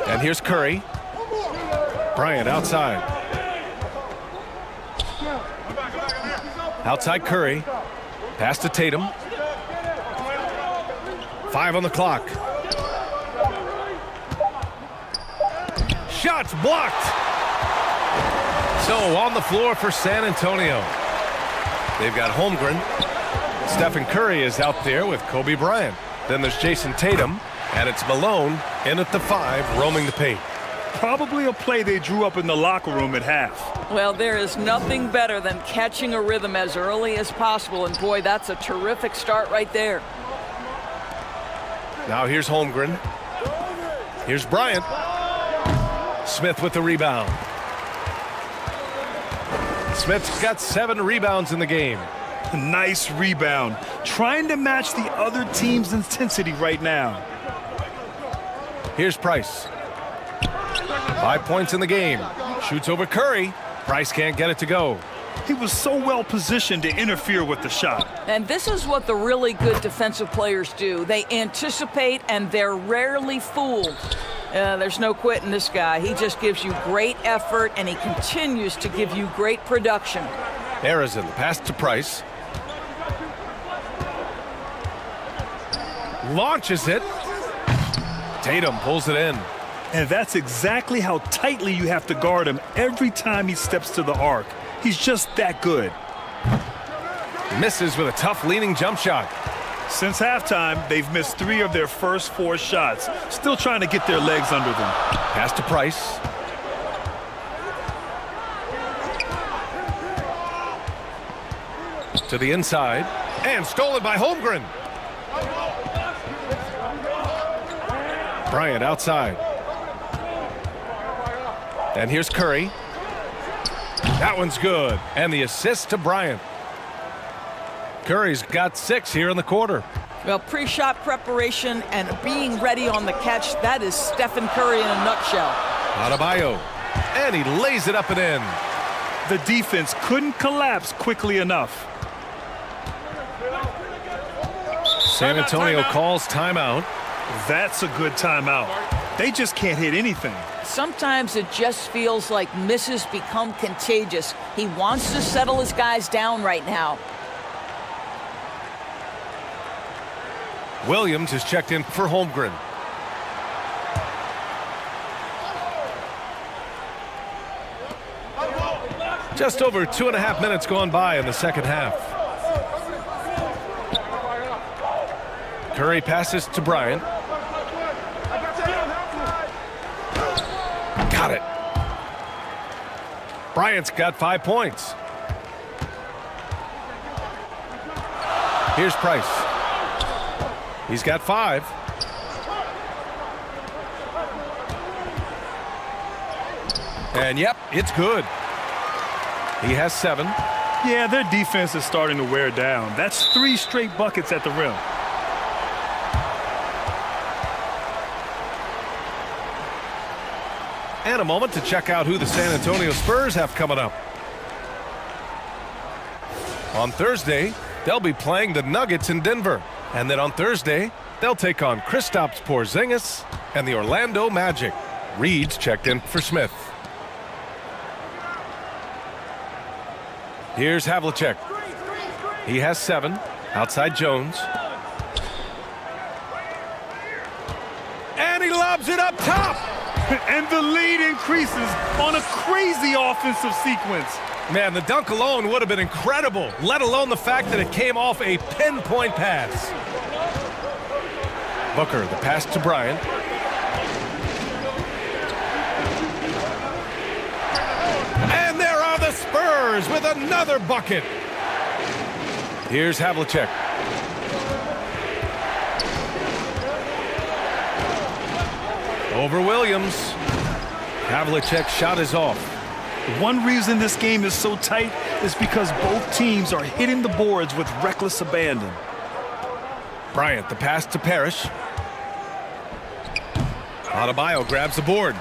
And here's Curry. Bryant outside. Outside Curry. Pass to Tatum. 5 on the clock. Shots blocked. So on the floor for San Antonio. They've got Holmgren. Stephen Curry is out there with Kobe Bryant. Then there's Jason Tatum. And it's Malone in at the 5, roaming the paint. Probably a play they drew up in the locker room at half. Well, there is nothing better than catching a rhythm as early as possible. And boy, that's a terrific start right there. Now here's Holmgren. Here's Bryant. Smith with the rebound. Smith's got 7 rebounds in the game. Nice rebound. Trying to match the other team's intensity right now. Here's Price. 5 points in the game. Shoots over Curry. Price can't get it to go. He was so well positioned to interfere with the shot. And this is what the really good defensive players do. They anticipate and they're rarely fooled. There's no quitting this guy. He just gives you great effort and he continues to give you great production. Arizin, pass to Price. Launches it. Tatum pulls it in. And that's exactly how tightly you have to guard him every time he steps to the arc. He's just that good. Misses with a tough leaning jump shot. Since halftime, they've missed 3 of their first 4 shots. Still trying to get their legs under them. Pass to Price. To the inside. And stolen by Holmgren. Bryant outside. And here's Curry. That one's good. And the assist to Bryant. Curry's got 6 here in the quarter. Well, pre-shot preparation and being ready on the catch, that is Stephen Curry in a nutshell. Adebayo. And he lays it up and in. The defense couldn't collapse quickly enough. San Antonio calls timeout. That's a good timeout. They just can't hit anything. Sometimes it just feels like misses become contagious. He wants to settle his guys down right now. Williams is checked in for Holmgren. Just over 2.5 minutes gone by in the second half. Curry passes to Bryant. Got it. Bryant's got 5 points. Here's Price. He's got 5. And yep, it's good. He has 7. Yeah, their defense is starting to wear down. That's 3 straight buckets at the rim. And a moment to check out who the San Antonio Spurs have coming up. On Thursday, they'll be playing the Nuggets in Denver. And then on Thursday, they'll take on Kristaps Porzingis and the Orlando Magic. Reed's checked in for Smith. Here's Havlicek. He has 7. Outside Jones. And he lobs it up top. And the lead increases on a crazy offensive sequence. Man, the dunk alone would have been incredible, let alone the fact that it came off a pinpoint pass. Booker, the pass to Bryant. And there are the Spurs with another bucket. Here's Havlicek. Over Williams. Havlicek's shot is off. One reason this game is so tight is because both teams are hitting the boards with reckless abandon. Bryant, the pass to Parrish. Adebayo grabs the board.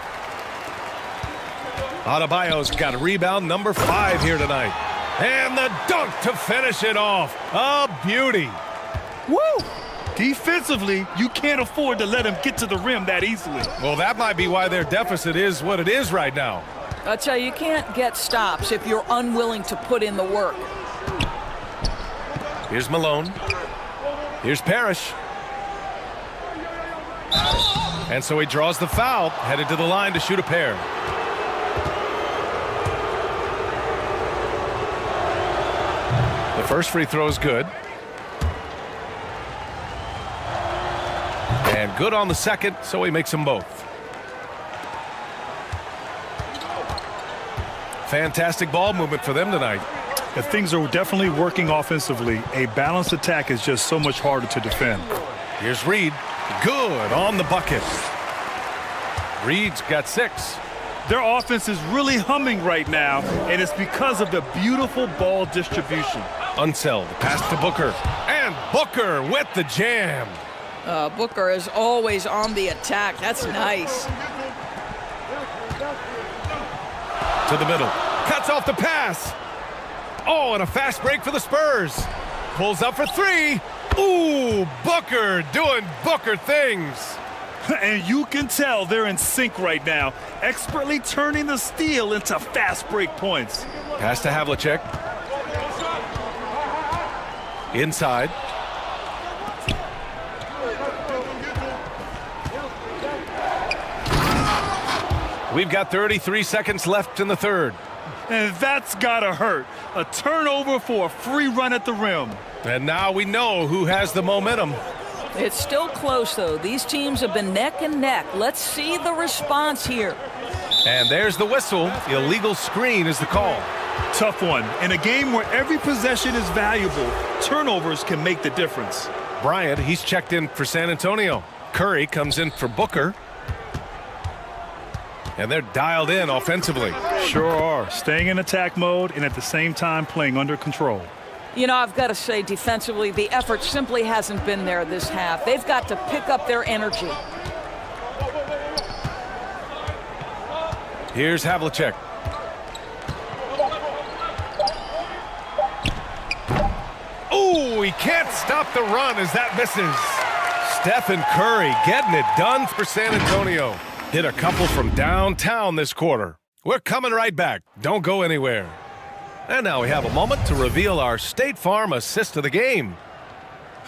Adebayo's got a rebound number 5 here tonight. And the dunk to finish it off. A beauty. Woo! Defensively, you can't afford to let him get to the rim that easily. Well, that might be why their deficit is what it is right now. I tell you, you can't get stops if you're unwilling to put in the work. Here's Malone. Here's Parrish. And so he draws the foul, headed to the line to shoot a pair. The first free throw is good. And good on the second, so he makes them both. Fantastic ball movement for them tonight. If things are definitely working offensively, a balanced attack is just so much harder to defend. Here's Reed. Good on the bucket. Reed's got 6. Their offense is really humming right now, and it's because of the beautiful ball distribution. Unseld. Pass to Booker. And Booker with the jam. Booker is always on the attack. That's nice. To the middle. Cuts off the pass. Oh, and a fast break for the Spurs. Pulls up for 3. Ooh, Booker doing Booker things. And you can tell they're in sync right now, expertly turning the steal into fast break points. Pass to Havlicek. Inside. We've got 33 seconds left in the third. And that's gotta hurt. A turnover for a free run at the rim. And now we know who has the momentum. It's still close, though. These teams have been neck and neck. Let's see the response here. And there's the whistle. Illegal screen is the call. Tough one. In a game where every possession is valuable, turnovers can make the difference. Bryant, he's checked in for San Antonio. Curry comes in for Booker. And they're dialed in offensively. Sure are. Staying in attack mode and at the same time playing under control. You know, I've got to say, defensively, the effort simply hasn't been there this half. They've got to pick up their energy. Here's Havlicek. Oh, he can't stop the run as that misses. Stephen Curry getting it done for San Antonio. Hit a couple from downtown this quarter. We're coming right back. Don't go anywhere. And now we have a moment to reveal our State Farm assist of the game.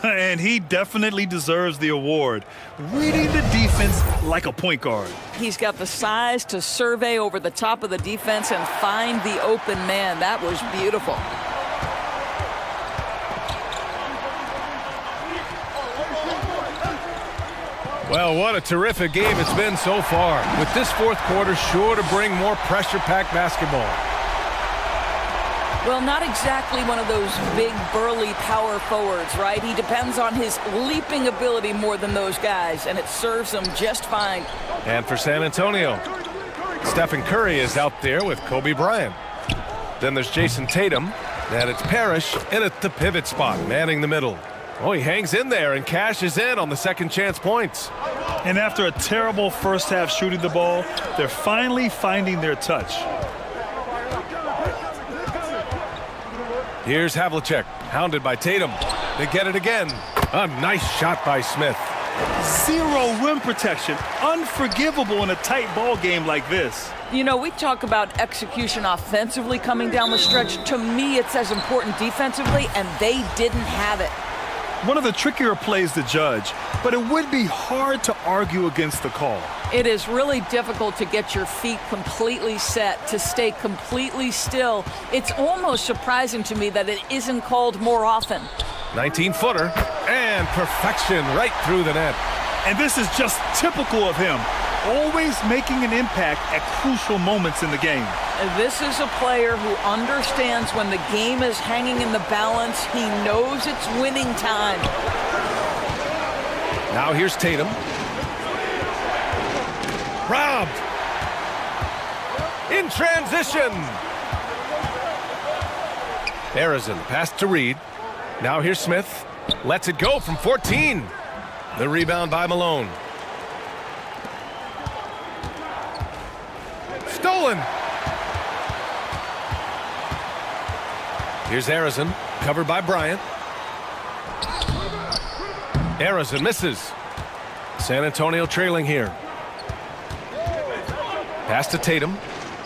And he definitely deserves the award. Reading the defense like a point guard. He's got the size to survey over the top of the defense and find the open man. That was beautiful. Well, what a terrific game it's been so far. With this fourth quarter sure to bring more pressure-packed basketball. Well, not exactly one of those big, burly power forwards, right? He depends on his leaping ability more than those guys, and it serves him just fine. And for San Antonio, Stephen Curry is out there with Kobe Bryant. Then there's Jason Tatum, and it's Parrish in at the pivot spot, manning the middle. Oh, he hangs in there and cashes in on the second chance points. And after a terrible first half shooting the ball, they're finally finding their touch. Here's Havlicek, hounded by Tatum. They get it again. A nice shot by Smith. Zero rim protection. Unforgivable in a tight ball game like this. You know, we talk about execution offensively coming down the stretch. To me, it's as important defensively, and they didn't have it. One of the trickier plays to judge, but it would be hard to argue against the call. It is really difficult to get your feet completely set, to stay completely still. It's almost surprising to me that it isn't called more often. 19-footer, and perfection right through the net. And this is just typical of him, always making an impact at crucial moments in the game. This is a player who understands when the game is hanging in the balance. He knows it's winning time. Now here's Tatum. Robbed. In transition. Arizin, pass to Reed. Now here's Smith. Lets it go from 14. The rebound by Malone. Stolen. Here's Arizin, covered by Bryant. Arizin misses. San Antonio trailing here. Pass to Tatum.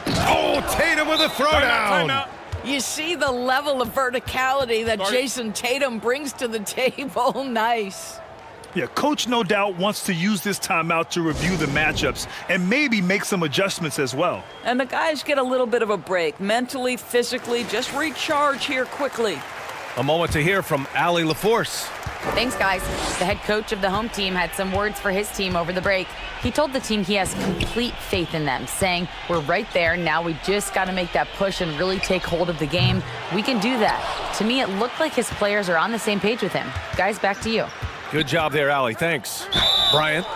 Oh, Tatum with a throwdown. You see the level of verticality that Jason Tatum brings to the table. Nice. Yeah, coach no doubt wants to use this timeout to review the matchups and maybe make some adjustments as well. And the guys get a little bit of a break, mentally, physically, just recharge here quickly. A moment to hear from Allie LaForce. Thanks, guys. The head coach of the home team had some words for his team over the break. He told the team he has complete faith in them, saying, we're right there. Now we just got to make that push and really take hold of the game. We can do that. To me, it looked like his players are on the same page with him. Guys, back to you. Good job there, Allie. Thanks. Bryant.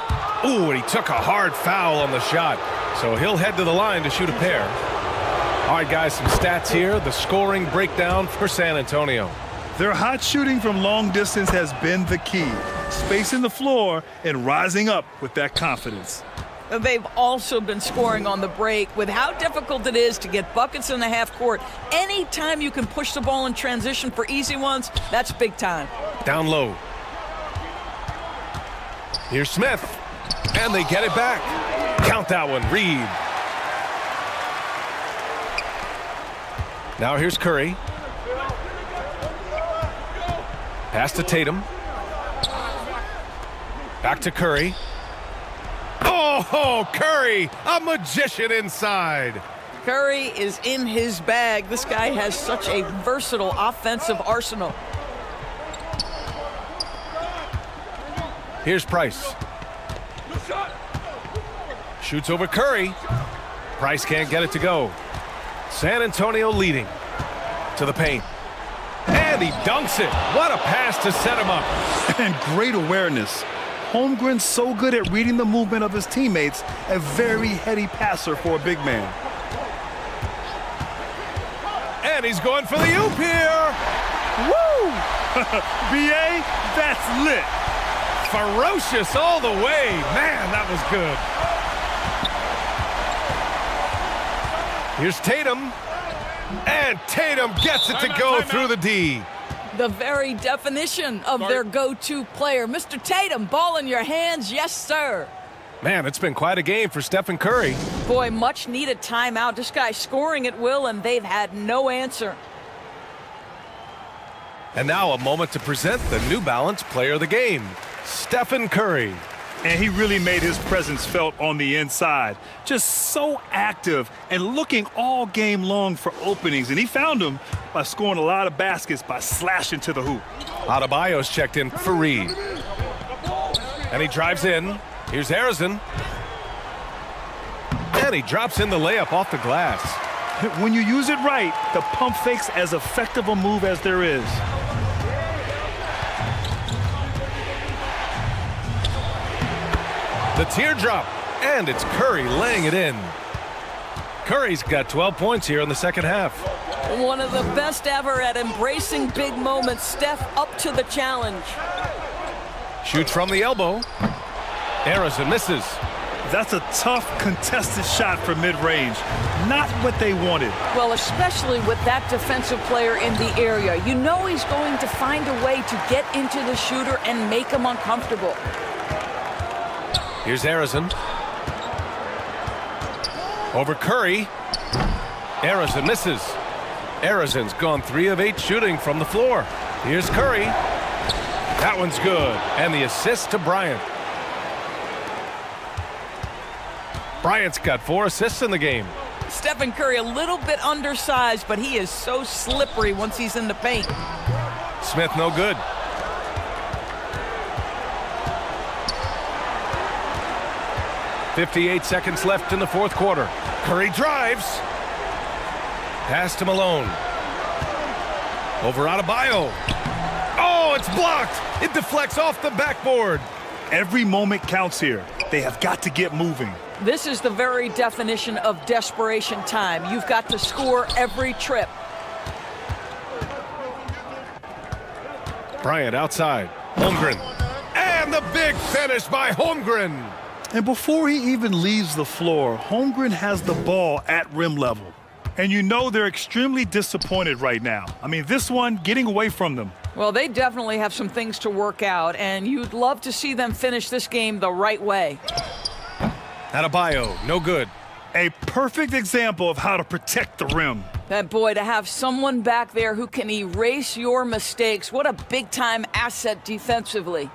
Ooh, and he took a hard foul on the shot. So he'll head to the line to shoot a pair. All right, guys, some stats here. The scoring breakdown for San Antonio. Their hot shooting from long distance has been the key. Spacing the floor and rising up with that confidence. They've also been scoring on the break. With how difficult it is to get buckets in the half court, anytime you can push the ball in transition for easy ones, that's big time. Down low. Here's Smith. And they get it back. Count that one, Reed. Now here's Curry. Pass to Tatum. Back to Curry. Oh, Curry, a magician inside. Curry is in his bag. This guy has such a versatile offensive arsenal. Here's Price. Shoots over Curry. Price can't get it to go. San Antonio leading to the paint. And he dunks it. What a pass to set him up. And great awareness. Holmgren's so good at reading the movement of his teammates, a very heady passer for a big man. And he's going for the oop here. Woo! B.A., that's lit. Ferocious all the way. Man, that was good. Here's Tatum. And Tatum gets it to go through the D. The very definition of their go-to player. Mr. Tatum, ball in your hands. Yes, sir. Man, it's been quite a game for Stephen Curry. Boy, much needed timeout. This guy scoring at will, and they've had no answer. And now a moment to present the New Balance Player of the Game, Stephen Curry. And he really made his presence felt on the inside. Just so active and looking all game long for openings. And he found them by scoring a lot of baskets by slashing to the hoop. Adebayo's checked in for Reed. And he drives in. Here's Harrison. And he drops in the layup off the glass. When you use it right, the pump fake's as effective a move as there is. The teardrop, and it's Curry laying it in. Curry's got 12 points here in the second half. One of the best ever at embracing big moments. Steph up to the challenge. Shoots from the elbow. Harrison misses. That's a tough, contested shot from mid-range. Not what they wanted. Well, especially with that defensive player in the area. You know he's going to find a way to get into the shooter and make him uncomfortable. Here's Harrison. Over Curry. Harrison misses. Harrison's gone 3 of 8 shooting from the floor. Here's Curry. That one's good. And the assist to Bryant. Bryant's got 4 assists in the game. Stephen Curry a little bit undersized, but he is so slippery once he's in the paint. Smith no good. .58 seconds left in the fourth quarter. Curry drives. Pass to Malone. Over Adebayo. Oh, it's blocked. It deflects off the backboard. Every moment counts here. They have got to get moving. This is the very definition of desperation time. You've got to score every trip. Bryant outside. Holmgren. And the big finish by Holmgren. And before he even leaves the floor, Holmgren has the ball at rim level. And you know they're extremely disappointed right now. I mean, this one getting away from them. Well, they definitely have some things to work out, and you'd love to see them finish this game the right way. Adebayo, no good. A perfect example of how to protect the rim. And boy, to have someone back there who can erase your mistakes, what a big-time asset defensively.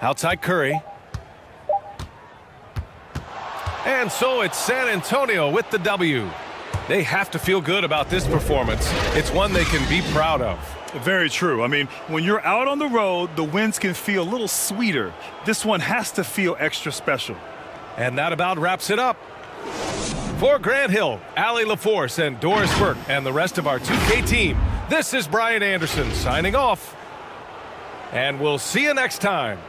Outside Curry. And so it's San Antonio with the W. They have to feel good about this performance. It's one they can be proud of. Very true. I mean, when you're out on the road, the wins can feel a little sweeter. This one has to feel extra special. And that about wraps it up. For Grant Hill, Allie LaForce, and Doris Burke, and the rest of our 2K team, this is Brian Anderson signing off. And we'll see you next time.